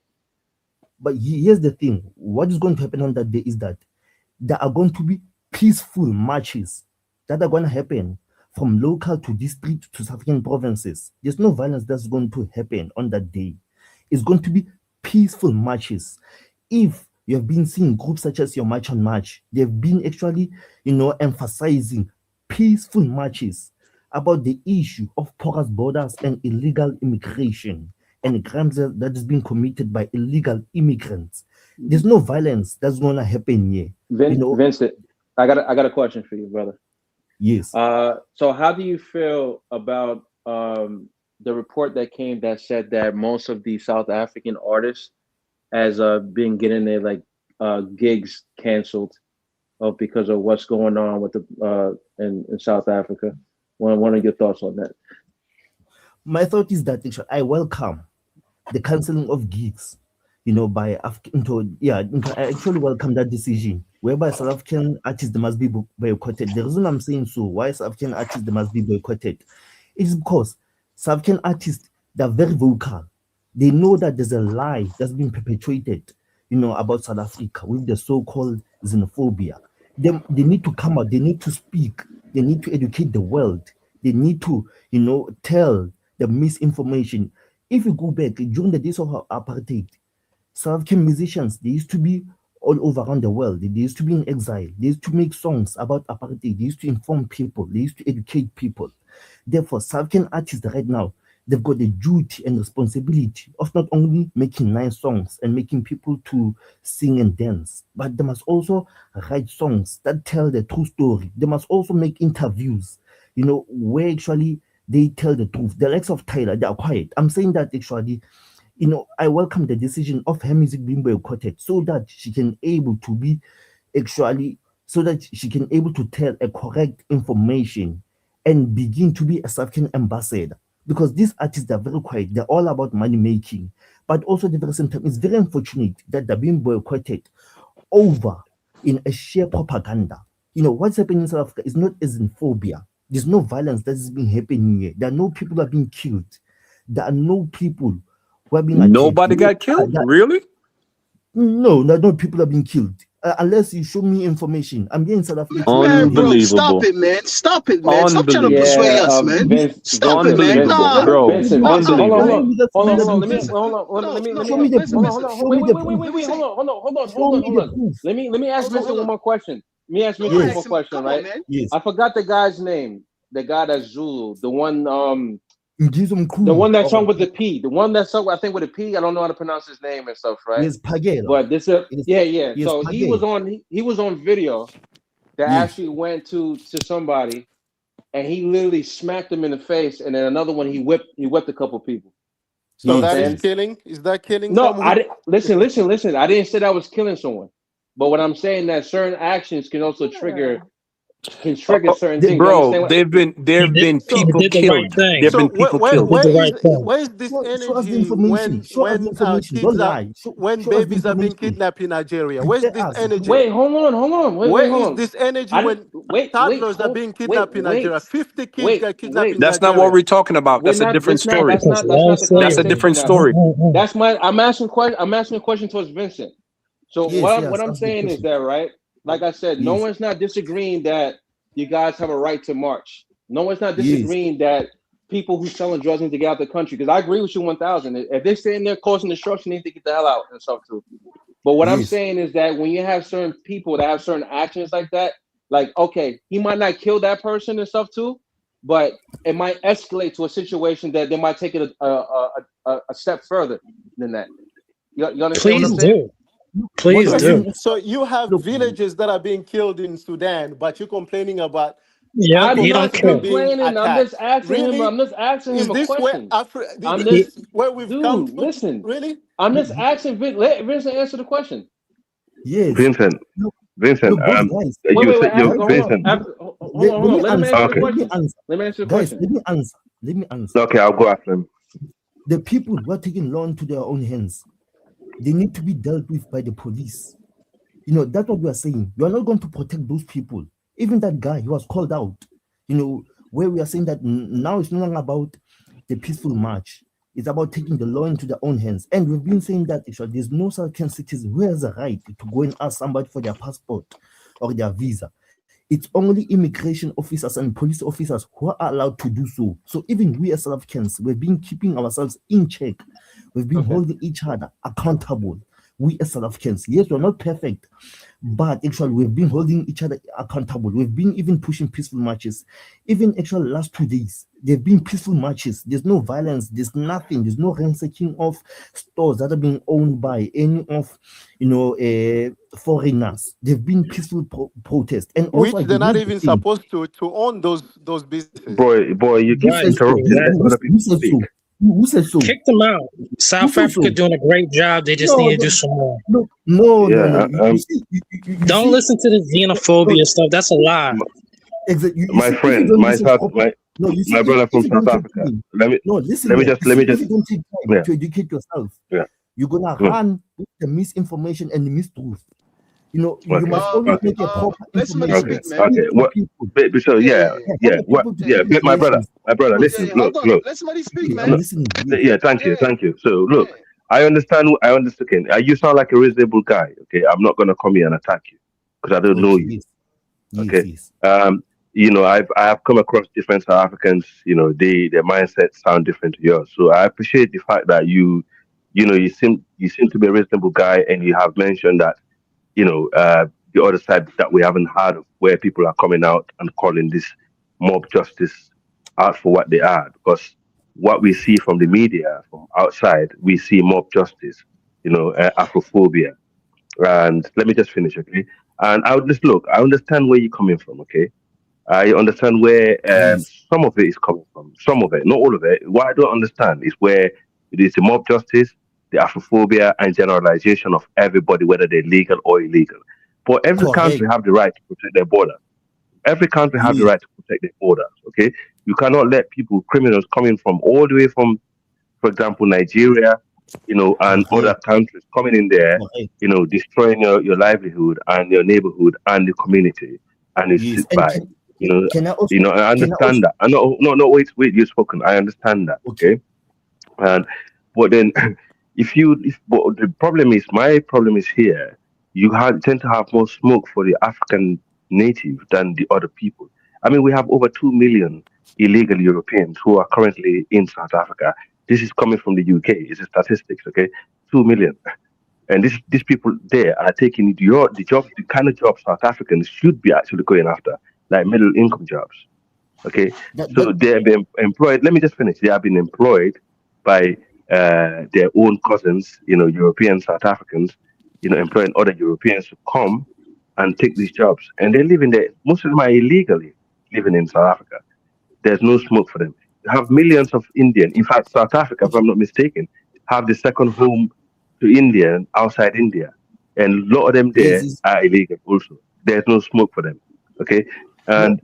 But here's the thing. What is going to happen on that day is that there are going to be peaceful marches that are going to happen from local to district to South African provinces. There's no violence that's going to happen on that day. It's going to be peaceful marches. If you have been seeing groups such as your March on March, they've been actually, emphasizing peaceful marches about the issue of porous borders and illegal immigration and crimes that is being committed by illegal immigrants. There's no violence that's going to happen here. Vincent, I got a question for you, brother. Yes. So how do you feel about the report that came that said that most of the South African artists has been getting their gigs canceled because of what's going on with the in South Africa? What are your thoughts on that? My thought is that I welcome the cancelling of gigs, by I actually welcome that decision. whereby South African artists they must be boycotted. The reason I'm saying so, why South African artists they must be boycotted, is because South African artists they're very vocal. They know that there's a lie that's been perpetuated, about South Africa with the so-called xenophobia. They need to come out. They need to speak. They need to educate the world. They need to, tell the misinformation. If you go back during the days of apartheid, South African musicians, they used to be all over around the world. They used to be in exile. They used to make songs about apartheid. They used to inform people. They used to educate people. Therefore, South African artists right now, they've got the duty and responsibility of not only making nice songs and making people to sing and dance, but they must also write songs that tell the true story. They must also make interviews, where actually they tell the truth. The likes of Tyler, they are quiet. I'm saying that actually, I welcome the decision of her music being boycotted so that she can able to be so that she can able to tell a correct information and begin to be a South African ambassador. Because these artists are very quiet, they're all about money making. But also at the very same time, it's very unfortunate that they're being boycotted over in a sheer propaganda. What's happening in South Africa is not xenophobia. There's no violence that is being happening here. There are no people who are being killed. There are no people who are being Nobody got killed? Really? No, no people are being killed. Unless you show me information. I'm here in South Africa. Man, bro, stop it, man. Stop it, man. Stop trying to persuade us, man. Stop it, man. Nah, bro. Vincent, hold on. Let me ask Vincent one more question. Right? Yes. I forgot the guy's name. The guy that's Zulu. The one that sung with the P. The one that sung, I think, with a P. I don't know how to pronounce his name and stuff, right? Yes, Pagela. But this So Pagela. he was on video that actually went to somebody, and he literally smacked him in the face, and then another one he whipped a couple people. So that is killing? Is that killing? No, I didn't. Listen. I didn't say that was killing someone, but what I'm saying that certain actions can also trigger certain things. Bro, there've been people killed. There've been people killed. Where is this energy when babies are being kidnapped in Nigeria? Where's this energy? Wait, hold on. Where is this energy when toddlers are being kidnapped in Nigeria? 50 kids got kidnapped in Nigeria. That's not what we're talking about. That's a different story. That's a different story. I'm asking a question towards Vincent. So what I'm saying is that, right? Like I said, no one's not disagreeing that you guys have a right to march. No one's not disagreeing that people who selling drugs need to get out of the country. Because I agree with you 1,000. If they're sitting there causing destruction, they need to get the hell out and stuff too. But what I'm saying is that when you have certain people that have certain actions like that, like, okay, he might not kill that person and stuff too, but it might escalate to a situation that they might take it a step further than that. You understand what I'm saying? Please do. So you have villages that are being killed in Sudan, but you're complaining about. Yeah, I'm not complaining. I'm just asking him. I'm just asking him a question. Where we've come from? Listen, really? I'm just asking. Let Vincent answer the question. Yes, Vincent. Vincent. Hold on. Let me answer the question. Let me answer. Okay, I'll go after him. The people who are taking law into their own hands, they need to be dealt with by the police. That's what we are saying. You are not going to protect those people. Even that guy, he was called out. Where we are saying that now it's no longer about the peaceful march. It's about taking the law into their own hands. And we've been saying that there's no South African citizen who has a right to go and ask somebody for their passport or their visa. It's only immigration officers and police officers who are allowed to do so. So even we as South Africans, we've been keeping ourselves in check. We've been holding each other accountable. We as South Africans, yes, we're not perfect, but actually we've been holding each other accountable. We've been even pushing peaceful marches. Even actually last 2 days, there've been peaceful marches. There's no violence. There's nothing. There's no ransacking of stores that are being owned by any of, foreigners. They've been peaceful protests, and which also they're not even supposed to own those businesses. Boy, you keep interrupting other people speak. Who said so? Kick them out. South Africa doing a great job. They just need to do some more. No. Don't listen to the xenophobia stuff. That's a lie. Exactly. My friend, my brother from South Africa. Let me just to educate yourself. Yeah. You're gonna run with the misinformation and the mistruth. You know, you Okay. must always Okay. make a proper Let somebody information. speak, man. Okay. Speak to What? people. So Yeah. what? People to Yeah, speak my brother. relations. Listen. Yeah. Look. Hold on. Let somebody speak, Okay, man. I'm listening. Yes. Yeah. Thank you. Yeah. Thank you. So look, Yeah. I understand. Okay. You sound like a reasonable guy. Okay. I'm not gonna come here and attack you because I don't know Okay, you. yes. Yes, Okay. yes. I have come across different South Africans. Their mindsets sound different to yours. So I appreciate the fact that you seem to be a reasonable guy, and you have mentioned that the other side that we haven't heard of, where people are coming out and calling this mob justice out for what they are. Because what we see from the media, from outside, we see mob justice, Afrophobia. And let me just finish, okay? And I would just look. I understand where you're coming from, okay? I understand where Yes. some of it is coming from. Some of it, not all of it. What I don't understand is where it is the mob justice, the Afrophobia, and generalization of everybody, whether they're legal or illegal. But every Correct. country have the right to protect their border. Every country have the Yes. right to protect their borders. Okay, you cannot let criminals coming from all the way from, for example, Nigeria, and other Correct. countries coming in there, Correct. destroying your livelihood and your neighborhood and the community, and you Yes. sit And by. can I also I understand that. I know, no, wait, you've spoken. I understand that. okay. Okay, and but then but the problem is, my problem is here. Tend to have more smoke for the African native than the other people. I mean, we have over 2 million illegal Europeans who are currently in South Africa. This is coming from the UK. It's a statistics, okay? 2 million, and these people there are taking the kind of jobs South Africans should be actually going after, like middle income jobs. Okay, so That they're being employed. Let me just finish. They have been employed by their own cousins, European South Africans, employing other Europeans to come and take these jobs, and they're living there. Most of them are illegally living in South Africa. There's no smoke for them. You have millions of Indian. In fact, South Africa, if I'm not mistaken, have the second home to Indian outside India, and a lot of them yes there is are illegal also. There's no smoke for them. Okay, no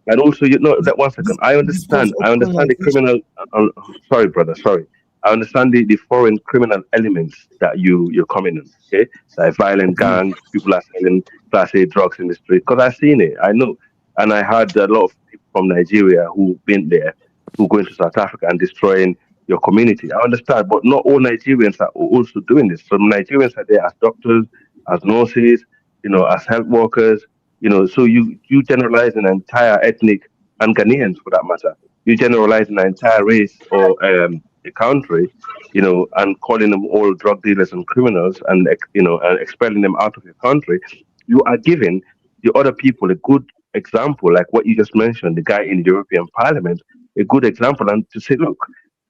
and also, that one this second. I this false understand. I understand the organization. criminal. Sorry, brother. Sorry. I understand the foreign criminal elements that you're coming in. Okay, like violent Yes. gangs, people are selling Class A drugs in the street. Because I've seen it. I know, and I had a lot of people from Nigeria who've been there, who go into South Africa and destroying your community. I understand, but not all Nigerians are also doing this. Some Nigerians are there as doctors, as nurses, as health workers. So you generalize an entire ethnic, and Ghanaians for that matter. You generalize an entire race or a country, and calling them all drug dealers and criminals, and and expelling them out of your country. You are giving the other people a good example, like what you just mentioned, the guy in the European Parliament, a good example, and to say, look,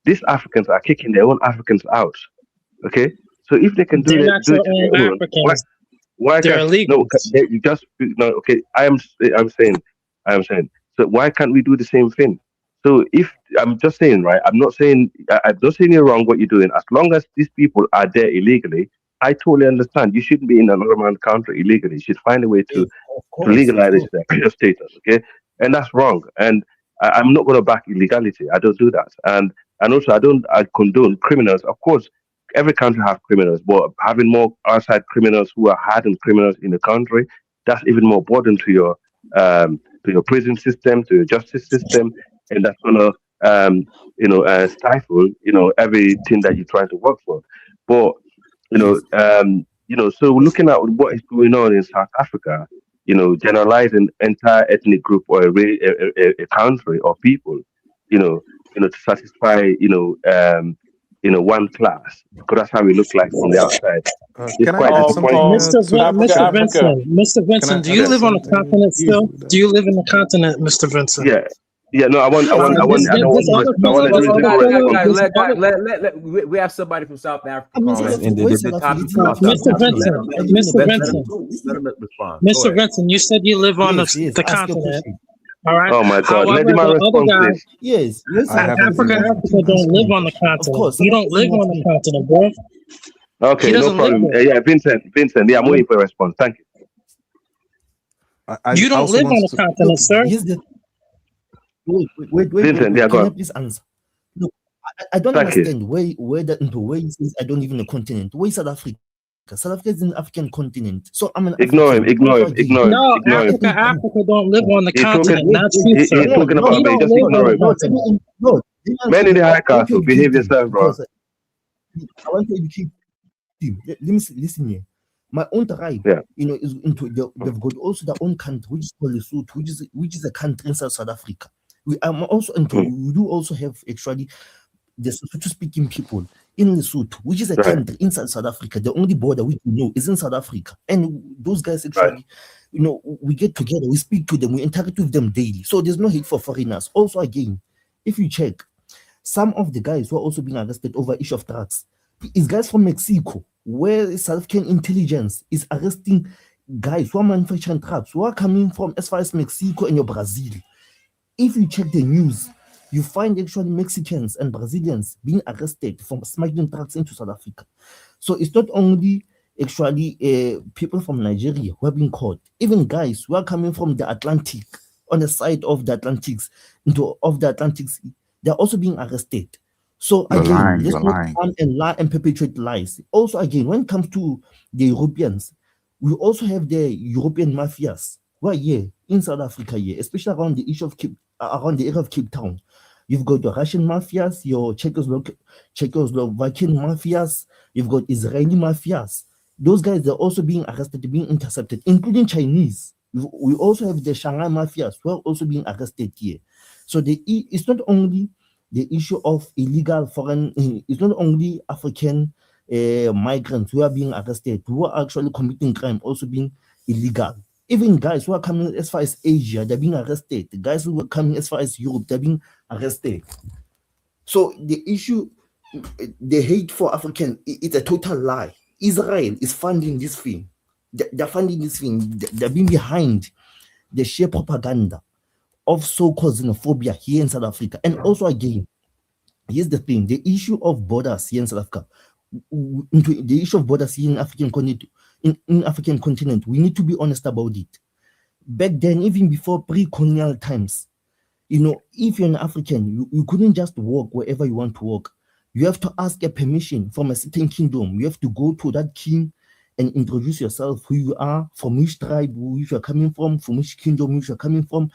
these Africans are kicking their own Africans out. Okay, so if they can They're not do your it to own their own, Africans. why They're can't no? illegals. You just no. Okay, I'm saying. So why can't we do the same thing? So if I'm just saying, right? I'm not saying you're wrong what you're doing. As long as these people are there illegally, I totally understand. You shouldn't be in another man's country illegally. You should find a way Yes, to of legalize course. your status. Okay, and that's wrong. And I'm not going to back illegality. I don't do that. And also I condone criminals. Of course, every country have criminals, but having more outside criminals who are hardened criminals in the country, that's even more burden to your prison system, to your justice system, and that's gonna stifle everything that you're trying to work for. But Yes. so looking at what is going on in South Africa, generalizing entire ethnic group or a country or people, to satisfy one class, because that's how we look like from the outside. It's Can I quite add something disappointing. to that? Mr. Africa. Vincent, Mr. Can I Vincent, do add you Yeah, live on the something continent Yes. still? to that? Do you live in the continent, Mr. Vincent? yeah, yeah. No, This I don't want this to other I want Hold to on, do this a hold on, other simple guys, guys, fellow, response. guys. this other We have somebody from South Africa I mean, calling, South and Africa, the, where the, is the South Africa? topic It's is in about South Africa. Mr. Africa. Continent. Vincent, I live in a Mr. continent. Let him respond. Go Mr. ahead. Vincent, you said you live on Yes, yes. the Ask your continent, question. all right? Oh my God, let However, him the other respond, guy, please. Yes, where is I South have Africa? an It's in answer. Africa African don't live continent. on the Of continent. course, South You Africa don't is in live on the Africa. continent, bro. He Okay, no doesn't live problem. there. Yeah, Vincent. Yeah, I'm waiting for a response. Thank you. I You don't also live want on the to. continent, Look, sir. here's the Vincent, yeah, wait. go Can I on. please answer? Look, I don't Thank you. understand where he says I don't live in a continent. Where is South Africa? South Africa is in the African continent. So I'm an Ignore African. him, ignore him, ignore him, No, ignore him. Africa don't live on the He's continent. talking, Not you, sir. he's talking about He me. don't Just live on ignore the him. continent. Men in the high I want to castle, behave educate him yourself, bro. because I want to educate him. Let me listen here. My own tribe, Yeah. you know, is into they've got also their own country, which is called Lesotho, which is a country inside South Africa. We are also into we do also have actually the Lesotho speaking people in Lesotho, which is a country inside South Africa. The only border we know is in South Africa, and those guys actually, you know, we get together, we speak to them, we interact with them daily. So there's no hate for foreigners. Also, again, if you check, some of the guys who are also being arrested over issue of drugs is guys from Mexico, where South African intelligence is arresting guys who are manufacturing drugs, who are coming from as far as Mexico and Brazil. If you check the news, you find actually Mexicans and Brazilians being arrested for smuggling drugs into South Africa. So it's not only actually people from Nigeria who are being caught, even guys who are coming from the Atlantic, on the side of the Atlantics, they're also being arrested. So You're again, lying, let's you're not lying. come and lie and perpetuate lies. Also, again, when it comes to the Europeans, we also have the European mafias who are here in South Africa here, especially around the issue of around the area of Cape Town. You've got the Russian mafias, your Czechoslovakian mafias, you've got Israeli mafias. Those guys, they're also being arrested, being intercepted, including Chinese. We also have the Shanghai mafias who are also being arrested here. So it's not only the issue of illegal foreign, it's not only African migrants who are being arrested, who are actually committing crime, also being illegal. Even guys who are coming as far as Asia, they're being arrested. The guys who are coming as far as Europe, they're being arrested. So the issue, the hate for African, it's a total lie. Israel is funding this thing. They're funding this thing. They're being behind the sheer propaganda of so-called xenophobia here in South Africa. And also, again, here's the thing: the issue of borders here in South Africa, the issue of borders here in African continent, in African continent, we need to be honest about it. Back then, even before pre-colonial times, you know, if you're an African, you couldn't just walk wherever you want to walk. You have to ask a permission from a certain kingdom. You have to go to that king and introduce yourself, who you are, from which tribe, which you're coming from which kingdom, which you're coming from,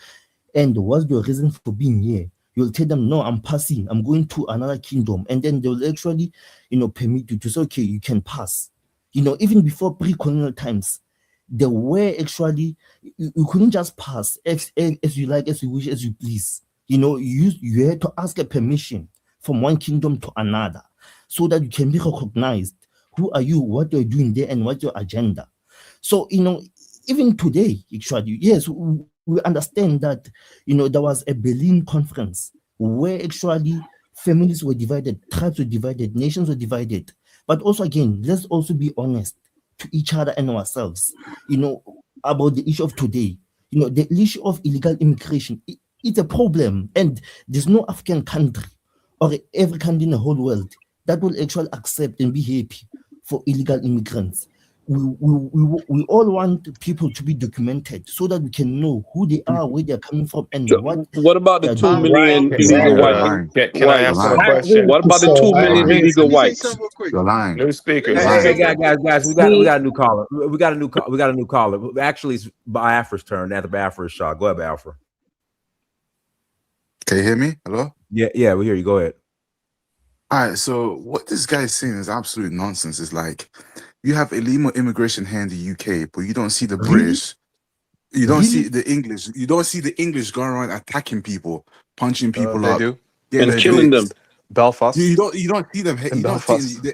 and what's the reason for being here. You'll tell them, no, I'm passing, I'm going to another kingdom. And then they'll actually, you know, permit you to say, okay, you can pass. You know, even before pre-colonial times, there were actually, you couldn't just pass as you like, as you wish, as you please. You know, you had to ask a permission from one kingdom to another so that you can be recognized. Who are you, what you're doing there, and what's your agenda? So, you know, even today, actually, yes, we understand that, you know, there was a Berlin conference where actually families were divided, tribes were divided, nations were divided. But also, again, let's also be honest to each other and ourselves, you know, about the issue of today. You know, the issue of illegal immigration, it's a problem. And there's no African country or every country in the whole world that will actually accept and be happy for illegal immigrants. We all want people to be documented so that we can know who they are, where they're coming from, and what about the 2 million illegal whites? Can I answer the question? What about the 2 million illegal whites? You're lying. New speaker. Hey, guys, we got a new caller. We got a new caller. Actually, it's Biafra's turn after Biafra's shot. Go ahead, Biafra. Can you hear me? Hello? Yeah, we hear you. Go ahead. All right, so what this guy is saying is absolute nonsense. It's like you have illegal immigration here in the UK, but you don't see the British, you don't see the English, you don't see the English going around attacking people, punching people up, do. And killing them. Belfast. You don't see them. You don't see,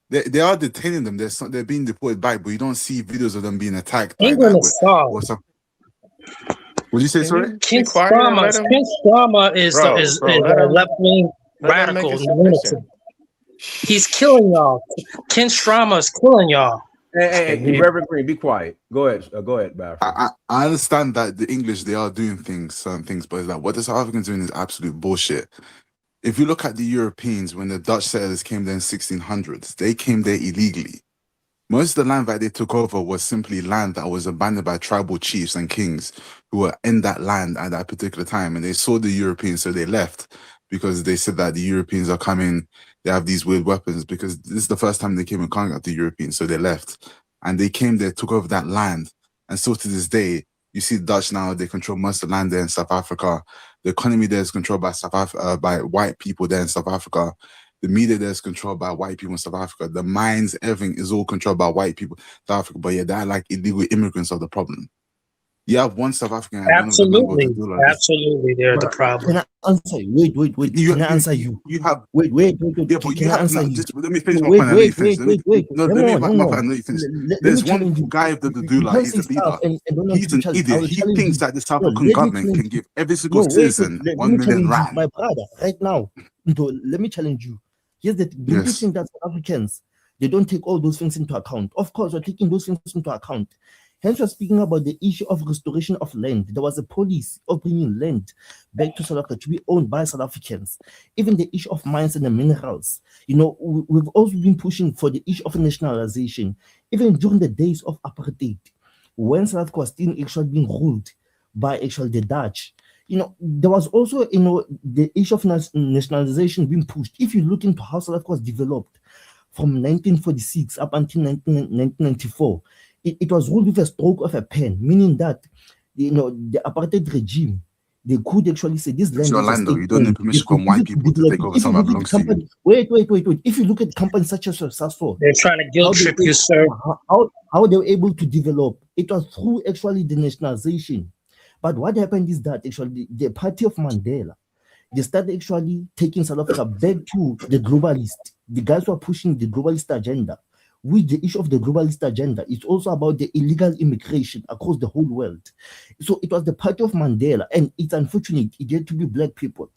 they are detaining them. They're being deported back, but you don't see videos of them being attacked. England is soft. What's up? Would you say sorry? Ken Starmer is a left-wing radical lunatic. He's killing y'all. Ken Starmer is killing y'all. Hey, Reverend Green, be quiet. Go ahead, Biafra. I understand that the English, they are doing certain things, but it's like what the South Africans doing is absolute bullshit. If you look at the Europeans, when the Dutch settlers came there in 1600s, they came there illegally. Most of the land that they took over was simply land that was abandoned by tribal chiefs and kings who were in that land at that particular time, and they saw the Europeans, so they left. because they said that the Europeans are coming, they have these weird weapons, because this is the first time they came in contact with the Europeans, so they left. And they came there, took over that land. And still to this day, you see the Dutch now, they control most of the land there in South Africa. The economy there is controlled by by white people there in South Africa. The media there is controlled by white people in South Africa. The mines, everything is all controlled by white people in South Africa. But yeah, they're like illegal immigrants of the problem. You have one South African. Absolutely, absolutely, they're the problem. Can I answer you? Wait. Can I answer you? You have wait. Yeah, but Can I answer you? Just let me finish my Wait, point. Let me finish. wait. No, let me let me finish. There's one guy of the Dudula. He's a leader. He's an idiot. He thinks that the South African government can give every single citizen 1 million rand. My brother, right now, let me challenge you. Here's the thing. Do you think that South Africans, they don't take all those things into account? Of course, we're taking those things into account. Hence, we're speaking about the issue of restoration of land. There was a policy of bringing land back to South Africa to be owned by South Africans. Even the issue of mines and the minerals. We've also been pushing for the issue of nationalization. Even during the days of apartheid, when South Africa was still actually being ruled by the Dutch, there was also, the issue of nationalization being pushed. If you look into how South Africa was developed from 1946 up until 1994, it was ruled with a stroke of a pen, meaning that, the apartheid regime, they could actually say this land is Orlando, you don't need permission from white people to take over something that belongs to you. Wait. If you look at companies such as Sasol, they're trying to guilt trip you, sir. How they were able to develop, it was through actually the nationalization. But what happened is that actually the party of Mandela, they started actually taking South Africa back to the globalists. The guys who are pushing the globalist agenda. With the issue of the globalist agenda, it's also about the illegal immigration across the whole world. So it was the party of Mandela, and it's unfortunate it had to be black people,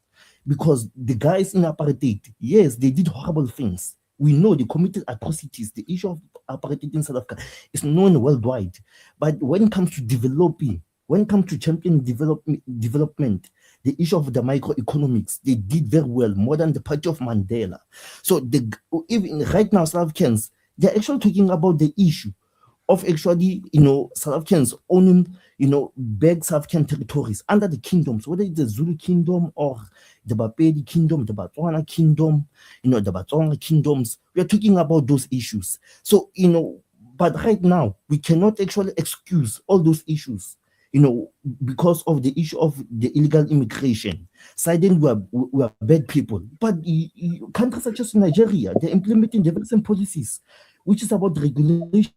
because the guys in apartheid, yes, they did horrible things. We know they committed atrocities. The issue of apartheid in South Africa is known worldwide. But when it comes to developing, when it comes to championing development, the issue of the microeconomics, they did very well, more than the party of Mandela. So even right now, South Africans, they're actually talking about the issue of actually, South Africans owning, big South African territories under the kingdoms, whether it's the Zulu kingdom or the Bapedi kingdom, the Botswana kingdom, the Botswana kingdoms. We are talking about those issues. So, but right now, we cannot actually excuse all those issues, because of the issue of the illegal immigration. Siding we are bad people. But countries such as Nigeria, they're implementing different policies, which is about regulation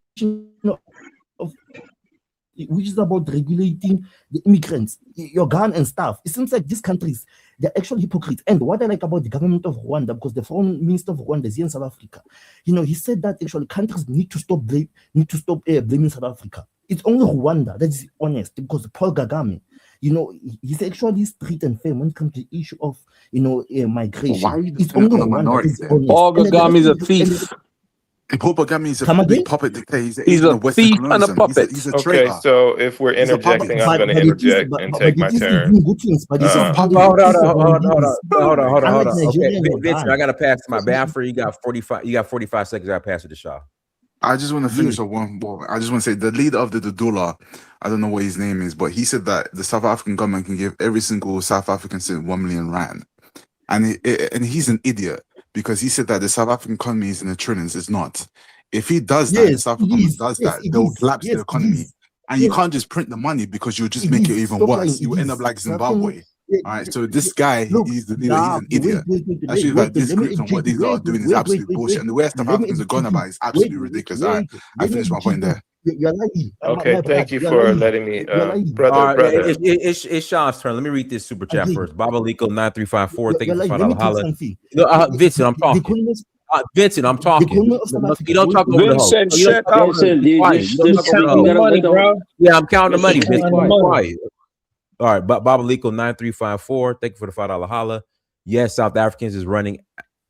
which is about regulating the immigrants, your gun and stuff. It seems like these countries, they're actually hypocrites. And what I like about the government of Rwanda, because the foreign minister of Rwanda is here in South Africa, he said that actually countries need to stop blaming South Africa. It's only Rwanda that is honest, because Paul Kagame, he's actually straight and fair when it comes to the issue of, migration. Why are you it's only Rwanda that is honest. Paul Kagame is a thief. Paul Kagame is a big puppet dictator. He's a thief and a puppet. He's a traitor. Okay, so if we're interjecting, I'm going to interject and take my turn. Hold on. Okay, Vincent, I got to pass my bathroom. You got 45 seconds. I pass it to Shaw. I just want to finish on one. I just want to say the leader of the Dudula, I don't know what his name is, but he said that the South African government can give every single South African citizen 1 million rand, and he's an idiot, because he said that the South African economy is in the trillions. It's not. If he does that, the South African government does that, they'll collapse the economy, and you can't just print the money, because you'll just make it even worse. You end up like Zimbabwe. All right, so this guy, he's the leader, he's an idiot. Actually, like this group and what these are doing is absolute bullshit, and the way South Africans are gone about is absolutely ridiculous. All right, I finished my point there. Okay, thank you for letting me, brother. It's Sean's turn. Let me read this super chat first. Babaliko 9354. Thank you for $5. Vincent, I'm talking. Vincent, I'm talking. You don't talk over the host. Vincent, shut up. Yeah, I'm counting the money. Vincent, quiet. All right, Babaliko 9354. Thank you for the $5 holla. Yes, South Africans is running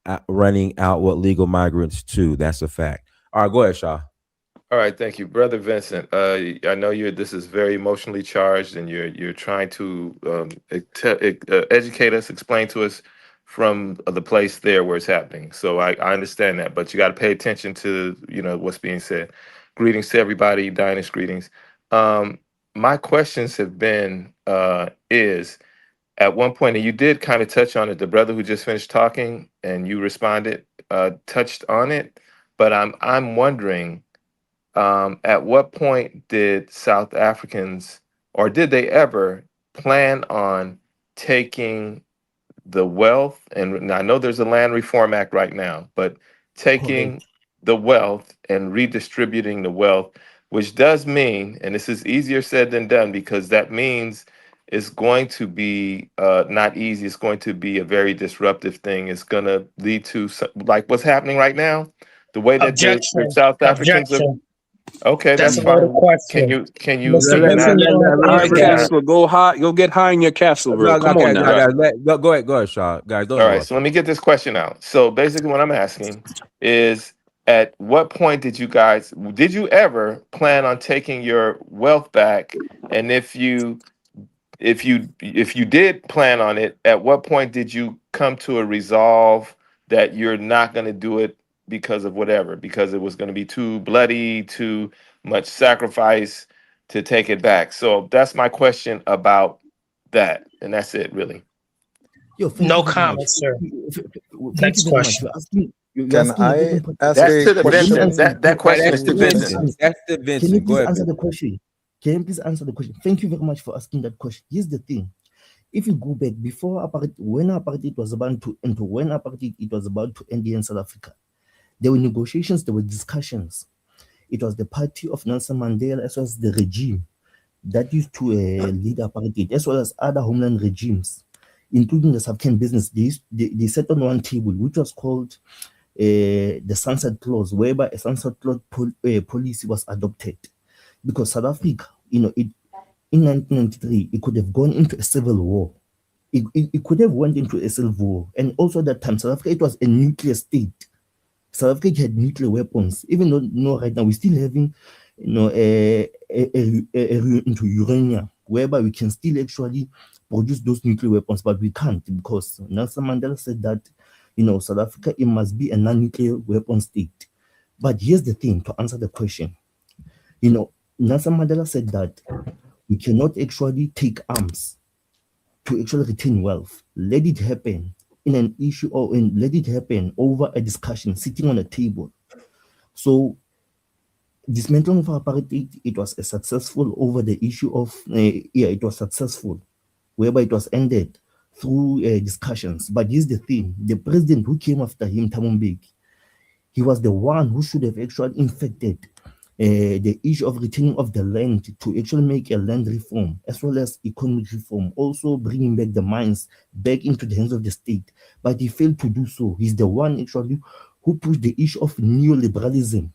out what legal migrants too. That's a fact. All right, go ahead, Shaw. All right, thank you, brother Vincent. I know this is very emotionally charged, and you're trying to educate us, explain to us from the place there where it's happening. So I understand that, but you got to pay attention to what's being said. Greetings to everybody, Dynast greetings. My questions have been at one point, and you did kind of touch on it, the brother who just finished talking and you responded, touched on it, but I'm wondering, at what point did South Africans, or did they ever plan on taking the wealth, and I know there's a land reform act right now, but taking Correct. the wealth and redistributing the wealth, which does mean, and this is easier said than done, because that means it's going to be not easy. It's going to be a very disruptive thing. It's going to lead to like what's happening right now, the way that the Objection. South Africans are. Objection. Okay, That's that's a loaded fine. Can question. you can you Mr. can I Vincent, you don't have All to right, answer that. Castle, go high. Go get high in your castle, bro. No, Come on guys, now. guys, go ahead, Shaw. Guys, don't All right, interrupt. so let me get this question out. So basically, what I'm asking is, at what point did you ever plan on taking your wealth back? And if you did plan on it, at what point did you come to a resolve that you're not going to do it because of whatever, because it was going to be too bloody, too much sacrifice to take it back? So that's my question about that, and that's it, really. Yo, thank No you very much. comment, sir. Thank you Next very much. question. You're Can asking a very I important ask That's a to the question. Can you Vincent. question? answer? That question is That's to the Can you please Vincent. Vincent. answer? That's the Can you Vincent. Go please ahead, answer Vincent. the question? Can you please answer the question? Thank you very much for asking that question. Here's the thing. If you go back before apartheid, when apartheid was about to end, when apartheid it was about to end here in South Africa, there were negotiations, there were discussions. It was the party of Nelson Mandela as well as the regime that used to lead apartheid, as well as other homeland regimes, including the South African business. They sat on one table, which was called the sunset clause, whereby a sunset clause policy was adopted, because South Africa, in 1993, it could have gone into a civil war. It could have went into a civil war, and also at that time, South Africa, it was a nuclear state. South Africa had nuclear weapons, even though right now we're still having, into uranium, whereby we can still actually produce those nuclear weapons, but we can't, because Nelson Mandela said that, South Africa, it must be a non-nuclear weapon state. But here's the thing, to answer the question, Nelson Mandela said that we cannot actually take arms to actually retain wealth. Let it happen in an issue, or let it happen over a discussion sitting on a table. So dismantling of apartheid, it was a successful over the issue of it was successful, whereby it was ended through discussions. But here's the thing: the president who came after him, Thabo Mbeki, he was the one who should have actually infected the issue of retaining of the land, to actually make a land reform as well as economic reform, also bringing back the mines back into the hands of the state. But he failed to do so. He's the one actually who pushed the issue of neoliberalism,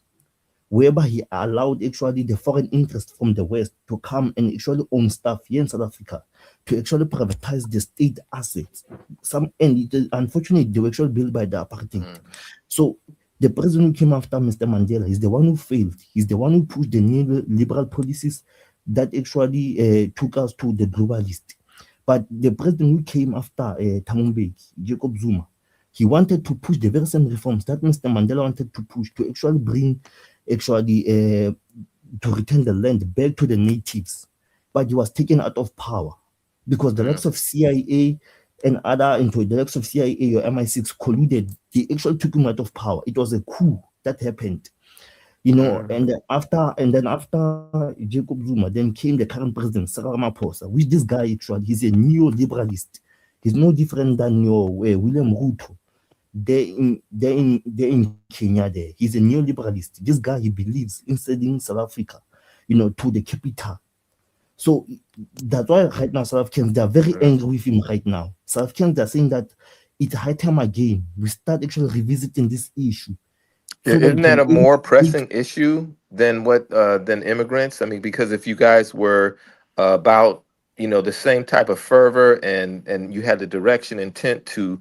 whereby he allowed actually the foreign interest from the West to come and actually own stuff here in South Africa, to actually privatize the state assets. Unfortunately, they were actually built by the apartheid. So the president who came after Mr. Mandela is the one who failed. He's the one who pushed the neoliberal policies that actually took us to the globalist. But the president who came after Thabo Mbeki, Jacob Zuma, he wanted to push the very same reforms that Mr. Mandela wanted to push, to actually bring, to return the land back to the natives. But he was taken out of power because the likes of CIA and the likes of CIA or MI6 colluded. They actually took him out of power. It was a coup that happened. And then after Jacob Zuma, then came the current president, Cyril Ramaphosa, which this guy actually, he's a neoliberalist. He's no different than your William Ruto. They're in Kenya there. He's a neoliberalist. This guy, he believes in sending South Africa, to the capital. So that's why right now South Africans, they're very angry with him right now. South Africans are saying that it's high time again we start actually revisiting this issue. So Isn't that a more pressing issue than than immigrants? I mean, because if you guys were about the same type of fervor, and you had the direction, intent to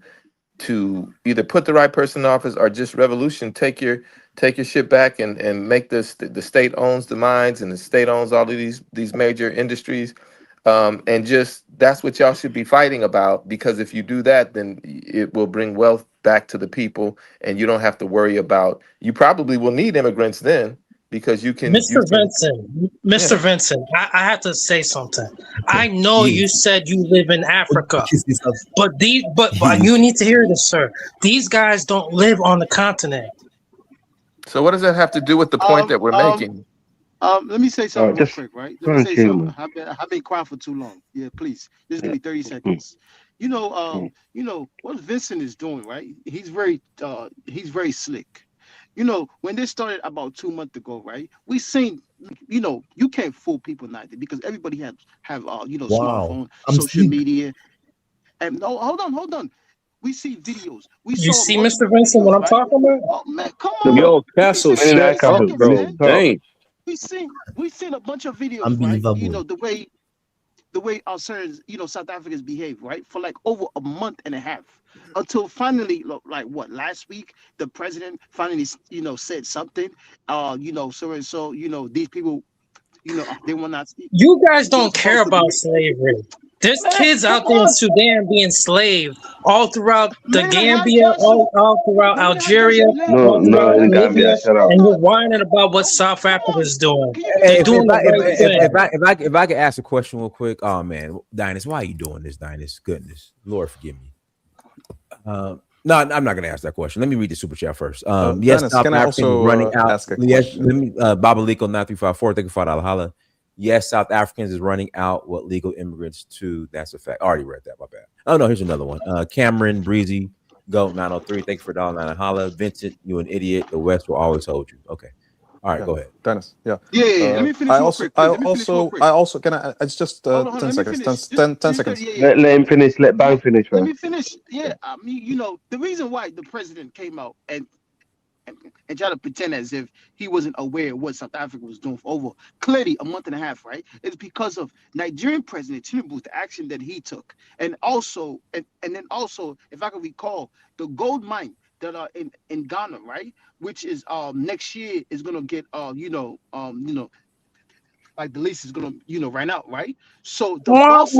either put the right person in office or just revolution, take your shit back and make this the state owns the mines, and the state owns all of these major industries, and just that's what y'all should be fighting about, because if you do that, then it will bring wealth back to the people, and you don't have to worry about, you probably will need immigrants then, because you can. Mr. Vincent, I have to say something. I know you said you live in Africa, but you need to hear this, sir. These guys don't live on the continent. So what does that have to do with the point that we're making? Let me say something real quick, right? Let me say something. I've been quiet for too long. Yeah, please. Just give me 30 seconds. You know what Vincent is doing, right? He's very slick. You know, when this started about 2 months ago, right? We seen, you know, you can't fool people nowadays because everybody have smartphone, social media. And no, hold on. We see videos. You see, Mr. Vincent, what I'm talking about? Oh man, come on. Yo, Castle, shut up, bro. Dang. We seen a bunch of videos, Unbelievable. right? You know, the way our certain, South Africans behave, right? For like over a month and a half. Until finally, like what, last week, the president finally, said something. So and so, these people, they will not speak. You guys don't care about slavery. There's kids out there in Sudan being enslaved all throughout the Gambia, all throughout Algeria, all throughout Libya, and you're whining about what South Africa's doing. They're doing the right thing. If I could ask a question real quick, oh man, Dinus, why are you doing this, Dinus? Goodness, Lord forgive me. No, I'm not going to ask that question. Let me read the super chat first. Yes, Dennis, South can I Africa also running out. ask a Yes, question? let me. Babaliko 9354. Thank you for $5 holla. Yes, South Africans is running out what legal immigrants too. That's a fact. I already read that. My bad. Oh no, here's another one. Cameron Breezy Go 903. Thank you for $9 holla. Vincent, you an idiot. The West will always hold you. Okay. All right, go ahead, Dennis. Yeah. Let me finish real quick. I also can I? It's just 10 seconds. 10 seconds. Let him finish. Let Bang finish. Let me finish. Yeah, I mean, the reason why the president came out and try to pretend as if he wasn't aware of what South Africa was doing for over clearly a month and a half, right? It's because of Nigerian President Tinubu's action that he took, and also, and then also, if I can recall, the gold mine that are in Ghana, right? Which is next year is gonna get like the lease is gonna run out, right? So the bosses,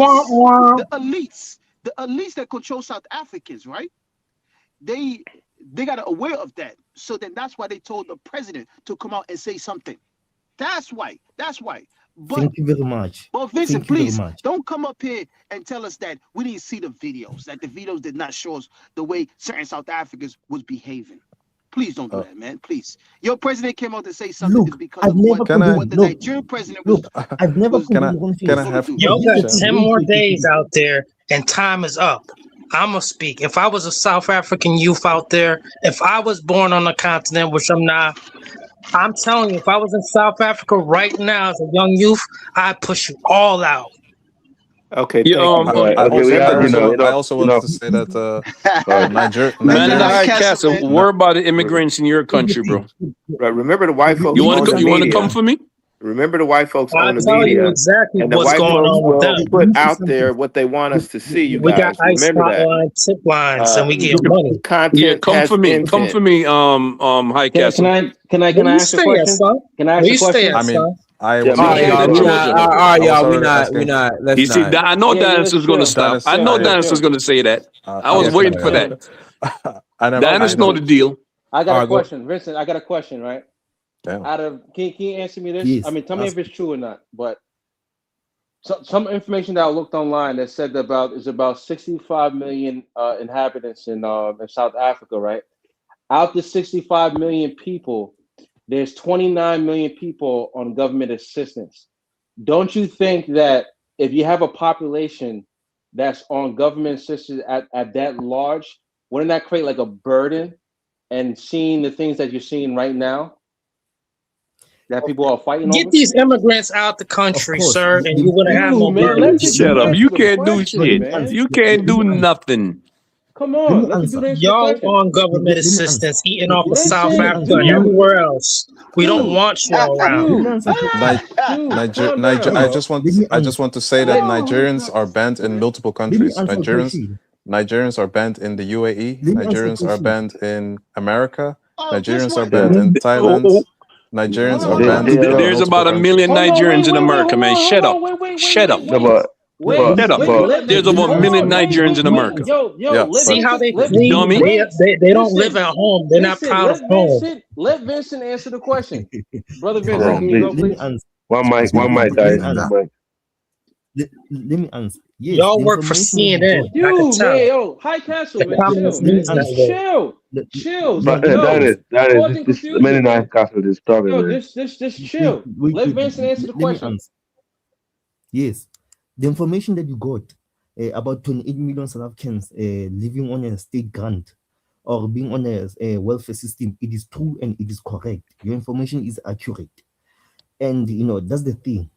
the elites that control South Africans, right? They got aware of that. So then that's why they told the president to come out and say something. That's why. But, thank you very much. But Vincent, please don't come up here and tell us that we didn't see the videos, that the videos did not show us the way certain South Africans was behaving. Please don't do that, man. Please. Your president came out to say something because of what the Nigerian president was. I've never can I have y'all got 10 more days out there and time is up. I'ma speak. If I was a South African youth out there, if I was born on the continent, which I'm not, I'm telling you, if I was in South Africa right now as a young youth, I'd push you all out. Okay, I also wanted to say that Nigeria. Man in the high castle, worry about the immigrants in your country, bro. Right. Remember the white folks. You want to come for me? Remember the white folks I'll own the tell media, you exactly and the what's white going folks on with will them. put out there what they want us to see. You We guys got ice remember that. hotline, tip lines, and we get money. Content Yeah, come for me. intent. Come for me. High castle. Can I ask a question? Can I ask a question? I mean, I all right, y'all. We're not. You see, I know Dennis was going to stop. I know Dennis was going to say that. I was waiting for that. Dennis know the deal. I got a question, Vincent. I got a question, right? Damn. Can you answer me this? Yes, I mean, tell me if it's true or not. But some information that I looked online that said about 65 million inhabitants in South Africa, right? Out the 65 million people, there's 29 million people on government assistance. Don't you think that if you have a population that's on government assistance at that large, wouldn't that create like a burden? And seeing the things that you're seeing right now, that people are fighting over? Get these immigrants out the country, sir, and you're gonna have no burden. Shut up! You can't do shit. You can't do nothing. Come on, let me do this. Y'all on government assistance, eating off of South Africa and everywhere else. We don't want y'all around. I just want to say that Nigerians are banned in multiple countries. Nigerians are banned in the UAE. Nigerians are banned in America. Nigerians are banned in Thailand. Nigerians are banned. There's about 1 million Nigerians in America, man. Shut up. Shut up. Wait, Shut up. There's over a million Nigerians in America. See how they let claim dummy. they don't live at home. They're not proud of home. Let Vincent answer the question. Brother Yeah, Vincent, can you go, please. please? One mic, guys. One mic. Let me answer. Yes, Y'all the work for information that CNN. you got- I can Dude, tell. man, yo, High Castle, The man, Communist chill, man. News Just Network. chill. But Yo, that is causing this many confusion, nice man. castle is disturbing, Yo, man. just chill. Let Vincent answer the let me question. answer. Yes, the information that you got about 28 million South Africans living on a state grant or being on a welfare system, it is true and it is correct. Your information is accurate. And you know that's the thing.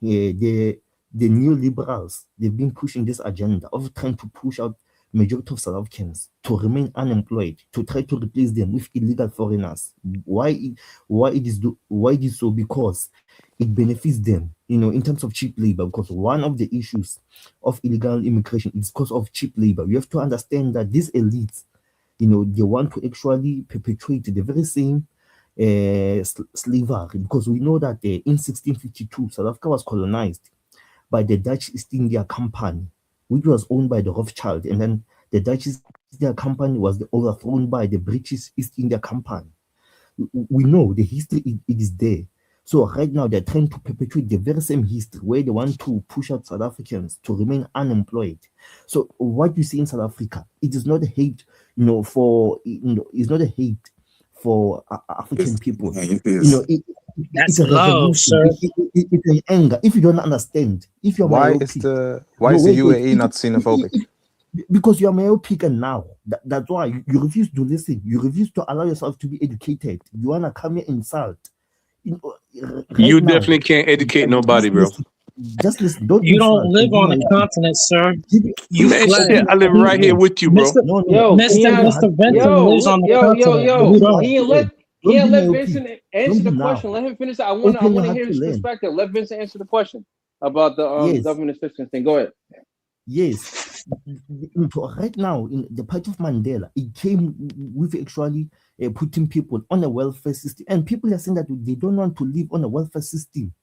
The neoliberals, they've been pushing this agenda of trying to push out majority of South Africans to remain unemployed, to try to replace them with illegal foreigners. Why it is so? Because it benefits them, you know, in terms of cheap labor. Because one of the issues of illegal immigration is because of cheap labor. You have to understand that these elites, you know, they want to actually perpetuate the very same slavery, because we know that in 1652 South Africa was colonized by the Dutch East India Company, which was owned by the Rothschild, and then the Dutch East India Company was overthrown by the British East India Company. We know the history, it is there. So right now they're trying to perpetuate the very same history where they want to push out South Africans to remain unemployed. So what you see in South Africa, it is not a hate, you know, for, you know, it's not a hate for African people. You know, it's a love, revolution. sir. It's an anger. If you don't understand, if you're Why myopic, is the UAE not xenophobic? because you are myopic, and now that's why you refuse to listen. You refuse to allow yourself to be educated. You wanna come here and insult. You know, You now, definitely can't educate nobody, bro. Just listen. Don't You don't insult. live on the continent, sir. You Man, fled. shit, I live right here with you, bro. Yo, Mr. Vincent lives on the continent. yo. We don't. He Don't ain't be let myopic. Vincent answer Don't be the now. question. Let him finish. I Open your want to heart hear to his learn. perspective. Let Vincent answer the question about the Yes. government assistance thing. Go ahead. Yes, right now in the party of Mandela, it came with actually putting people on a welfare system, and people are saying that they don't want to live on a welfare system.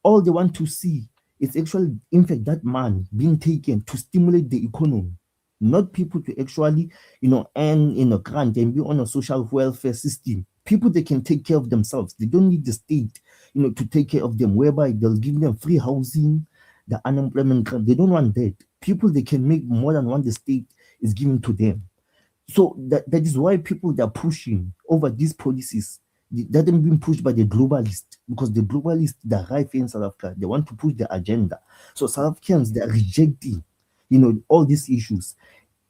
All they want to see is actually, in fact, that money being taken to stimulate the economy, not people to actually, you know, earn in a grant and be on a social welfare system. People, they can take care of themselves. They don't need the state, you know, to take care of them, whereby they'll give them free housing, the unemployment grant. They don't want that. People, they can make more than what the state is giving to them. So that is why people, they're pushing over these policies. That them being pushed by the globalists, because the globalists, they're right here in South Africa. They want to push their agenda. So South Africans, they're rejecting, you know, all these issues.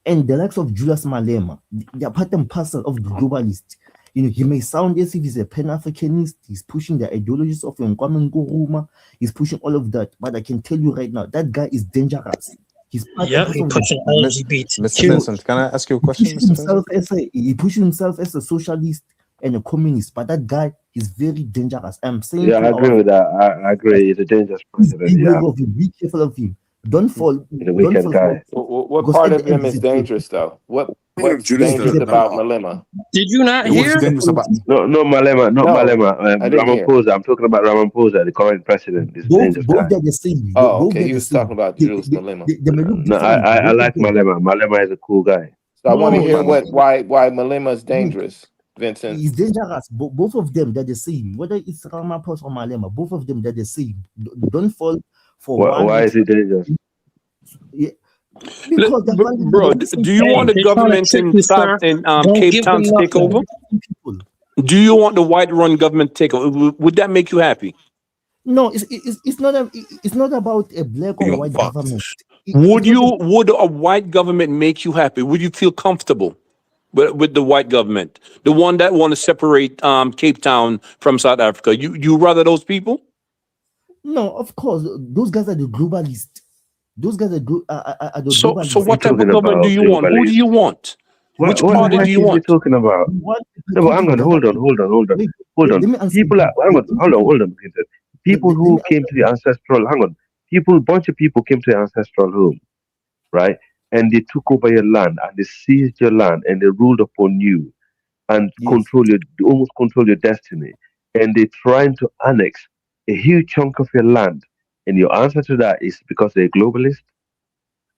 And the likes of Julius Malema, they're part and parcel of the globalists. You know, he may sound as if he's a Pan-Africanist. He's pushing the ideologies of Nkwame Nkrumah. He's pushing all of that. But I can tell you right now, that guy is dangerous. He's part Yep, and he parcel pushing of LGBT. Mr. Vincent, can I ask you a question, Mr. Vincent? he pushes himself as a socialist and a communist, but that guy is very dangerous. I'm saying Yeah, to I agree with that. I agree. He's a dangerous president. be Yeah, wary of him, be careful of him. Don't fall. he's a Don't wicked fall guy. What because part at of the end him is he's a thief. dangerous, though? What's Julius dangerous Malema. about Malema? Did you not What's hear? dangerous about? No, Malema, not No, Malema. I didn't hear. Ramaphosa. I'm talking about Ramaphosa, the current president. He's a dangerous Both guy. they're the same. Oh, Both okay. they're He the was talking same. about Julius Malema. They may look No, different. I Both like of them. Malema. Malema is a cool guy. So I want to No, hear no, why Malema is dangerous, Vincent. he's dangerous. Both of them, they're the same. Whether it's Ramaphosa or Malema, both of them, they're the same. Don't fall for one. Why is he dangerous? Yeah, because they're fighting for Bro, the same do you want the They're trying to government trick in you, sir. Don't Cape give Town them to take nothing. over? people. Do you want the white-run government to take over? Would that make you happy? No, it's not about a black or white government. Would a white government make you happy? Would you feel comfortable with the white government, the one that want to separate Cape Town from South Africa? You rather those people? No, of course, those guys are the globalists. Those guys are the So globalists. what type of government do you want? Who do you want? Which party What do you is he want? talking about? No, but hang on, hold on. Let me answer People you. are, hang on, hold on. People who came to the ancestral, hang on, bunch of people came to the ancestral home, right? And they took over your land and they seized your land and they ruled upon you and almost control your destiny. And they're trying to annex a huge chunk of your land. And your answer to that is because they're globalist?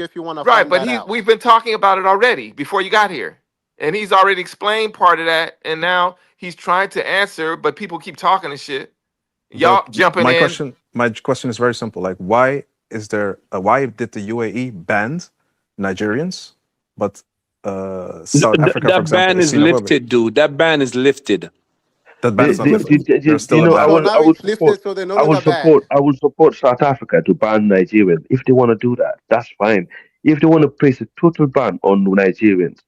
Africa if you want to Right, find but that out. we've been talking about it already before you got here. And he's already explained part of that, and now he's trying to answer, but people keep talking and shit. Y'all jumping my in. question is very simple. Like, why is there? Why did the UAE ban Nigerians, but South Africa, for That example, ban is is xenophobic? lifted, dude. That ban is lifted. That ban is not lifted. There's still You a know, ban. So now it's lifted, so they're no longer bad. I will support South Africa to ban Nigerians if they want to do that. That's fine. If they want to place a total ban on Nigerians,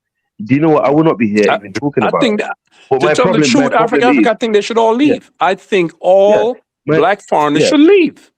do you know what? I will not be here even talking I about think it. that, But to tell the my truth, problem Africa, is, I think they should all yeah, leave. I think yeah, all my, black foreigners yeah, should leave.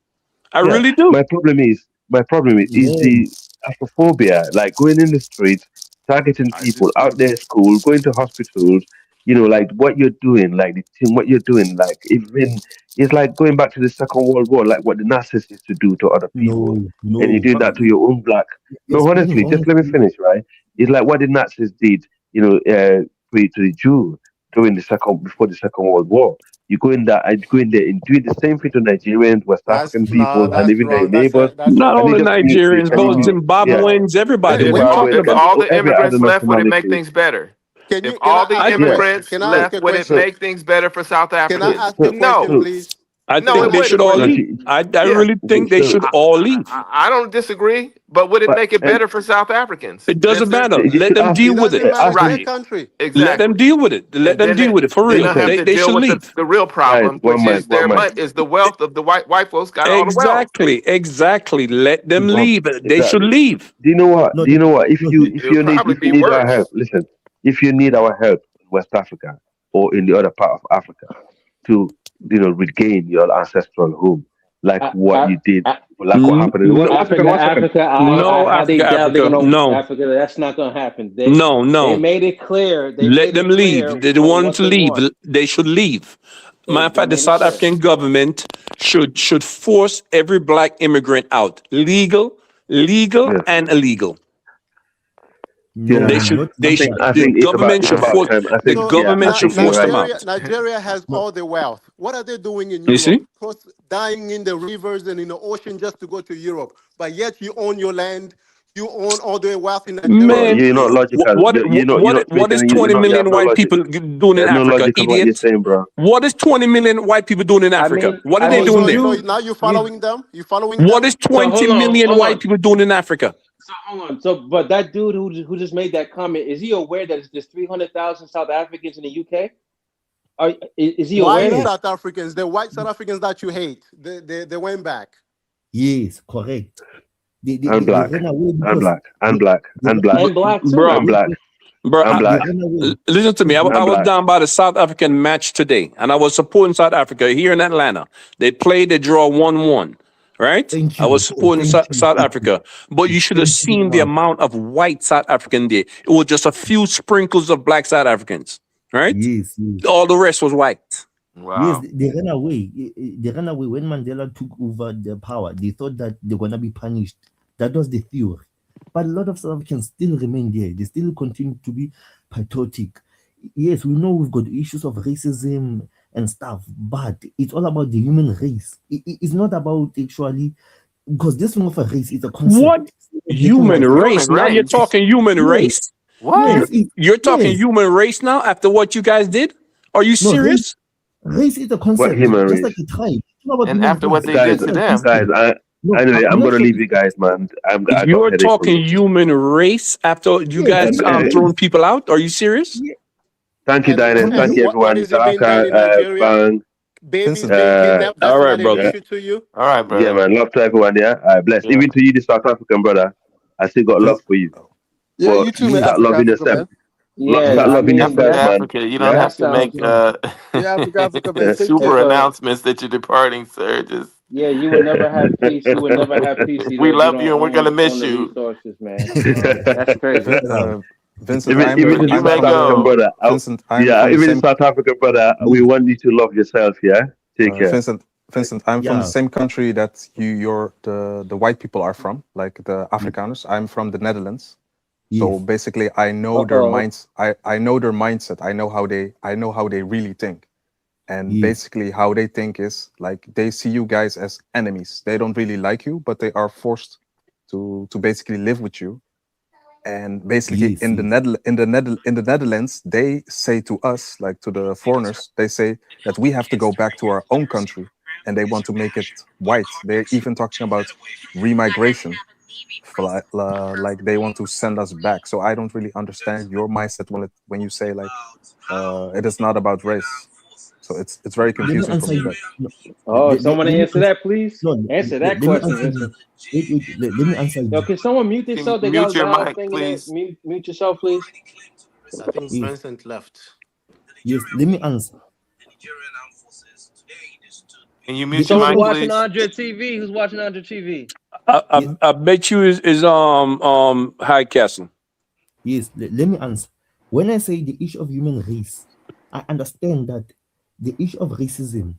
I yeah. really do. My problem is the Xenophobia, like going in the streets, targeting people out there, school, going to hospitals. You know, like what you're doing, like the thing, what you're doing, like even it's like going back to the Second World War, like what the Nazis used to do to other people, and you're doing that to your own black. No, Explain honestly, just let me honestly. finish, right? It's like what the Nazis did, you know, to the Jew during before the Second World War. You go in there and go in there and do the same thing to Nigerians, West African people, and That's even their wrong. neighbors. That's Not And they only just mute, Nigerians, and but even yeah, Zimbabweans, everybody. What are you talking Zimbabwe, If about? all the every other immigrants left, would it make nationality. things better? Can If you can I all the ask a Yeah. question? immigrants Can I So, ask left, a would it question? so, make things better for South Can I Africans? ask a question, No. please? I No, Can think it I they ask a should wouldn't. all question? leave. I Yeah. really think they so, should all leave. I don't disagree, but would it but make it and better for South Africans, It doesn't Vincent? matter. you Let should them ask, deal It with doesn't it. matter. ask It's their Right. country. Let them Exactly. deal with it. Let And them deal with it for then real. they'll have listen, to They deal should with leave. the real guys, problem, which is one mic. the wealth of the white folks got all the wealth. Exactly. Let them One, leave. They should exactly. leave. Do you know what? No, Do you know what? no, see, It'll probably If you be need our help, worse. listen. If you need our help in West Africa or in the other part of Africa to, regain your ancestral home, like what you did, like what happened. One second, one second. Africa, No, how they Africa, doubt they're Africa. gonna No, Africa. That's not gonna happen. They no. made it clear. They Let made them it clear leave. They want what to they leave. want. They should leave. Matter of They fact, the made it South clear. African government should force every black immigrant out, legal Yes. and illegal. no, Yeah. not I The think government it's should about force. time. The So I government should think you're force right. them Nigeria, out. Nigeria has no, all the wealth. What are they doing in You Europe? see? Dying in the rivers and in the ocean just to go to Europe. But yet you own your land. You own all the wealth in Nigeria. Bro, Man, you're not logical. You're not what is speaking. 20 You have million no white logic. people doing in There's no Africa? logic of what you're Idiot. saying, bro. What is 20 million white people doing in Africa? What are they So, doing so, there? so now you're following them? You following What them? is 20 million white people doing in Africa? So hold on. So, but that dude who just made that comment, is he aware that there's 300,000 South Africans in the UK? Is he aware White of that? South Africans, the white South Africans that you hate, they went back. yes, correct. They I'm black. ran away I'm because black. I'm they, black. I'm black. And black too. Bro, I'm black. I'm they black. ran away. listen to me. I I'm was black. down by the South African match today, and I was supporting South Africa here in Atlanta. They played, they draw 1-1, right? Thank I you. was supporting Thank you. South Africa. But you should have Thank you seen very the much. amount of white South African there. It was just a few sprinkles of black South Africans, right? Yes, yes. All the rest was white. Yes, Wow. they ran away. They ran away when Mandela took over the power. They thought that they're gonna be punished. That was the theory. But a lot of South Africans still remain there. They still continue to be patriotic. Yes, we know we've got issues of racism and stuff, but it's all about the human race. It's not about actually because this thing of a race is a concept. What human race? Now you're talking human race? What? Yes, You're talking yes. human race now after what you guys did? Are you No, serious? race is a What concept, human just race? like a tribe. It's not about And human after what race. they did Guys, to them, guys. Anyway, I'm I'm not gonna sure. leave you guys, man. I got You're a headache from talking this. human race after you guys throwing people out? Are you serious? Thank you, Dinah. Thank you, What everyone. is it being done in Nigeria? Bang. Babies being kidnapped. That's All right, not an brother. issue to you. all right, brother. Yeah, man. Love to everyone. Yeah, bless. Yeah. Even to you, the South African brother. I still got love for you. Yeah, But you too, man. start Africa, loving Africa, yourself. man. Start loving Africa, yourself, man. Africa. You don't Yeah. have to make Yeah, Africa, Africa, man. Take super care. announcements that you're departing, sir. Just Yeah, you will never have peace. You will never have peace. we love you and we're gonna miss the you. resources, man. That's crazy. Vincent, Even the You may South African go. brother. Vincent, I'm Yeah, from the even the same. South African brother. We want you to love yourself. Yeah. Take care. Vincent, I'm from the Yeah. same country that the white people are from, like the Afrikaners. I'm from the Netherlands. So Yes. basically, I know their minds. I know their mindset. I know how they really think. And Yes. basically how they think is like they see you guys as enemies. They don't really like you, but they are forced to basically live with you. And basically Yes, in the Netherlands, they say to us, like to the foreigners, they say that we have to go back to our own country, and they want to make it white. They're even talking about remigration, like they want to send us back. So I don't really understand your mindset when you say like it is not about race. So it's very Let me confusing for answer me. you. But No, Oh, someone let me answer that, please. no, Answer that let me question, answer Vincent. you. Wait, let me answer Yo, you. can someone mute Can themselves? They mute got your loud mic, thing in there. please. Mute yourself, please. I think Yes, Vincent left. yes, let me answer. Can you The mute your So who's issue mic, of watching please? Andre TV? Who's watching Andre TV? yes, I bet you is High Castle. yes, let me answer. When I say the issue of human race, I understand that the issue of racism,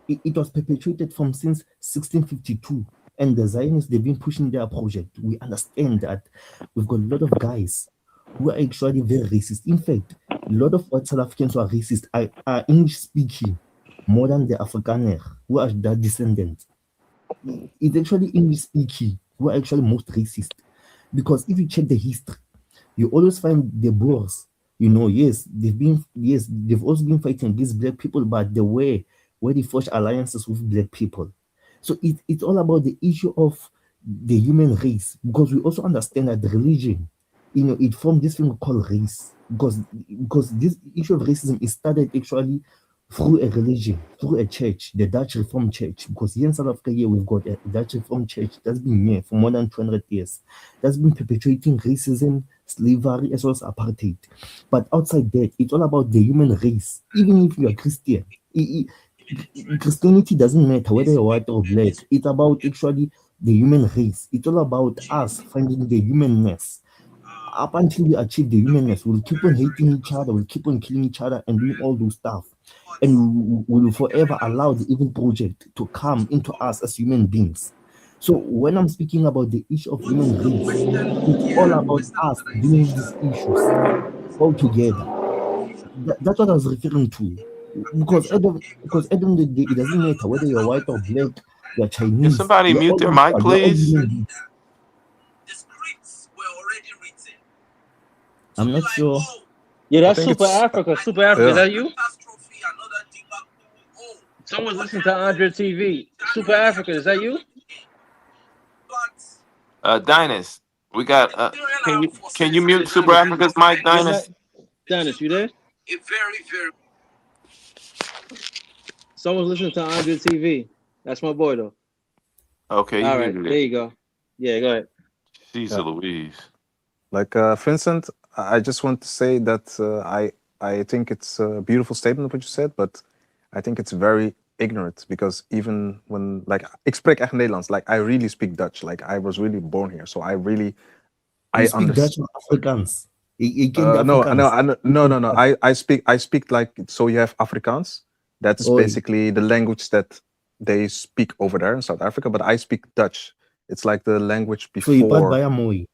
it was perpetuated from since 1652, and the Zionists, they've been pushing their project. We understand that we've got a lot of guys who are actually very racist. In fact, a lot of white South Africans who are racist are English speaking more than the Afrikaner who are their descendants. It's actually English speaking who are actually most racist, because if you check the history, you always find the Boers. Yes, they've also been fighting against black people, but the way where they forged alliances with black people. So it's all about the issue of the human race, because we also understand that religion, it formed this thing called race, because this issue of racism is started actually through a religion, through a church, the Dutch Reformed Church. Because here in South Africa, here we've got a Dutch Reformed Church that's been here for more than 200 years, that's been perpetuating racism, slavery, as well as apartheid. But outside that, it's all about the human race. Even if you are Christian, Christianity doesn't matter whether you're white or black. It's about actually the human race. It's all about us finding the humanness. Up until we achieve the humanness, we'll keep on hating each other, we'll keep on killing each other and doing all those stuff. And we will forever allow the evil project to come into us as human beings. So when I'm speaking about the issue of human race, it's all about us dealing with these issues all together. That's what I was referring to. Because at the end of the day, it doesn't matter whether you're white or black, you're Can Chinese, somebody we're mute all their mic, equal, we're all please? human beings. I'm not sure. Yeah, I that's think Super it's Africa. Super Africa, is yeah. that you? Someone's listening to Andre TV. Super Africa, is that you? Dinus, we got. Can you mute Super Dennis, Africa's mic, yeah, Dinus? Dennis, you there? Someone's listening to Andre TV. That's my boy, though. Okay, you All right, muted there it. you go. Yeah, go ahead. Jeez Louise. Like Vincent, I just want to say that I think it's a beautiful statement what you said, but I think it's very ignorant, because even when ik spreek echt Nederlands, like I really speak Dutch, like I was really born here, so I You speak understand. Dutch or Afrikaans? Ik ken de No, Afrikaans. I speak like, so you have Afrikaans, that is Oi. basically the language that they speak over there in South Africa, but I speak Dutch. It's like the language So je praat before. baie mooi.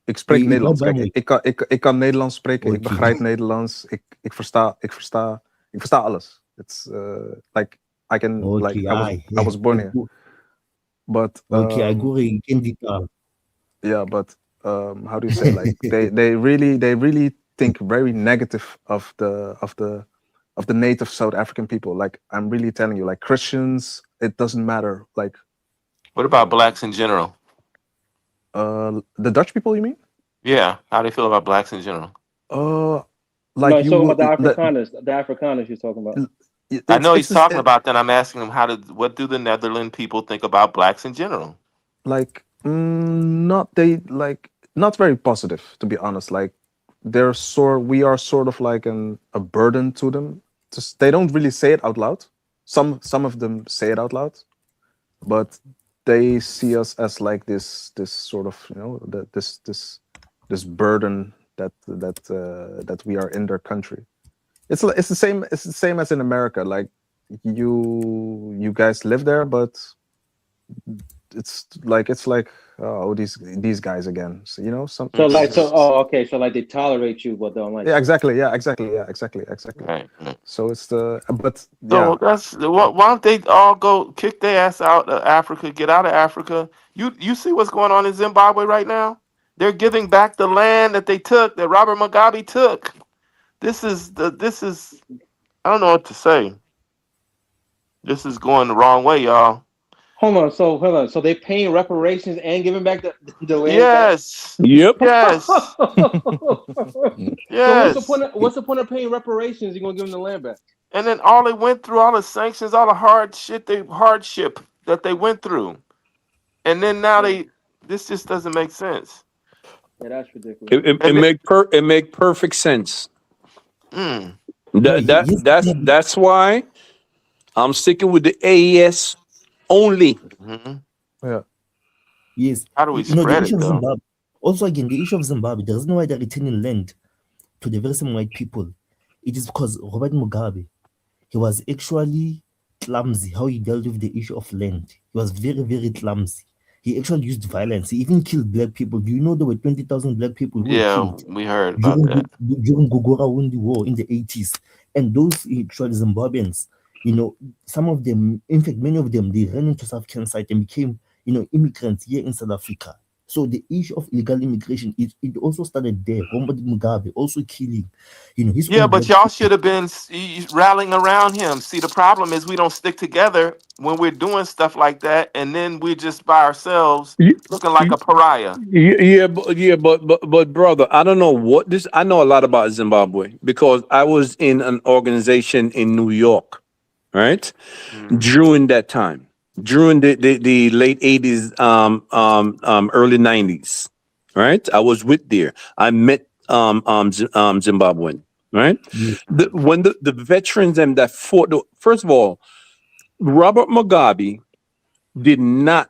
Ik spreek Je praat Nederlands. baie Kijk, mooi. ik kan Nederlands spreken. Ik Okay. begrijp Nederlands. Ik versta alles. It's like I can Okay, I was born here. But okay, I go in die taal. yeah, but how do you say, like they really think very negative of the native South African people. Like I'm really telling you, like Christians, it doesn't matter. Like What about blacks in general? the Dutch people, you mean? Yeah, how do they feel about blacks in general? Like No, he's you talking would about the Afrikaners. The Afrikaners you're talking about. I know he's talking about that. I'm asking him what do the Netherlands people think about blacks in general? Like not very positive, to be honest. Like we are sort of like a burden to them. Just they don't really say it out loud. Some of them say it out loud, but they see us as like this sort of, this burden that we are in their country. It's the same as in America. Like you guys live there, but it's like oh, these guys again. So okay, so like they tolerate you but don't like yeah, you. exactly. Right. So it's but So why don't they all go kick their ass out of Africa, get out of Africa? You see what's going on in Zimbabwe right now? They're giving back the land that they took, that Robert Mugabe took. This is I don't know what to say. This is going the wrong way, y'all. Hold on. So they paying reparations and giving back the land Yes. Yep. Yes. back? Yes. So what's the point of paying reparations? You're gonna give them the land back. And then all they went through, all the sanctions, all the hardship that they went through. And then now this just doesn't make sense. Yeah, that's ridiculous. It make perfect sense. Mm. That's why I'm sticking with the AES only. Mm-hmm. Yeah. Yes. How do we You know, the spread issue it of though? Zimbabwe. Also, again, the issue of Zimbabwe, the reason why they're returning land to the very same white people, it is because Robert Mugabe, he was actually clumsy how he dealt with the issue of land. He was very, very clumsy. He actually used violence. He even killed black people. Do you know there were 20,000 black people who were Yeah, killed we heard about that. during Gogora Wundi War in the 80s? And those actually Zimbabweans, you know, some of them, in fact, many of them, they ran into South African side and became, you know, immigrants here in South Africa. So the issue of illegal immigration, it also started there. Robert Mugabe also killing, you know, his Yeah, own but black y'all should have been rallying around him. See, the problem is we don't stick together when we're doing stuff like that, and then we're just by ourselves, looking like a pariah. But brother, I don't know what this. I know a lot about Zimbabwe because I was in an organization in New York, right? During that time, during the late 80s, early 90s, right? I was with there. I met Zimbabwean, right? When the veterans and that fought. First of all, Robert Mugabe did not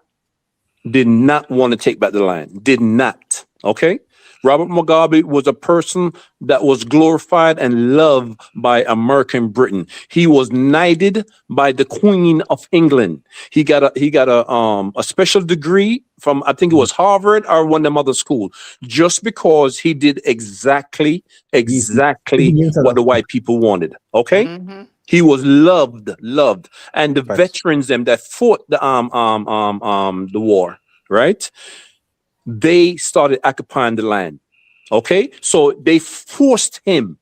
want to take back the land. Did not. Okay. Robert Mugabe was a person that was glorified and loved by American Britain. He was knighted by the Queen of England. He got a special degree from, I think it was Harvard or one of them other schools, just because he did exactly what the white people wanted. Okay. He was loved, and the veterans them that fought the war, right? They started occupying the land. Okay, so they forced him.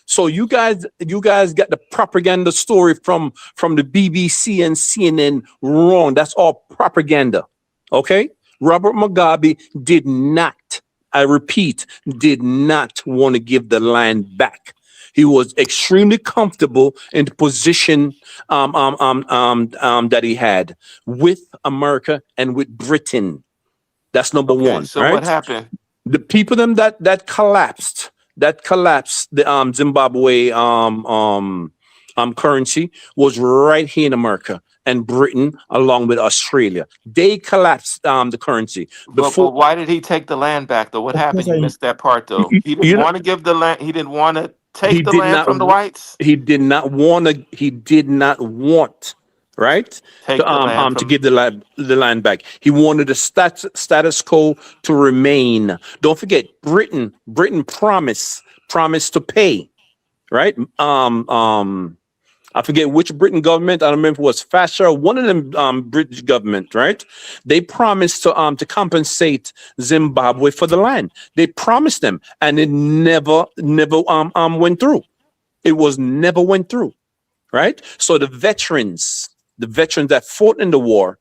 So you guys got the propaganda story from the BBC and CNN wrong. That's all propaganda. Okay, Robert Mugabe did not, I repeat, did not want to give the land back. He was extremely comfortable in the position that he had with America and with Britain. That's number one. So right? what happened? The people them that collapsed the Zimbabwe currency was right here in America and Britain along with Australia. They collapsed the currency. But why did he take the land back though? What happened? You missed that part though. He didn't want to give the land. He didn't want to take the land from the whites. He did not want, right? Take the land to give the land back. He wanted the status quo to remain. Don't forget, Britain promised to pay, right? I forget which Britain government. I don't remember if it was Thatcher, one of them British government, right? They promised to compensate Zimbabwe for the land. They promised them, and it never went through. It was never went through, right? So the veterans that fought in the war,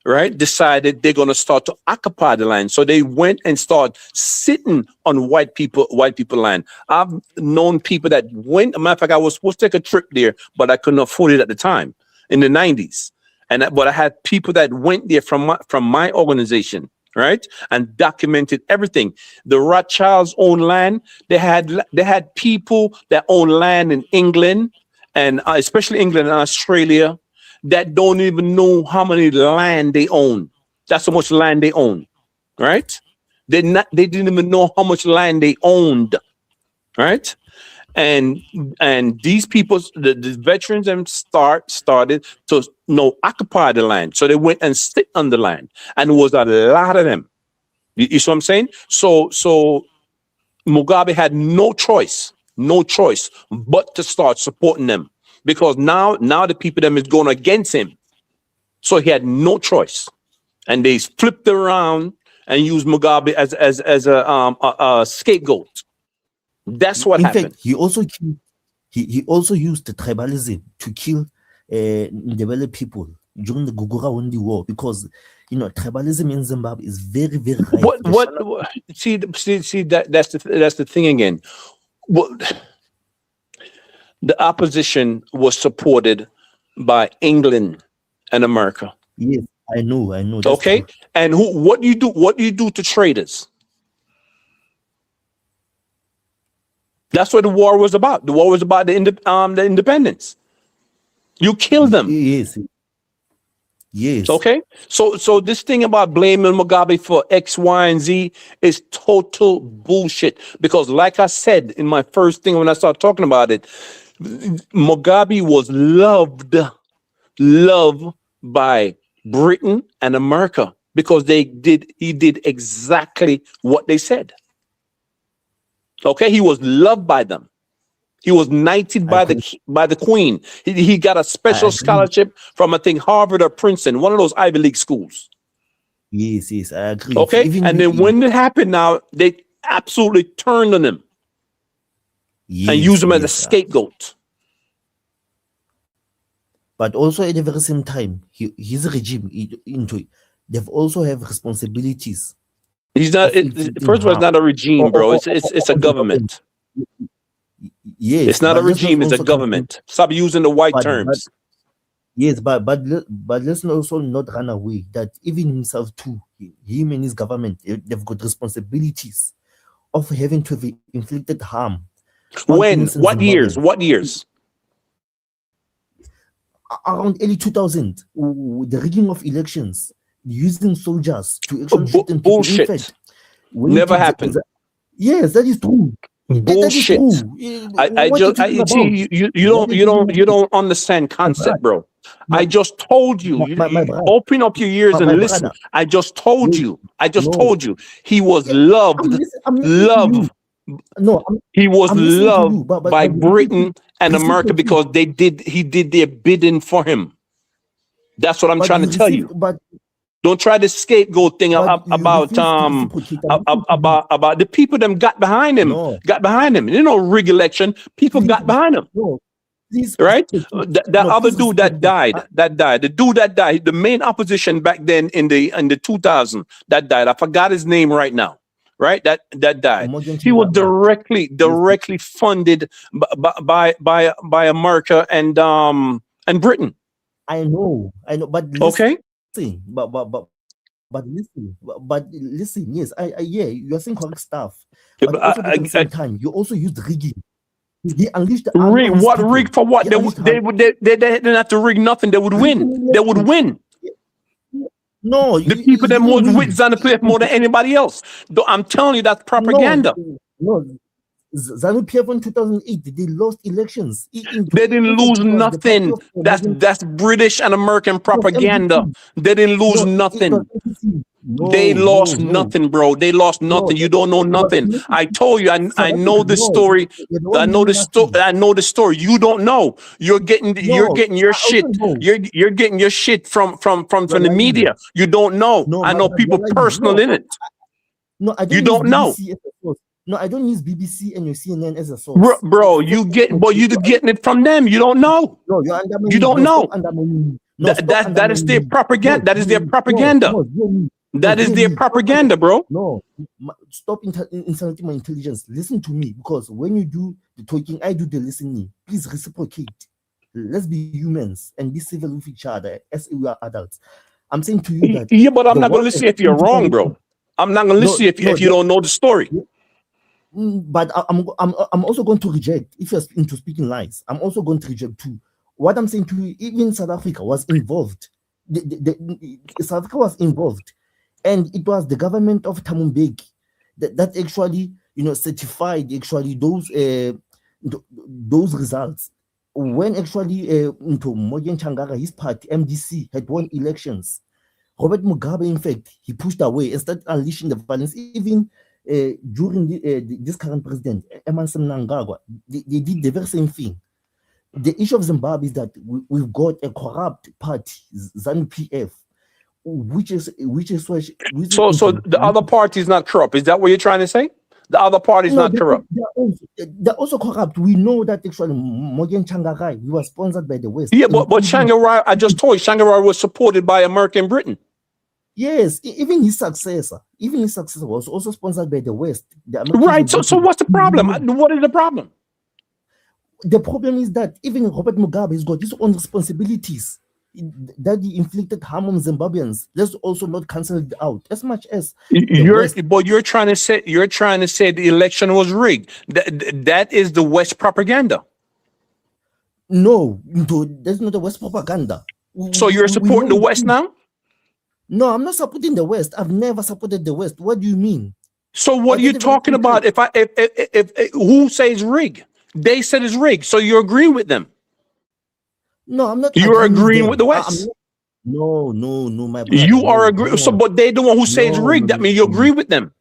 right, decided they're going to start to occupy the land. So they went and started sitting on white people land. I've known people that went. A matter of fact, I was supposed to take a trip there, but I couldn't afford it at the time in the 90s. But I had people that went there from my organization, right, and documented everything. The Rothschilds owned land. They had people that own land in England, and especially England and Australia, that don't even know how many land they own. That's how much land they own, right? They didn't even know how much land they owned, right? And these people, the veterans, started to occupy the land. So they went and sit on the land, and it was a lot of them. You see what I'm saying? So Mugabe had no choice but to start supporting them. Because now the people them is going against him, so he had no choice, and they flipped around and used Mugabe as a scapegoat. That's what happened. In fact, he also killed, he also used the tribalism to kill Ndebele people. during the Gugura-Wendi War, because tribalism in Zimbabwe is very, very high. See that's the thing again. The opposition was supported by England and America. Yes, I know. Okay, true. and what do you do? What do you do to traitors? That's what the war was about. The war was about the independence. You kill them. Yes. Okay. So this thing about blaming Mugabe for X, Y, and Z is total bullshit. Because like I said in my first thing when I started talking about it, Mugabe was loved by Britain and America because he did exactly what they said. Okay, he was loved by them. He was knighted by the Queen. He got a special scholarship from, I think, Harvard or Princeton, one of those Ivy League schools. Yes, I agree. Okay, and then when it happened now, they absolutely turned on him and used him as a scapegoat. But also at the very same time, his regime, they've also have responsibilities. He's not. First of all, it's not a regime, bro. It's a government. Yes, it's not a regime. It's a government. Stop using the white terms. But let's also not run away that even himself too, him and his government, they've got responsibilities of having to have inflicted harm. When? What years? What years? Around early 2000, the rigging of elections, using soldiers to actually shoot them. Bullshit. In fact, never happened. Yes, that is true. Bullshit. You don't understand concept, bro. I just told you. Open up your ears and listen. I just told you. He was loved. He was loved by Britain and America because he did their bidding for him. That's what I'm trying to tell you. Don't try the scapegoat thing about the people them got behind him. Rig election. People got behind him. Right? That other dude that died. The dude that died, the main opposition back then in the 2000 that died. I forgot his name right now. Right? That died. He was directly funded by America and Britain. I know, but listen, okay. But listen, yes, you're saying correct stuff. But also at the same time, you also used rigging. He unleashed the rig. What rig for what? They didn't have to rig nothing. They would win. They would win. No, the people that was with ZANU-PF more than anybody else. I'm telling you, that's propaganda. No. ZANU-PF in 2008, they lost elections. They didn't lose nothing. That's British and American propaganda. They didn't lose nothing. They lost nothing, bro. They lost nothing. You don't know nothing. I told you. I know the story. I know the story. You don't know. You're getting your shit. You're getting your shit from the media. You don't know. I know people personal in it. No, I don't. You don't know. No, I don't use BBC and your CNN as a source. Bro, you're getting it from them. You don't know. No, you're undermining. You don't know. That is their propaganda. That is their propaganda. That is their propaganda, bro. No, stop insulting my intelligence. Listen to me, because when you do the talking, I do the listening. Please reciprocate. Let's be humans and be civil with each other as we are adults. I'm saying to you that. Yeah, but I'm not going to listen if you're wrong, bro. I'm not going to listen if you don't know the story. But I'm also going to reject, if you're into speaking lies, I'm also going to reject too. What I'm saying to you, even South Africa was involved. South Africa was involved. And it was the government of Thabo Mbeki that actually, certified actually those results. When actually Morgan Changara, his party, MDC, had won elections, Robert Mugabe, in fact, he pushed away and started unleashing the violence. Even during this current president, Emmerson Mnangagwa, they did the very same thing. The issue of Zimbabwe is that we've got a corrupt party, ZANU-PF, which is so the other party is not corrupt. Is that what you're trying to say? The other party is No, not corrupt. they're also corrupt. We know that actually Morgan Changarai, he was sponsored by the West. Yeah, but Shanghai, I just told you, Shanghai was supported by America and Britain. Yes, even his successor was also sponsored by the West. The Right. So what's the problem? What is the problem? The problem is that even Robert Mugabe has got his own responsibilities that he inflicted harm on Zimbabweans. Let's also not cancel it out as much as you're trying to say the election was rigged. That is the West propaganda. No, there's not the West propaganda. So you're supporting the West now? No, I'm not supporting the West. I've never supported the West. What do you mean? So what are you talking about? If who says rigged? They said it's rigged. So you agree with them? No, I'm not. You're agreeing with the West. No, my brother. You are agreeing. So, but they the one who says rigged. That means you agree with them.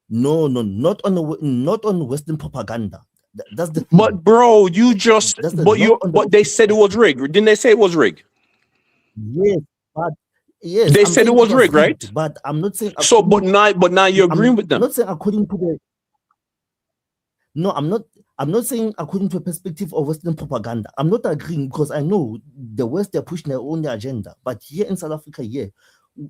No, not on Western propaganda. That's the thing. But bro, you just but they said it was rigged. Didn't they say it was rigged? Yes, but yes, they said it was rigged, right? But I'm not saying so. But now you're agreeing with them. I'm not saying according to the. No, I'm not saying according to a perspective of Western propaganda. I'm not agreeing because I know the West, they're pushing their own agenda. But here in South Africa,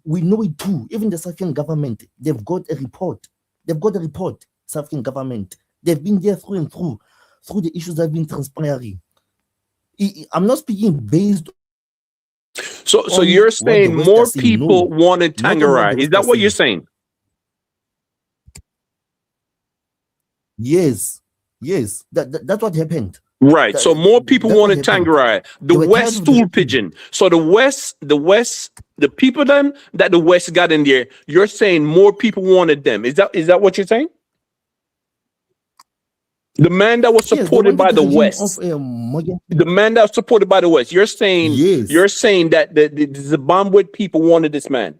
we know it too. Even the South African government, they've got a report. South African government. They've been there through and through the issues that have been transpiring. I'm not speaking based. So you're saying more people wanted Tangarai. Is that what you're saying? Yes, that's what happened. Right. So more people wanted Tangarai. The West stool pigeon. So the West, the people that the West got in there, you're saying more people wanted them. Is that what you're saying? The man that was supported by the West. The man that was supported by the West. You're saying that the Zimbabwe people wanted this man.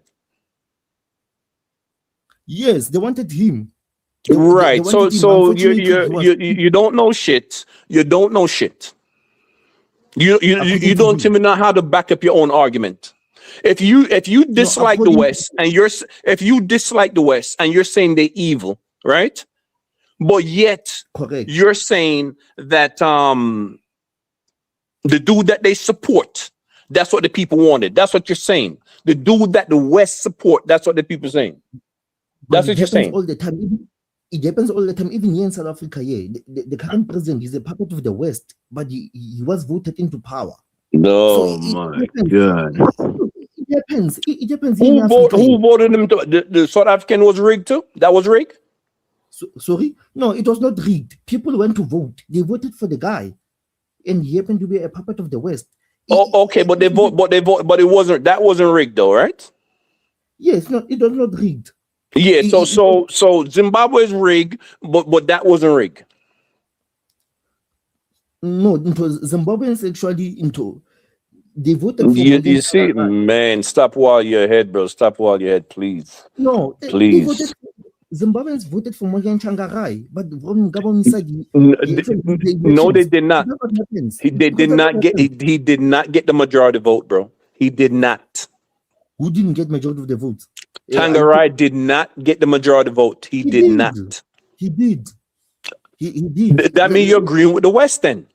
Yes, they wanted him. Right. So you don't know shit. You don't know shit. You don't even know how to back up your own argument. If you dislike the West and you're saying they're evil, right? But yet you're saying that the dude that they support, that's what the people wanted. That's what you're saying. The dude that the West support, that's what the people are saying. That's what you're saying. All the time. It happens all the time, even here in South Africa. The current president is a puppet of the West, but he was voted into power. Oh my God! It depends. It depends. Who voted him? The South African was rigged too. That was rigged. Sorry, no, it was not rigged. People went to vote. They voted for the guy, and he happened to be a puppet of the West. Okay, but it wasn't. That wasn't rigged, though, right? Yes, no, it was not rigged. Yeah, so Zimbabwe is rigged, but that wasn't rigged. No, it was Zimbabweans actually they voted for you see, man, stop while you're ahead, bro. Stop while you're ahead, please. No, please. Zimbabweans voted for Morgan Changarai, but from Gabon side, no, they did not. He did not get the majority vote, bro. He did not. Who didn't get majority of the votes? Tangarai did not get the majority vote. He did not. He did. He did. That means you're agreeing with the West then.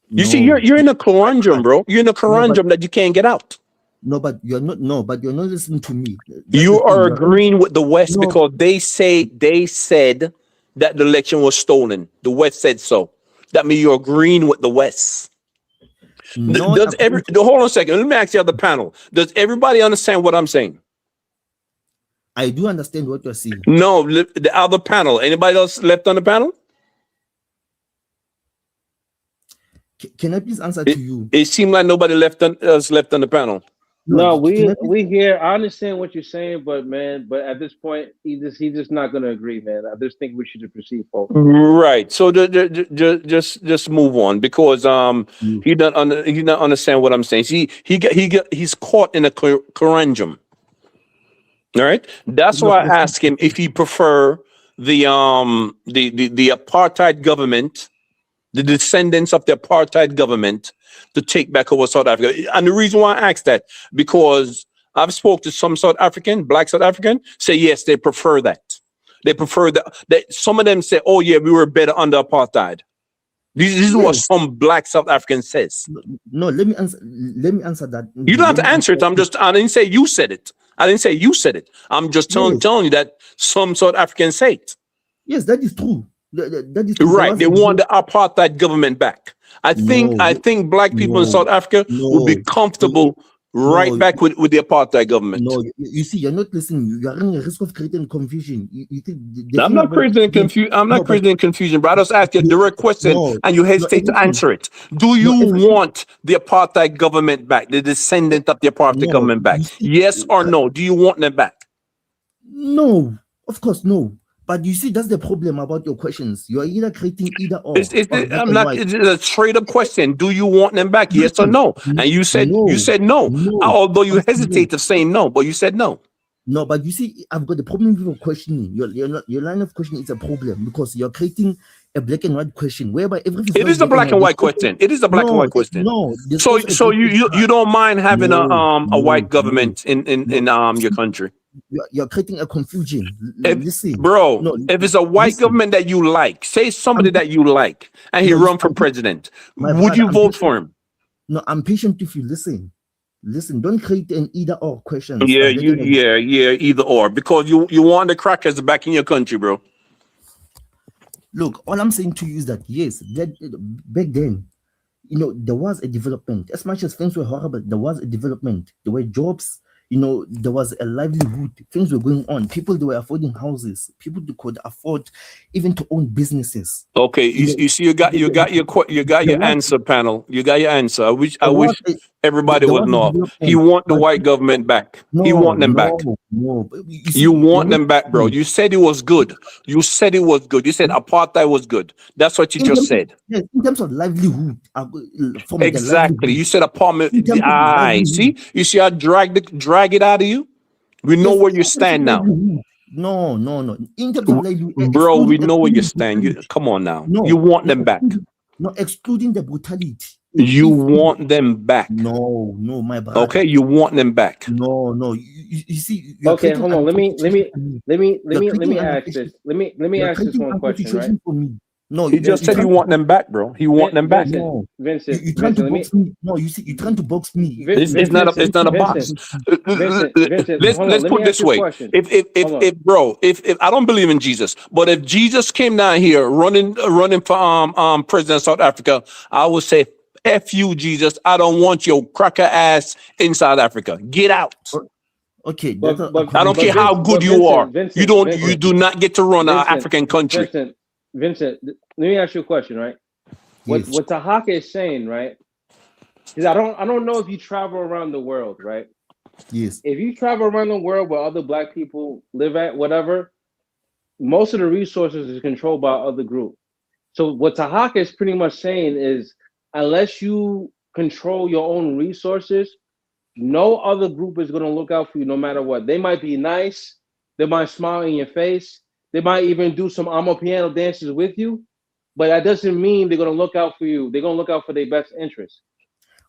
You see, you're in a conundrum, bro. You're in a conundrum that you can't get out. No, but you're not. No, but you're not listening to me. You are agreeing with the West because they said that the election was stolen. The West said so. That means you're agreeing with the West. Hold on a second. Let me ask the other panel. Does everybody understand what I'm saying? I do understand what you're saying. No, the other panel. Anybody else left on the panel? Can I please answer to you? It seemed like nobody else left on the panel. No, we hear. I understand what you're saying, but at this point, he's just not going to agree, man. I just think we should proceed forward. Right. So just move on because he not understand what I'm saying. See, he's caught in a conundrum. All right. That's why I asked him if he prefer the apartheid government, the descendants of the apartheid government, to take back over South Africa. And the reason why I asked that, because I've spoke to some South African, black South African, say yes, they prefer that. They prefer that some of them say, oh yeah, we were better under apartheid. This is what some black South Africans says. No, let me answer that. You don't have to answer it. I didn't say you said it. I didn't say you said it. I'm just telling you that some South Africans say it. Yes, that is true. That is true. Right. They want the apartheid government back. I think black people in South Africa would be comfortable back with the apartheid government. No, you see, you're not listening. You are running a risk of creating confusion. You think I'm not creating confusion. I'm not creating confusion, but I just ask you a direct question and you hesitate to answer it. Do you want the apartheid government back, the descendant of the apartheid government back? Yes or no? Do you want them back? No, of course, no. But you see, that's the problem about your questions. You are either creating either or. It's a straight up question. Do you want them back? Yes or no? And you said no. Although you hesitate to say no, but you said no. No, but you see, I've got the problem with your questioning. Your line of questioning is a problem because you're creating a black and white question whereby everything. It is a black and white question. It is a black and white question. No. So you don't mind having a white government in your country? You're creating a confusion. Listen, if it's a white government that you like, say somebody that you like, and he run for president, would you vote for him? No, I'm patient if you listen. Listen, don't create an either or question. Yeah, either or, because you want the crackers back in your country, bro. Look, all I'm saying to you is that yes, back then, there was a development. As much as things were horrible, there was a development. There were jobs. There was a livelihood. Things were going on. People, they were affording houses. People could afford even to own businesses. Okay, you see, you got your answer, panel. You got your answer. I wish everybody would know. He want the white government back. He want them back. No. You want them back, bro. You said it was good. You said apartheid was good. That's what you just said. Yes, in terms of livelihood. Exactly. You said apartment. See? You see, I drag it out of you. We know where you stand now. No. In terms of livelihood, bro, we know where you stand. Come on now. You want them back. No, excluding the brutality. You want them back. No, my brother. Okay, you want them back. No. You see. Okay, hold on. Let me ask this. Let me ask this one question, right? For me. No, he just said you want them back, bro. He want them back. Vincent, you trying to box me. No, you see, you're trying to box me. It's not a box. Let's put it this way. If I don't believe in Jesus, but if Jesus came down here running for president of South Africa, I would say, F you, Jesus. I don't want your cracker ass in South Africa. Get out. Okay, but I don't care how good you are. You do not get to run an African country. Vincent, let me ask you a question, right? What Tahaka is saying, right? Is I don't know if you travel around the world, right? Yes. If you travel around the world where other black people live at, whatever, most of the resources is controlled by other group. So what Tahaka is pretty much saying is, unless you control your own resources, no other group is going to look out for you no matter what. They might be nice. They might smile in your face. They might even do some amo piano dances with you, but that doesn't mean they're gonna look out for you. They're gonna look out for their best interest.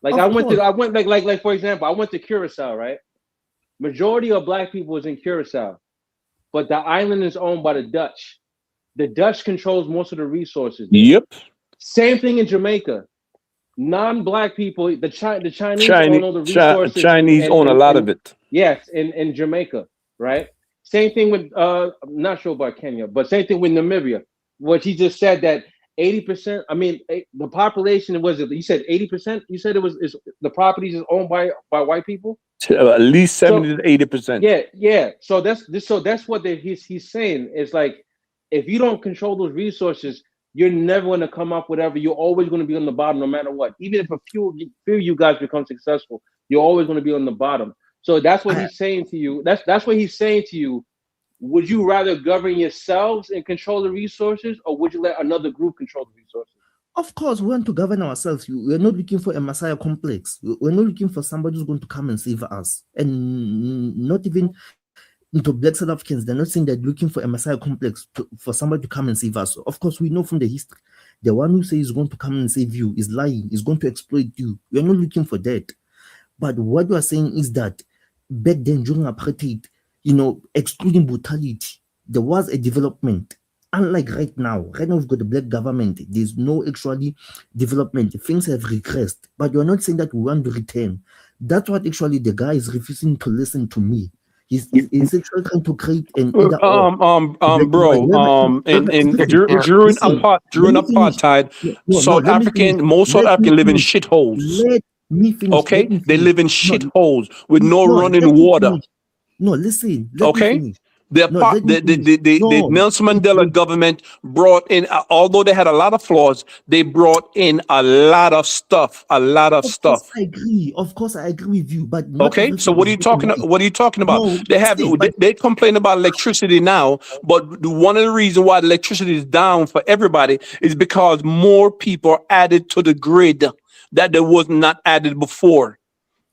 Like I went for example, I went to Curacao, right? Majority of black people is in Curacao, but the island is owned by the Dutch. The Dutch controls most of the resources. Yep. Same thing in Jamaica. Non-black people, the Chinese own all the resources. Chinese own a lot of it. Yes, in Jamaica, right? Same thing with I'm not sure about Kenya, but same thing with Namibia. What he just said that 80%. I mean, the population was it? You said 80%. You said the properties is owned by white people. At least 70 to 80%. Yeah. So that's what he's saying. It's like if you don't control those resources, you're never going to come up with whatever. You're always going to be on the bottom, no matter what. Even if a few of you guys become successful, you're always going to be on the bottom. So that's what he's saying to you. That's what he's saying to you. Would you rather govern yourselves and control the resources, or would you let another group control the resources? Of course, we want to govern ourselves. We're not looking for a Messiah complex. We're not looking for somebody who's going to come and save us. And not even into black South Africans, they're not saying they're looking for a Messiah complex for somebody to come and save us. Of course, we know from the history, the one who says he's going to come and save you is lying, is going to exploit you. We're not looking for that. But what we are saying is that back then during apartheid, excluding brutality, there was a development. Unlike right now we've got the black government. There's no actually development. Things have regressed, but you're not saying that we want to return. That's what actually the guy is refusing to listen to me. He's actually trying to create an either or. Bro, during apartheid, most South African live in shitholes. Let me finish. Okay, they live in shitholes with no running water. No, listen. Okay. The Nelson Mandela government brought in, although they had a lot of flaws, they brought in a lot of stuff. Of course, I agree. Of course, I agree with you. But not okay, so what are you talking? What are you talking about? No, they complain about electricity now, but one of the reasons why the electricity is down for everybody is because more people are added to the grid that there was not added before.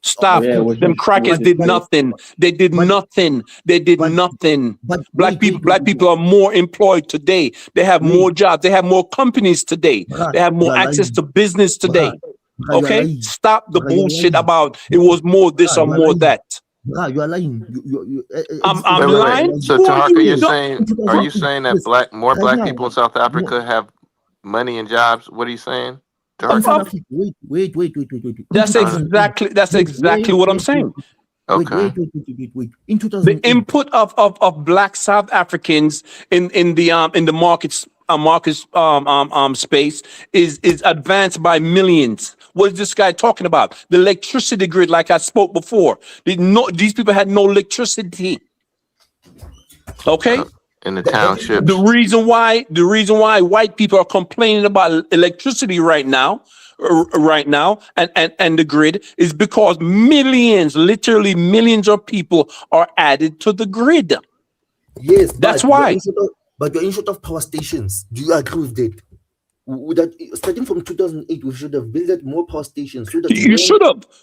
Stop. Them crackers did nothing. They did nothing. They did nothing. Black people are more employed today. They have more jobs. They have more companies today. They have more access to business today. Okay? Stop the bullshit about it was more this or more that. You are lying. I'm lying. So Tahaka, are you saying that more black people in South Africa have money and jobs? What are you saying? Wait. That's exactly what I'm saying. Okay. Wait. In 2008, the input of black South Africans in the markets space is advanced by millions. What is this guy talking about? The electricity grid, like I spoke before. These people had no electricity. Okay. In the townships. The reason why white people are complaining about electricity right now and the grid is because literally millions of people are added to the grid. Yes, that's why. But you're in short of power stations. Do you agree with that? Starting from 2008, we should have built more power stations. So that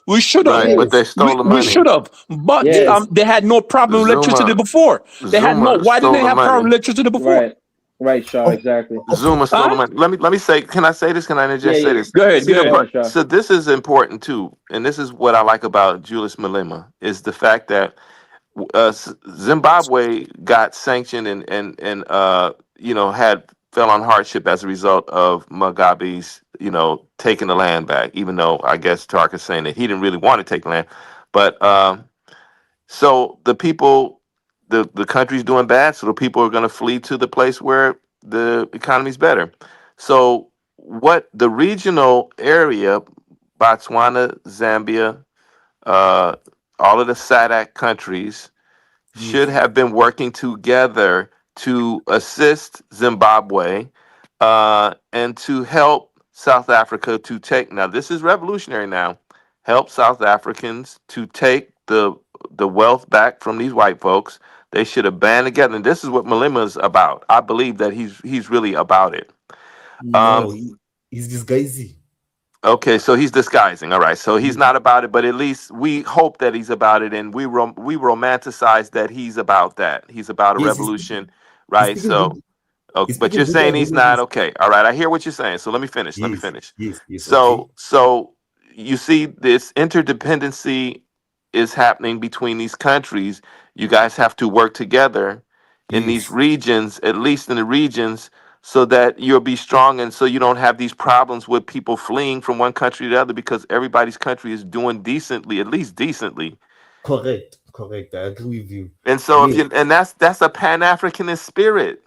We should have. Right, but they stole the money. We should have. But they had no problem with electricity before. Why didn't they have problem with electricity before? Right, Shaw, exactly. Zuma stole the money. Let me say, can I say this? Can I just say this? Go ahead. So this is important too, and this is what I like about Julius Malema, is the fact that Zimbabwe got sanctioned and fell on hardship as a result of Mugabe's, taking the land back, even though I guess Tark is saying that he didn't really want to take the land. But so the people, the country's doing bad, so the people are going to flee to the place where the economy's better. So what the regional area, Botswana, Zambia, all of the SADC countries should have been working together to assist Zimbabwe and to help South Africa to take, now this is revolutionary now, help South Africans to take the wealth back from these white folks. They should have band together. And this is what Malema's about. I believe that he's really about it. No, he's disguising. Okay, so he's disguising. All right, so he's not about it, but at least we hope that he's about it, and we romanticize that he's about that. He's about a revolution, right? So, okay, but you're saying he's not. Okay, all right, I hear what you're saying. So let me finish. Yes, so you see, this interdependency is happening between these countries. You guys have to work together in these regions, at least in the regions, so that you'll be strong and so you don't have these problems with people fleeing from one country to the other, because everybody's country is doing decently, at least decently. Correct. I agree with you. And so and that's a Pan-Africanist spirit.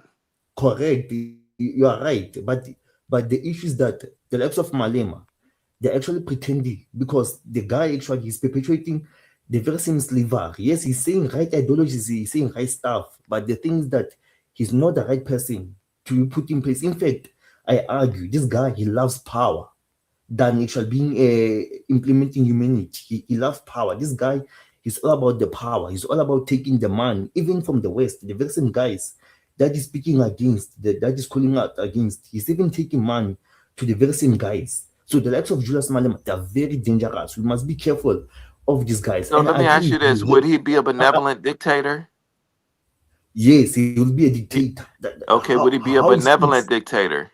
Correct. You are right. But the issue is that the likes of Malema, they're actually pretending, because the guy actually is perpetuating the very same slavery. Yes, he's saying right ideologies, he's saying right stuff, but the thing is that he's not the right person to put in place. In fact, I argue this guy, he loves power than actually being implementing humanity. He loves power. This guy, he's all about the power. He's all about taking the money, even from the West. The very same guys that is speaking against, that is calling out against, he's even taking money to the very same guys. So the likes of Julius Malema, they're very dangerous. We must be careful of these guys. So let me ask you this: would he be a benevolent dictator? Yes, he will be a dictator. Okay, would he be a benevolent dictator?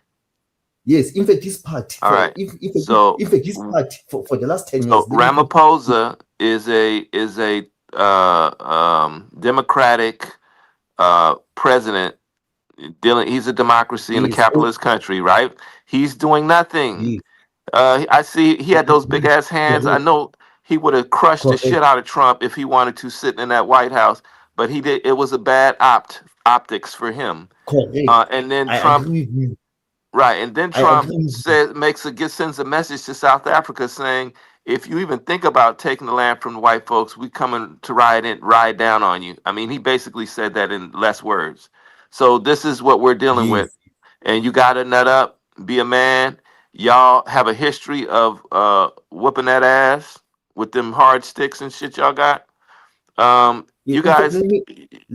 Yes, in fact, his part. All right. His part for the last 10 years. So Ramaphosa is a democratic president dealing. He's a democracy in a Yes. capitalist country, right? He's doing nothing. Yes. I see he had those big ass hands. I Correct. know he would have crushed the shit Correct. out of Trump if he wanted to sit in that White House, but he did. It was a bad optics for him. Correct. And then I Trump, agree with you. right? And then I Trump agree with you. sends a message to South Africa saying, if you even think about taking the land from the white folks, we coming to ride down on you. I mean, he basically said that in less words. So this is what we're dealing with, Yes. and you got to nut up, be a man. Y'all have a history of whooping that ass with them hard sticks and shit y'all got. You In fact, guys,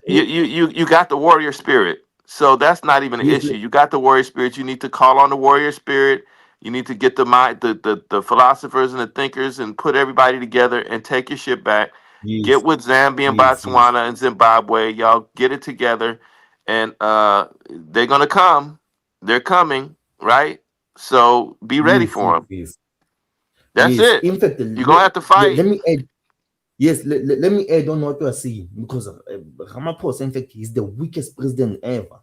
you got the warrior spirit, so that's not even an yes, issue. You got the warrior spirit. You need to call on the warrior spirit. You need to get the mind, the philosophers and the thinkers, and put everybody together and take your shit back. Get yes, with Zambia and yes, yes. Botswana and Zimbabwe. Y'all get it together, and they're gonna come. They're coming, right? So be ready Yes, for yes, them. yes. That's Yes. it. In fact, You're gonna have to fight. let me add. Yes, let me add on what you are saying, because Ramaphosa, in fact, is the weakest president ever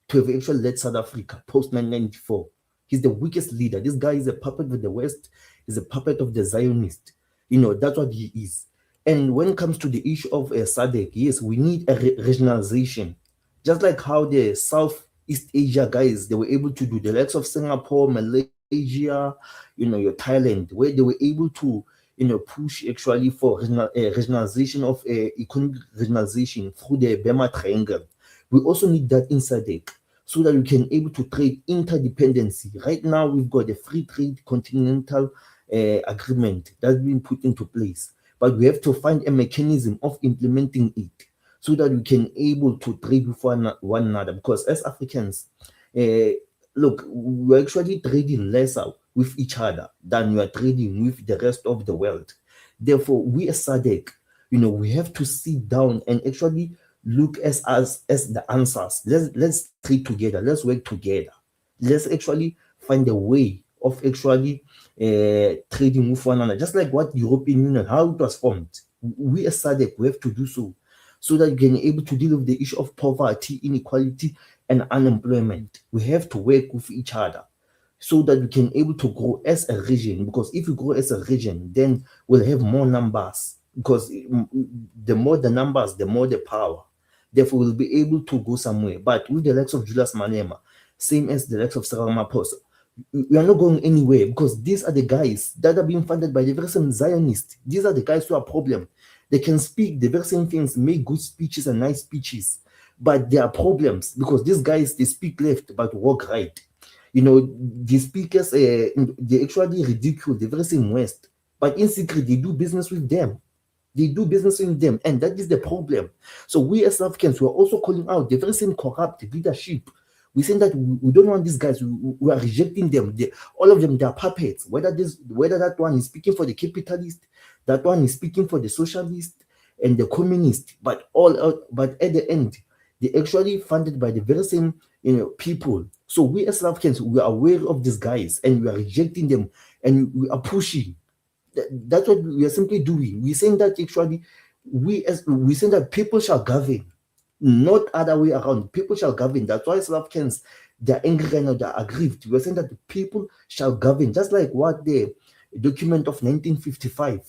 to have actually led South Africa post 1994. He's the weakest leader. This guy is a puppet of the West. He's a puppet of the Zionist. That's what he is. And when it comes to the issue of SADC, yes, we need a regionalization. Just like how the Southeast Asia guys, they were able to do, the likes of Singapore, Malaysia, your Thailand, where they were able to, push actually for regionalization of economic regionalization through the Burma Triangle. We also need that in SADC so that we can able to trade interdependency. Right now, we've got a free trade continental agreement that's been put into place, but we have to find a mechanism of implementing it so that we can able to trade with one another. Because as Africans, look, we're actually trading lesser with each other than we are trading with the rest of the world. Therefore, we as SADC, we have to sit down and actually look as the answers. Let's trade together. Let's work together. Let's actually find a way of actually trading with one another, just like what European Union, how it was formed. We as SADC, we have to do so that you can able to deal with the issue of poverty, inequality, and unemployment. We have to work with each other so that we can able to grow as a region. Because if we grow as a region, then we'll have more numbers. Because the more the numbers, the more the power. Therefore, we'll be able to go somewhere. But with the likes of Julius Malema, same as the likes of Cyril Ramaphosa, we are not going anywhere, because these are the guys that are being funded by the very same Zionists. These are the guys who are problem. They can speak the very same things, make good speeches and nice speeches, but there are problems because these guys, they speak left but walk right. The speakers, they actually ridicule the very same West, but in secret, they do business with them. They do business with them, and that is the problem. So we as Africans, we are also calling out the very same corrupt leadership. We're saying that we don't want these guys. We are rejecting them. All of them, they are puppets. Whether that one is speaking for the capitalist, that one is speaking for the socialist and the communist, but at the end, they actually funded by the very same people. So we as Africans, we are aware of these guys and we are rejecting them and we are pushing. That's what we are simply doing. We're saying that actually we saying that people shall govern, not other way around. People shall govern. That's why South Africans, they're angry and they're aggrieved. We're saying that the people shall govern, just like what the document of 1955,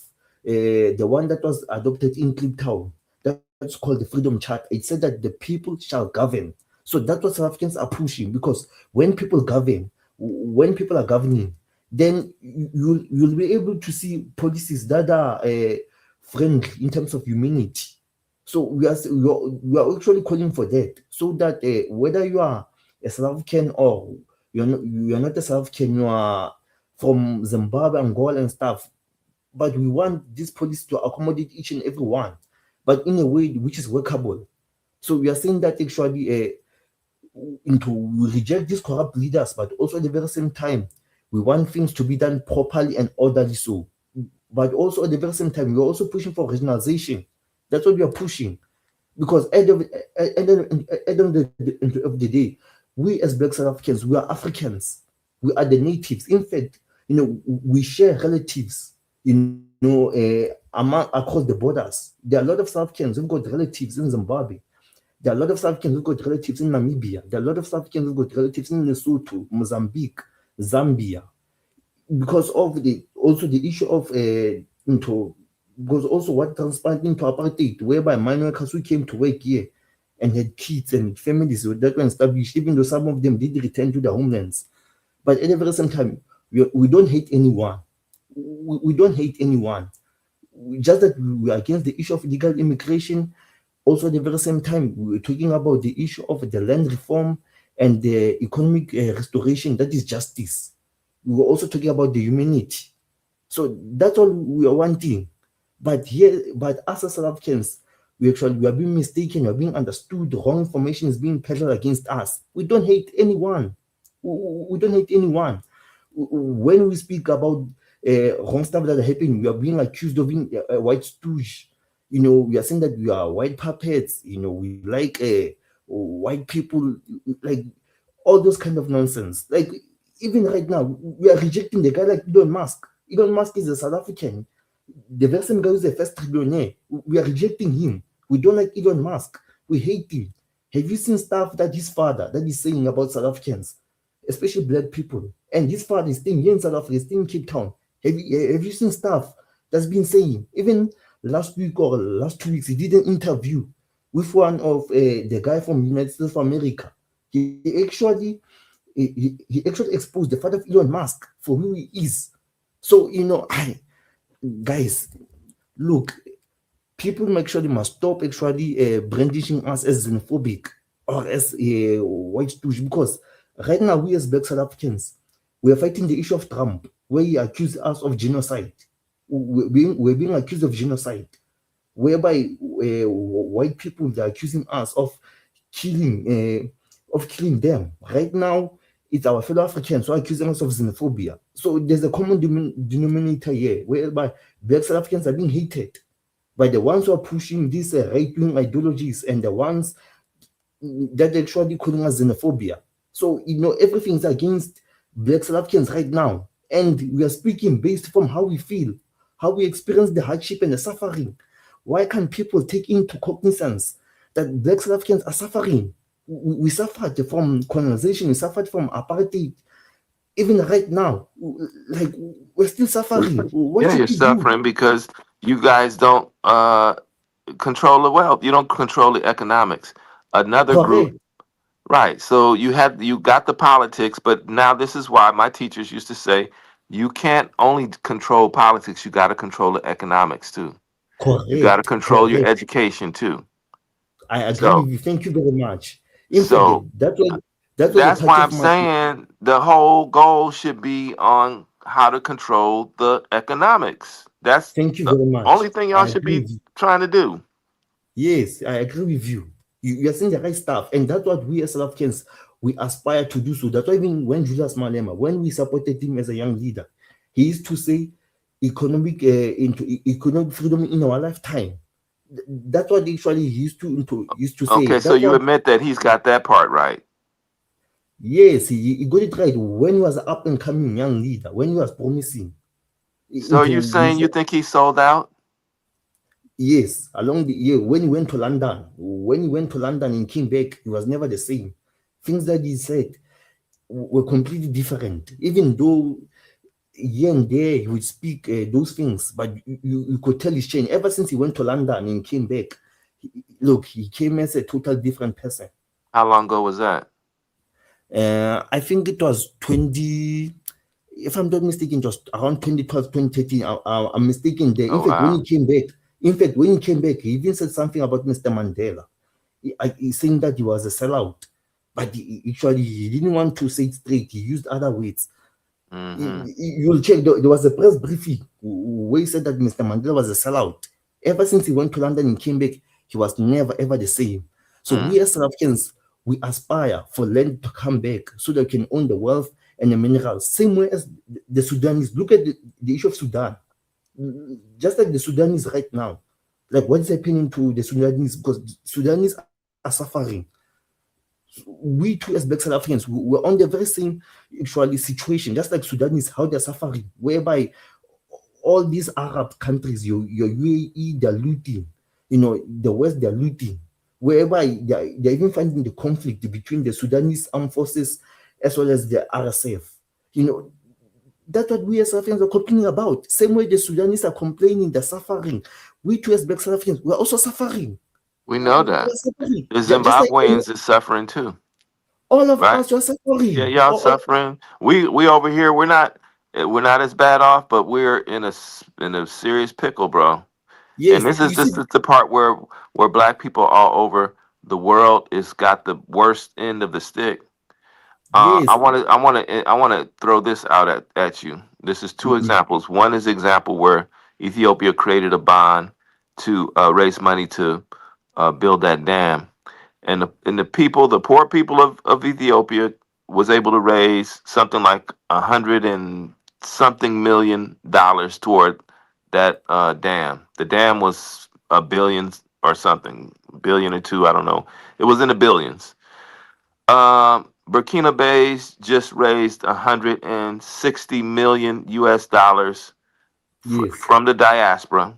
the one that was adopted in Cape Town, that's called the Freedom Charter. It said that the people shall govern. So that's what South Africans are pushing, because when people govern, when people are governing, then you'll be able to see policies that are friendly in terms of humanity. So we are actually calling for that, so that whether you are a South African or you're not a South African, you are from Zimbabwe, Angola, and stuff. But we want this policy to accommodate each and every one, but in a way which is workable. So we are saying that actually we reject these corrupt leaders, but also at the very same time, we want things to be done properly and orderly. So, but also at the very same time, we're also pushing for regionalization. That's what we are pushing, because at the end of the day, we as Black South Africans, we are Africans. We are the natives. In fact, we share relatives. Across the borders, there are a lot of South Africans who've got relatives in Zimbabwe. There are a lot of South Africans who got relatives in Namibia. There are a lot of South Africans who got relatives in Lesotho, Mozambique, Zambia, because of the issue of because also what transpired into apartheid, whereby minor workers who came to work here and had kids and families that were established, even though some of them did return to their homelands. But at the very same time, we don't hate anyone. We don't hate anyone. Just that we are against the issue of illegal immigration. Also, at the very same time, we were talking about the issue of the land reform and the economic restoration. That is justice. We were also talking about the humanity. So that's all we are wanting. But us as South Africans, we are being mistaken, we are being understood, the wrong information is being peddled against us. We don't hate anyone. We don't hate anyone. When we speak about wrong stuff that are happening, we are being accused of being a white stooge. We are saying that we are white puppets, we like white people, like all those kind of nonsense. Like, even right now, we are rejecting the guy like Elon Musk. Elon Musk is a South African. The very same guy who's the first trillionaire. We are rejecting him. We don't like Elon Musk. We hate him. Have you seen stuff that his father that is saying about South Africans, especially black people? And his father is staying here in South Africa, staying in Cape Town. Have you seen stuff that's been saying? Even last week or last 2 weeks, he did an interview with one of the guy from United States of America. He actually exposed the father of Elon Musk for who he is. So, guys, look, people actually must stop actually brandishing us as xenophobic or as a white stooge, because right now we as black South Africans, we are fighting the issue of Trump, where he accused us of genocide. We're being accused of genocide, whereby white people, they're accusing us of killing them. Right now, it's our fellow Africans who are accusing us of xenophobia. So there's a common denominator here, whereby black South Africans are being hated by the ones who are pushing these right-wing ideologies and the ones that actually calling us xenophobia. So, everything's against black South Africans right now. And we are speaking based from how we feel, how we experience the hardship and the suffering. Why can't people take into cognizance that black South Africans are suffering? We suffered from colonization, we suffered from apartheid. Even right now, like, we're still suffering. What should You're we do? suffering because you guys don't control the wealth. You don't control the economics. Another group, Correct. right? So you got the politics, but now this is why my teachers used to say you can't only control politics. You got to control the economics too. You got to Correct. control your Correct. education too. I agree So with you. Thank you very much. In fact, so that was the that's part why of I'm my saying the whole goal should be on how to control the economics. That's thank you the very much. only thing y'all I should agree be with you. trying to do. Yes, I agree with you. You are saying the right stuff, and that's what we as South Africans, we aspire to do. So that's why even when Julius Malema, when we supported him as a young leader, he used to say economic freedom in our lifetime. That's what actually he used to say. Okay, so That's you what. admit that he's got that part right. Yes, he got it right when he was an up and coming young leader, when he was promising. So are you saying you think he sold out? Yes, along the year when he went to London, and came back, he was never the same. Things that he said were completely different. Even though here and there he would speak those things, but you could tell he's changed. Ever since he went to London and came back, he came as a total different person. How long ago was that? I think it was 20. If I'm not mistaken, just around 2012, 2013. I'm mistaken there. Oh, wow. When he came back, he even said something about Mr. Mandela. He's saying that he was a sellout, but he didn't want to say it straight. He used other words. You'll check. There was a press briefing where he said that Mr. Mandela was a sellout. Ever since he went to London and came back, he was never ever the same. So we as South Africans, we aspire for land to come back so they can own the wealth and the minerals. Same way as the Sudanese. Look at the issue of Sudan. Just like the Sudanese right now. Like what is happening to the Sudanese, because Sudanese are suffering. We too as black South Africans, we're on the very same actually situation, just like Sudanese, how they're suffering, whereby all these Arab countries, your UAE, they're looting, the West, they're looting. whereby they're even finding the conflict between the Sudanese armed forces as well as the RSF. You know, that's what we as South Africans are complaining about. Same way the Sudanese are complaining, they're suffering. We too as Black South Africans, we're also suffering. We know We're that. suffering. The Just like Zimbabweans is suffering too, all of right? us, we're Yeah, suffering. y'all suffering. We over here, we're not as bad off, but we're in a serious pickle, bro. And Yes, this is you see, this is the part where black people all over the world is got the worst end of the stick. I yes. want to I want to I want to throw this out at you. This is two Mhm. examples. One is example where Ethiopia created a bond to raise money to build that dam, and the people, the poor people of Ethiopia, was able to raise something like 100 and something million toward that dam. The dam was a billion or something, billion or two, I don't know. It was in the billions. Burkina Faso just raised 160 million US dollars Yes, from the diaspora.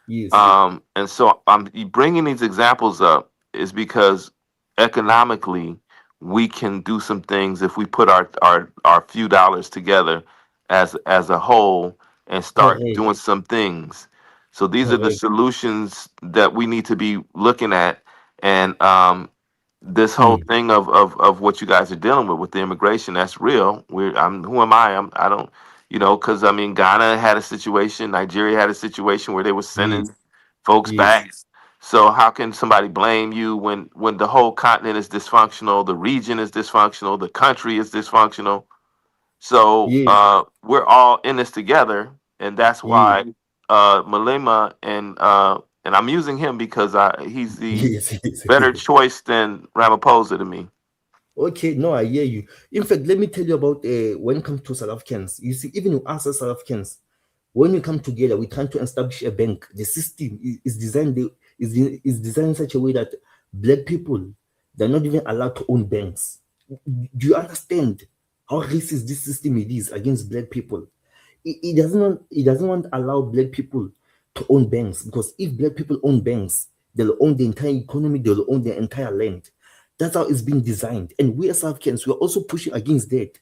yes. And so I'm bringing these examples up is because economically we can do some things if we put our few dollars together as a whole and start Correct, doing some things. So these are the correct. solutions that we need to be looking at. And this whole Hmm. thing of what you guys are dealing with the immigration, that's real. Who am I? I don't, because I mean, Ghana had a situation, Nigeria had a situation where they were Yes, sending folks yes, back. So how can somebody blame you when the whole continent is dysfunctional, the region is dysfunctional, the country is dysfunctional? So yes, we're all in this together, and that's yes, why Malema and I'm using him because he's the yes, yes. better choice than Ramaphosa to me. Okay, no, I hear you. In fact, let me tell you about when it comes to South Africans. You see, even with us as South Africans, when we come together, we're trying to establish a bank. The system is designed is designed in such a way that black people, they're not even allowed to own banks. Do you understand how racist this system it is against black people? It doesn't want to allow black people to own banks, because if black people own banks, they'll own the entire economy, they'll own the entire land. That's how it's been designed. And we as Africans, we're also pushing against that.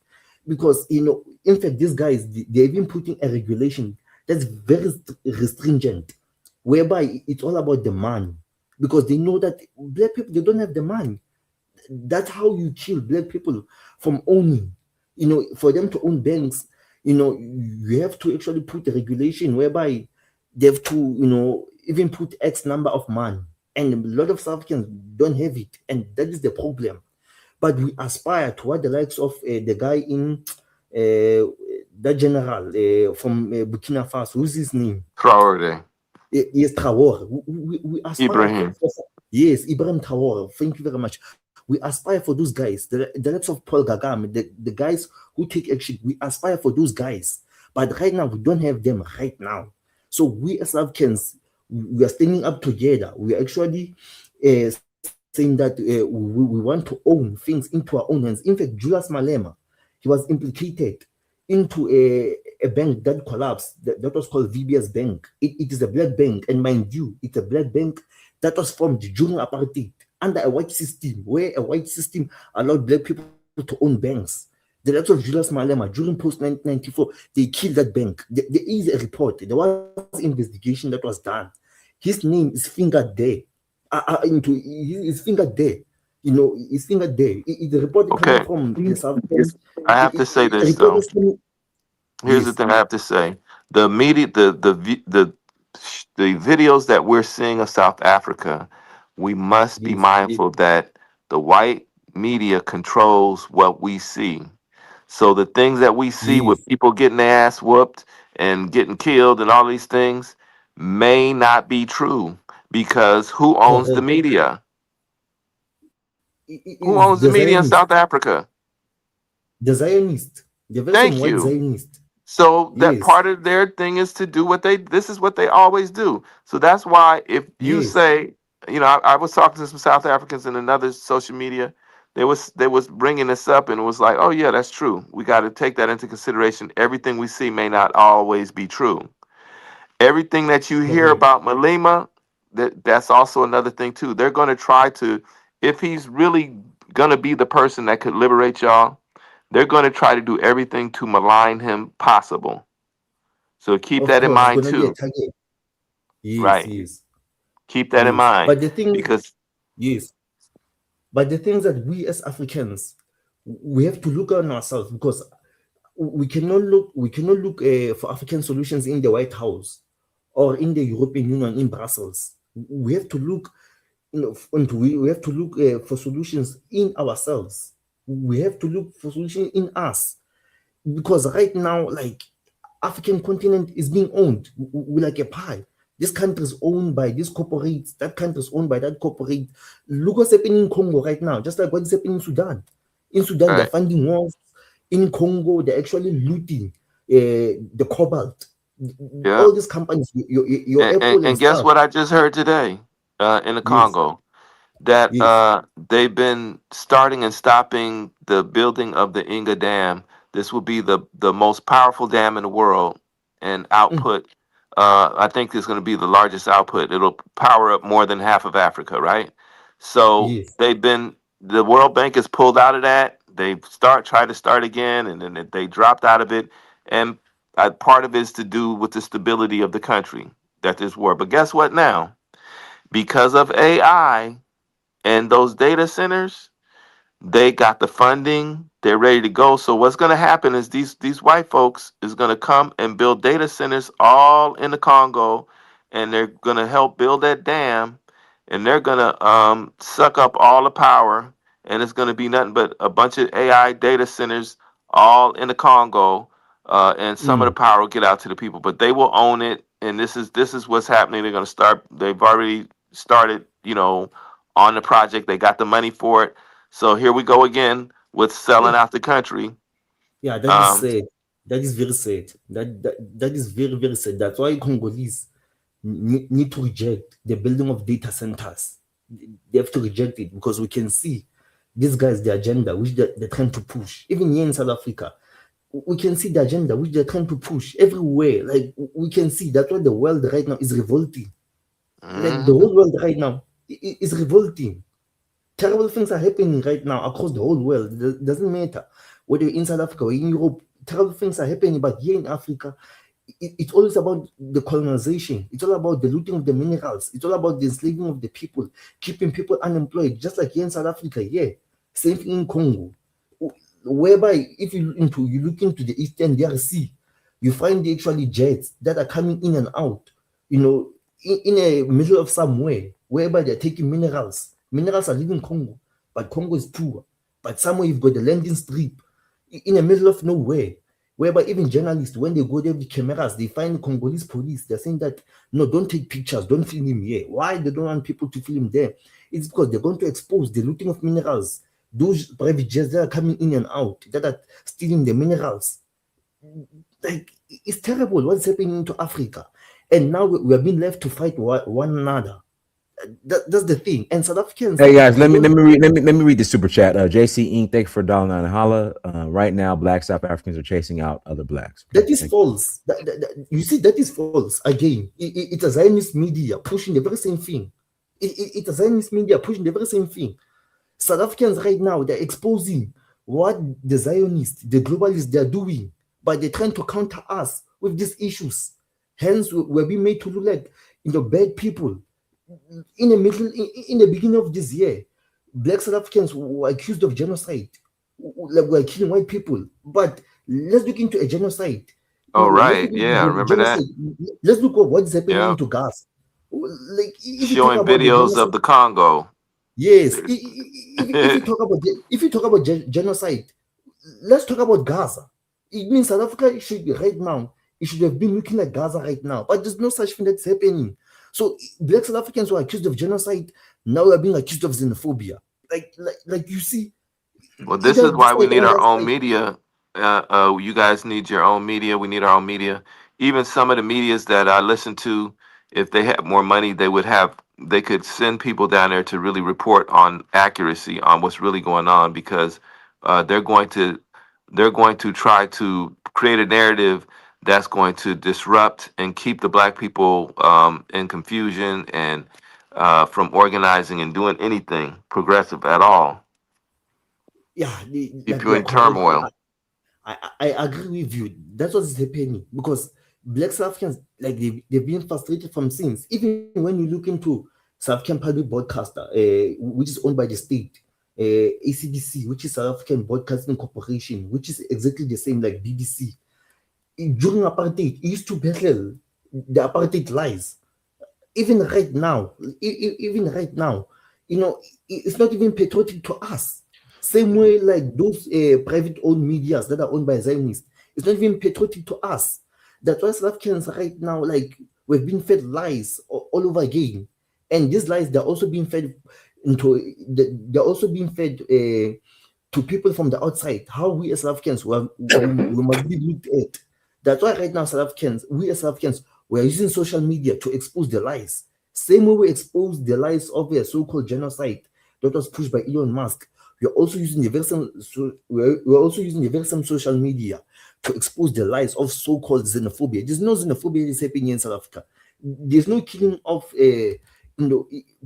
Because in fact, these guys, they're even putting a regulation that's very restringent, whereby it's all about the money. Because they know that black people, they don't have the money. That's how you kill black people from owning. For them to own banks, you have to actually put a regulation whereby they have to, even put X number of money. And a lot of South Africans don't have it, and that is the problem. But we aspire to what the likes of the guy in that general from Burkina Faso, who's his name? Traore, Yes, Traore. We aspire Ibrahim. yes, Ibrahim Traore. Thank you very much. We aspire for those guys, the likes of Paul Kagame, the guys who take action. We aspire for those guys, but right now we don't have them right now. So we as Africans, we are standing up together. We are actually saying that we want to own things into our own hands. In fact, Julius Malema, he was implicated into a bank that collapsed. That was called VBS Bank. It is a black bank, and mind you, it's a black bank that was formed during apartheid under a white system, where a white system allowed black people to own banks. The likes of Julius Malema during post 1994, they killed that bank. There is a report, there was investigation that was done. His name is fingered there. His fingered there. His fingered there. It's a report coming Okay, from the South Africans. I have to say A this report though. is coming. Here's the Yes, thing I have to say: the media, the videos that we're seeing of South Africa, we must be yes, mindful that the white media controls what we see. So the things that we see with yes, people getting their ass whooped and getting killed and all these things may not be true, because who owns the correct. media? It Who is owns the the media in Zionist, South Africa? the Zionist, the very same Thank white you. Zionist. So that Yes, part of their thing is to do this is what they always do. So that's why if you yes, say, I was talking to some South Africans in another social media, they was bringing this up, and it was like, oh yeah, that's true. We got to take that into consideration. Everything we see may not always be true. Everything that you hear correct. about Malema, that's also another thing too. They're going to try to, if he's really going to be the person that could liberate y'all, they're going to try to do everything to malign him possible. So keep Of that in course, it's mind gonna be a too. target. Yes, Right. yes, Keep that in yes. mind But the thing, because yes, but the things that we as Africans, we have to look on ourselves, because we cannot look for African solutions in the White House or in the European Union in Brussels. We have to look, and we have to look for solutions in ourselves. We have to look for solutions in us, because right now, like, African continent is being owned. We like a pie. This country is owned by this corporate. That country is owned by that corporate. Look what's happening in Congo right now, just like what's happening in Sudan. In Sudan, they're right. funding wars. In Congo, they're actually looting the cobalt. Yeah. All these companies, your Apple and And guess stuff. what I just heard today in the Yes, Congo? That yes. they've been starting and stopping the building of the Inga Dam. This will be the most powerful dam in the world, and Mm, output. I think it's going to be the largest output. It'll power up more than half of Africa, right? So yes. the World Bank has pulled out of that. They tried to start again, and then they dropped out of it. And part of it is to do with the stability of the country that there's war. But guess what now? Because of AI and those data centers, they got the funding, they're ready to go. So what's going to happen is these white folks is going to come and build data centers all in the Congo, and they're going to help build that dam, and they're going to suck up all the power, and it's going to be nothing but a bunch of AI data centers all in the Congo, and some of the Mm, power will get out to the people, but they will own it. And this is what's happening. They're going to start. They've already started, on the project. They got the money for it. So here we go again with selling yeah, out the country. yeah. That is Um, sad. That is very sad. That is very, very sad. That's why Congolese need to reject the building of data centers. They have to reject it, because we can see these guys, the agenda which they're trying to push. Even here in South Africa, we can see the agenda which they're trying to push everywhere. Like, we can see that's why the world right now is revolting. Like, the mhm. whole world right now is revolting. Terrible things are happening right now across the whole world. It doesn't matter whether you're in South Africa or in Europe. Terrible things are happening, but here in Africa, it's always about the colonization. It's all about the looting of the minerals. It's all about the enslaving of the people, keeping people unemployed, just like here in South Africa. Yeah, same thing in Congo, whereby if you look into the Eastern DRC, you find the actually jets that are coming in and out. In a middle of somewhere, whereby they're taking minerals. Minerals are leaving Congo, but Congo is poor. But somewhere you've got the landing strip in the middle of nowhere, whereby even journalists, when they go there with cameras, they find Congolese police. They're saying that, no, don't take pictures, don't film him here. Why they don't want people to film there? It's because they're going to expose the looting of minerals. Those private jets that are coming in and out, that are stealing the minerals. Like, it's terrible what's happening to Africa. And now we are being left to fight one another. That's the thing. And South Africans, Hey guys, they let me don't. let me read let me read the super chat. JC Inc. Thank you for $1.09 holla. Right now, Black South Africans are chasing out other blacks. Okay, That is thank false. You see, that is false. Again, it's a Zionist media pushing the very same thing. It's a Zionist media pushing the very same thing. South Africans right now, they're exposing what the Zionists, the globalists, they're doing, but they're trying to counter us with these issues. Hence, we're being made to look like bad people. In the beginning of this year, Black South Africans were accused of genocide, like we're killing white people. But let's look into a genocide. Oh, Let's right. look into Yeah, I the remember that. genocide. Let's look at what is happening Yeah. into Gaza. Like, if you talk Showing about the videos of genocide, the Congo. yes. If you talk about genocide, let's talk about Gaza. It means South Africa should right now. It should have been looking at Gaza right now, but there's no such thing that's happening. So Black South Africans were accused of genocide. Now we're being accused of xenophobia. Like you see, Well, this either is this why we side need or our that own side. media. You guys need your own media. We need our own media. Even some of the medias that I listen to, if they had more money, they could send people down there to really report on accuracy on what's really going on, because they're going to try to create a narrative that's going to disrupt and keep the black people in confusion, and from organizing and doing anything progressive at all. Yeah, If you're in turmoil. I agree with you. That's what's happening because Black South Africans, like they've been frustrated from since. Even when you look into South African Public Broadcaster, which is owned by the state, ACBC, which is South African Broadcasting Corporation, which is exactly the same like BBC. During apartheid, it used to battle the apartheid lies. Even right now, you know, it's not even patriotic to us. Same way like those private-owned medias that are owned by Zionists, it's not even patriotic to us. That's why South Africans right now, like, we've been fed lies all over again, and these lies they're also being fed to people from the outside. How we as South Africans we must be looked at. That's why right now we as South Africans, we are using social media to expose the lies. Same way we expose the lies of a so-called genocide that was pushed by Elon Musk. We're also using the very same social media to expose the lies of so-called xenophobia. There's no xenophobia that is happening in South Africa. There's no killing of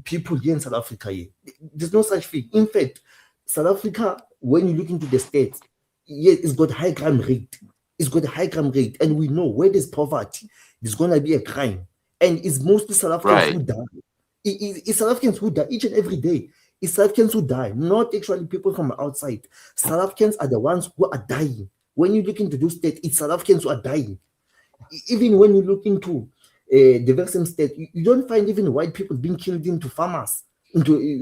people here in South Africa. There's no such thing. In fact, South Africa, when you look into the stats, it's got high crime rate. It's got a high crime rate, and we know where there's poverty, there's gonna be a crime, and it's mostly South Africans who die. It's South Africans who die each and every day. It's South Africans who die, not actually people from outside. South Africans are the ones who are dying. When you look into those states, it's South Africans who are dying. Even when you look into the very same state, you don't find even white people being killed into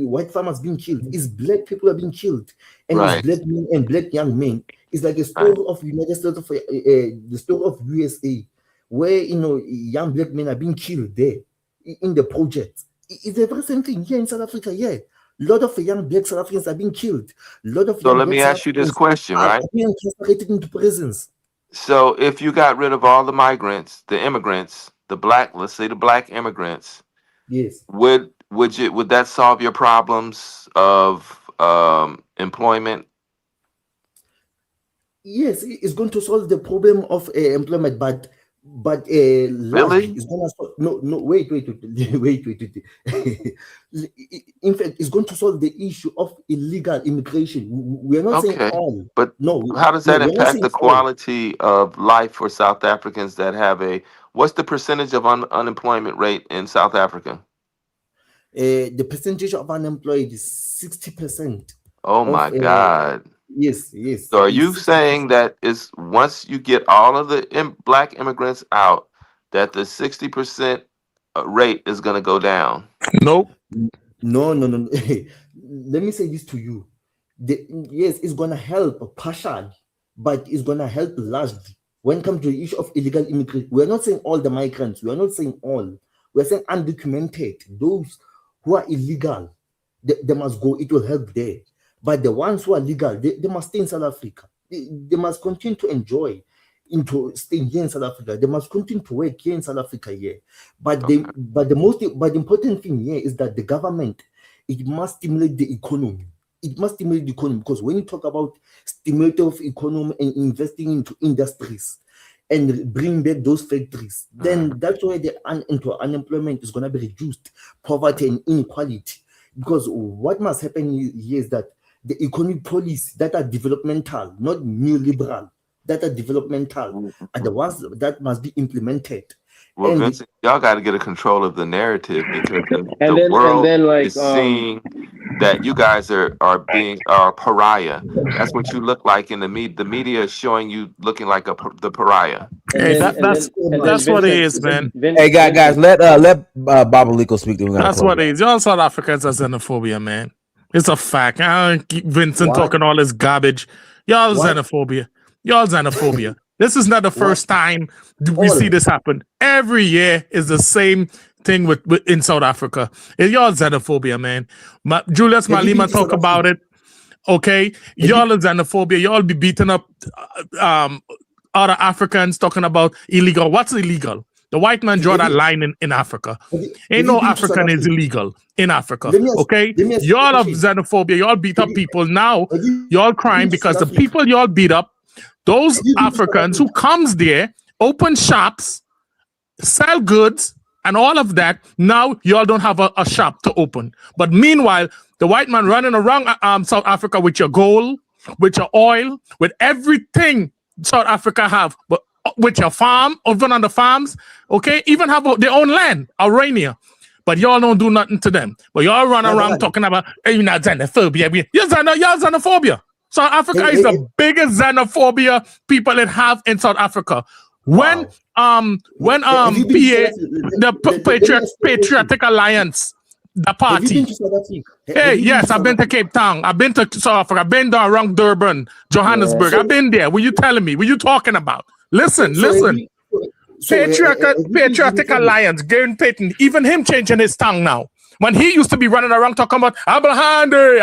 white farmers being killed. It's black people are being killed, and it's black men and black young men. It's like a story of United States of the story of USA, where young black men are being killed there in the project. It's the very same thing here in South Africa. Yeah, a lot of young black South Africans are being killed. So let me ask you this question, right? Being incarcerated into prisons. So if you got rid of all the migrants, the immigrants, let's say the black immigrants, yes, would that solve your problems of employment? Yes, it's going to solve the problem of employment, but really, it's gonna wait. In fact, it's going to solve the issue of illegal immigration. We are not saying all, but how does that impact the quality of life for South Africans that have what's the percentage of unemployment rate in South Africa? The percentage of unemployed is 60%. Oh my God. Yes. So are you saying that is once you get all of the black immigrants out, that the 60% rate is going to go down? Nope. No. Let me say this to you. Yes, it's going to help partially, but it's going to help largely. When it comes to the issue of illegal immigration, we're not saying all the migrants. We are not saying all. We're saying undocumented. Those who are illegal, they must go. It will help there. But the ones who are legal, they must stay in South Africa. They must continue to enjoy into staying here in South Africa. They must continue to work here in South Africa. But the important thing here is that the government, it must stimulate the economy. It must stimulate the economy, because when you talk about stimulating of economy and investing into industries and bring back those factories, then that's why the unemployment is going to be reduced, poverty and inequality. Because what must happen here is that the economic policies that are developmental, not neoliberal, that are developmental, are the ones that must be implemented. Well, Vincent, y'all got to get a control of the narrative, because the world is seeing that you guys are pariah. That's what you look like in the media. The media is showing you looking like the pariah. Hey, that's what it is, man. Hey, guys, let Babaliko speak. That's what it is. Y'all South Africans are xenophobia, man. It's a fact. I don't keep Vincent talking all this garbage. Y'all xenophobia. This is not the first time we see this happen. Every year is the same thing with in South Africa. Y'all xenophobia, man. Julius Malema talk about it. Okay, y'all are xenophobia. Y'all be beating up other Africans, talking about illegal. What's illegal? The white man draw that line in Africa. Ain't no African is illegal in Africa. Okay, y'all have xenophobia. Y'all beat up people. Now y'all crying because the people y'all beat up, those Africans who comes there, open shops, sell goods, and all of that. Now y'all don't have a shop to open. But meanwhile, the white man running around South Africa with your gold, with your oil, with everything South Africa have, but with your farm, even on the farms, okay, even have their own land, Arania. But y'all don't do nothing to them. But y'all run around talking about, hey, you're not xenophobia. Y'all xenophobia. South Africa is the biggest xenophobia people have in South Africa. When Patriotic Alliance, the party. Hey, yes, I've been to Cape Town. I've been to South Africa. I've been down around Durban, Johannesburg. I've been there. What you telling me? What you talking about? Listen. Patriotic Alliance, Gary Payton, even him changing his tongue now. When he used to be running around talking about Ablahande,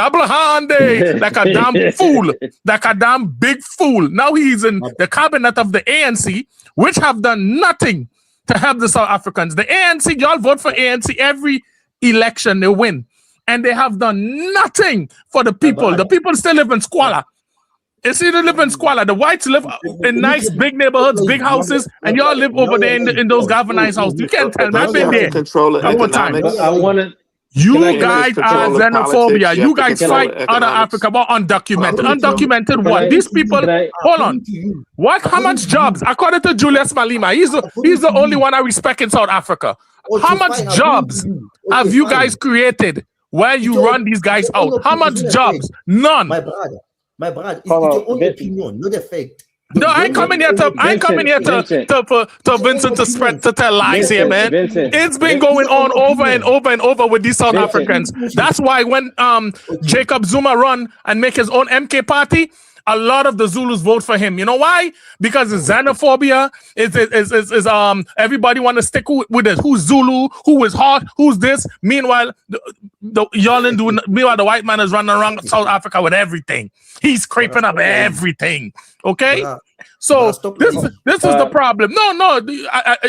like a damn fool, like a damn big fool. Now he's in the cabinet of the ANC, which have done nothing to help the South Africans. The ANC, y'all vote for ANC every election, they win. And they have done nothing for the people. The people still live in squalor. You see, they live in squalor. The whites live in nice big neighborhoods, big houses, and y'all live over there in those galvanized houses. You can't tell me. I've been there. You guys are xenophobia. You guys fight other Africa about undocumented. Undocumented what? These people, hold on. What? How much jobs? According to Julius Malema, he's the only one I respect in South Africa. How much jobs have you guys created where you run these guys out? How much jobs? None. My brother, it's your own opinion, not the fact. No, I ain't coming here to Vincent to tell lies here, man. It's been going on over and over and over with these South Africans. That's why when Jacob Zuma run and make his own MK party, a lot of the Zulus vote for him. You know why? Because it's xenophobia. Is everybody want to stick with it? Who's Zulu? Who is hot? Who's this? Meanwhile, meanwhile, the white man is running around South Africa with everything. He's scraping up everything. Okay, so this is the problem. No,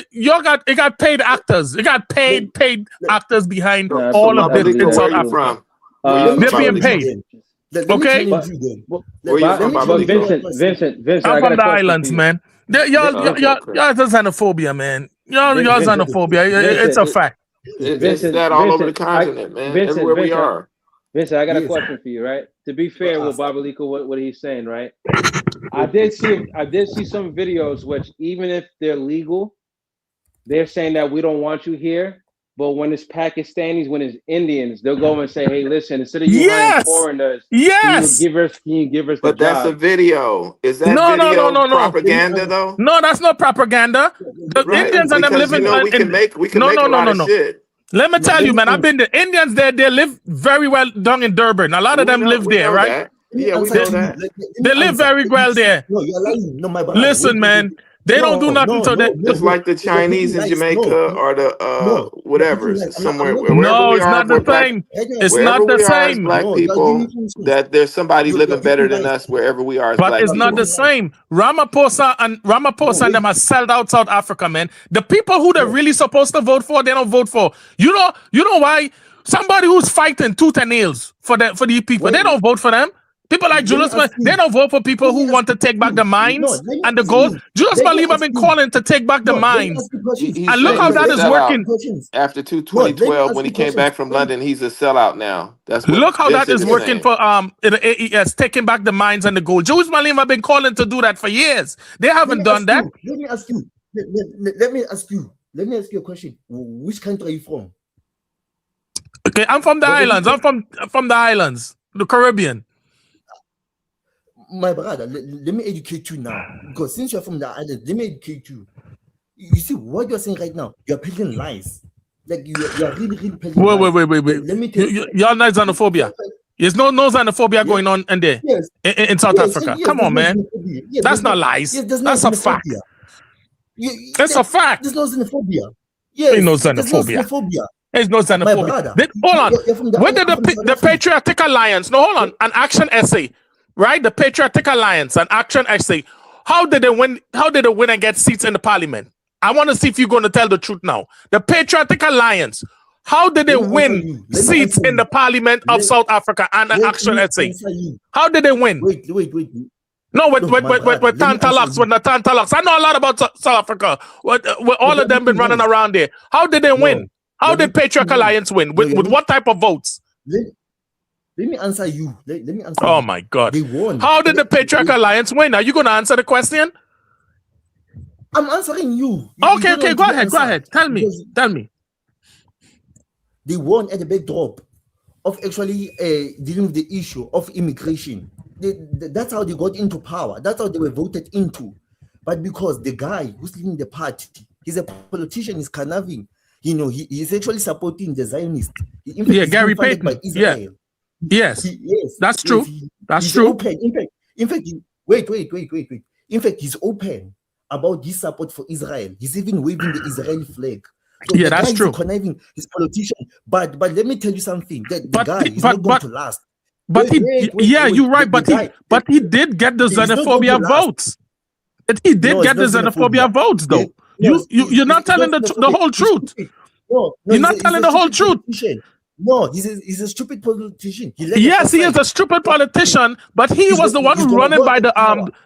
you got paid actors. You got paid actors behind all of this in South Africa. They're being paid. Okay, but Vincent, I'm from the islands, man. Y'all the xenophobia, man. Y'all xenophobia. It's a fact. It's that all over the continent, man. Everywhere we are. Vincent, I got a question for you, right? To be fair with Babaliko, what he's saying, right? I did see some videos which, even if they're legal, they're saying that we don't want you here. But when it's Pakistanis, when it's Indians, they'll go and say, "Hey, listen, instead of you hiring foreigners, can you give us the But that's job?" a video. Is that video propaganda though? No, that's not propaganda. The Indians and them living. We can make a lot of shit. Let me tell you, man. I've been the Indians there. They live very well down in Durban. A lot of them live there, right? Yeah, we know that. They live very well there. No, you're lying. No, my brother. Listen, man. They don't do nothing to that. It's like the Chinese in Jamaica or the whatever somewhere. No, it's not the same. It's not the same. Black people, that there's somebody living better than us wherever we are. But it's not the same. Ramaphosa and them are sold out South Africa, man. The people who they're really supposed to vote for, they don't vote for. You know why? Somebody who's fighting tooth and nails for these people, they don't vote for them. People like Julius Malema, they don't vote for people who want to take back the mines and the gold. Julius Malema been calling to take back the mines. And look how that is working. After 2012, when he came back from London, he's a sellout now. Look how that is working for the AES, taking back the mines and the gold. Julius Malema been calling to do that for years. They haven't done that. Let me ask you. Let me ask you a question. Which country are you from? Okay, I'm from the islands. I'm from the islands, the Caribbean. My brother, let me educate you now. Because since you're from the island, let me educate you. You see, what you're saying right now, you're peddling lies. Like, you're really peddling lies. Wait. Let me tell you. Y'all not xenophobia. There's no xenophobia going on in there, in South Africa. Come on, man. That's not lies. That's a fact. That's a fact. There's no xenophobia. Ain't no xenophobia. There's no xenophobia. Hold on. When did the Patriotic Alliance, hold on, an action essay, right? The Patriotic Alliance, an action essay. How did they win and get seats in the parliament? I want to see if you're going to tell the truth now. The Patriotic Alliance, how did they win seats in the parliament of South Africa and an action essay? How did they win? Wait. No, with Look, my brother, let me answer Tantalox, you. with the Tantalox. I know a lot about South Africa. With all of them been running around there. How did they win? How did Patriot Alliance win? With what type of votes? Let me answer you. Let me answer Oh you. my God. They won. How did the Patriot Alliance win? Are you going to answer the question? I'm answering you. Okay, okay, go ahead. Tell me. They won at the backdrop of actually dealing with the issue of immigration. That's how they got into power. That's how they were voted into. But because the guy who's leading the party, he's a politician, he's conniving. You know, he's actually supporting the Zionists. In fact, he's Gary being funded Payton. by Israel. Yes, that's true. That's true. Open. In fact, wait. In fact, he's open about his support for Israel. He's even waving the Israeli flag. So the that's guy true. Is conniving, he's a politician. But let me tell you something. That the guy is not going to last. But you're right. But he did get the xenophobia votes. He did get the xenophobia votes, though. You're not telling the whole truth. You're not telling the whole truth. No, he's a stupid politician. Yes, he is a stupid politician, but he was the one running by the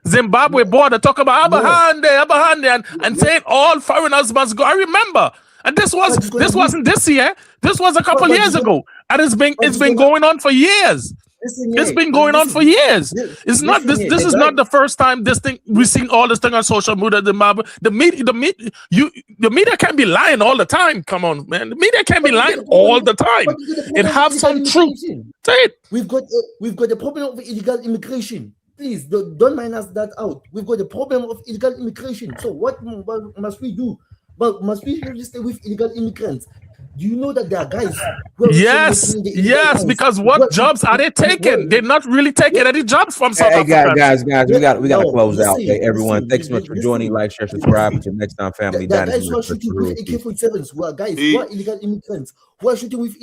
Zimbabwe border, talking about Abahande, and saying all foreigners must go. I remember. And this wasn't this year. This was a couple years ago. And it's been going on for years. It's been going on for years. It's not this is not the first time we're seeing all this thing on social media. The media can't be lying all the time. Come on, man. The media can't be lying all the time. It have some truth. Say it. We've got the problem of illegal immigration. Please don't mind us that out. We've got the problem of illegal immigration. So what must we do? But must we really stay with illegal immigrants? Do you know that there are guys who are yes, because what jobs are they taking? They're not really taking any jobs from South Africa. Guys, we got to close out. Okay, everyone, thanks so much for joining. Like, share, subscribe. Until next time, family. Guys who are shooting with AK-47s, who are illegal immigrants, who are shooting with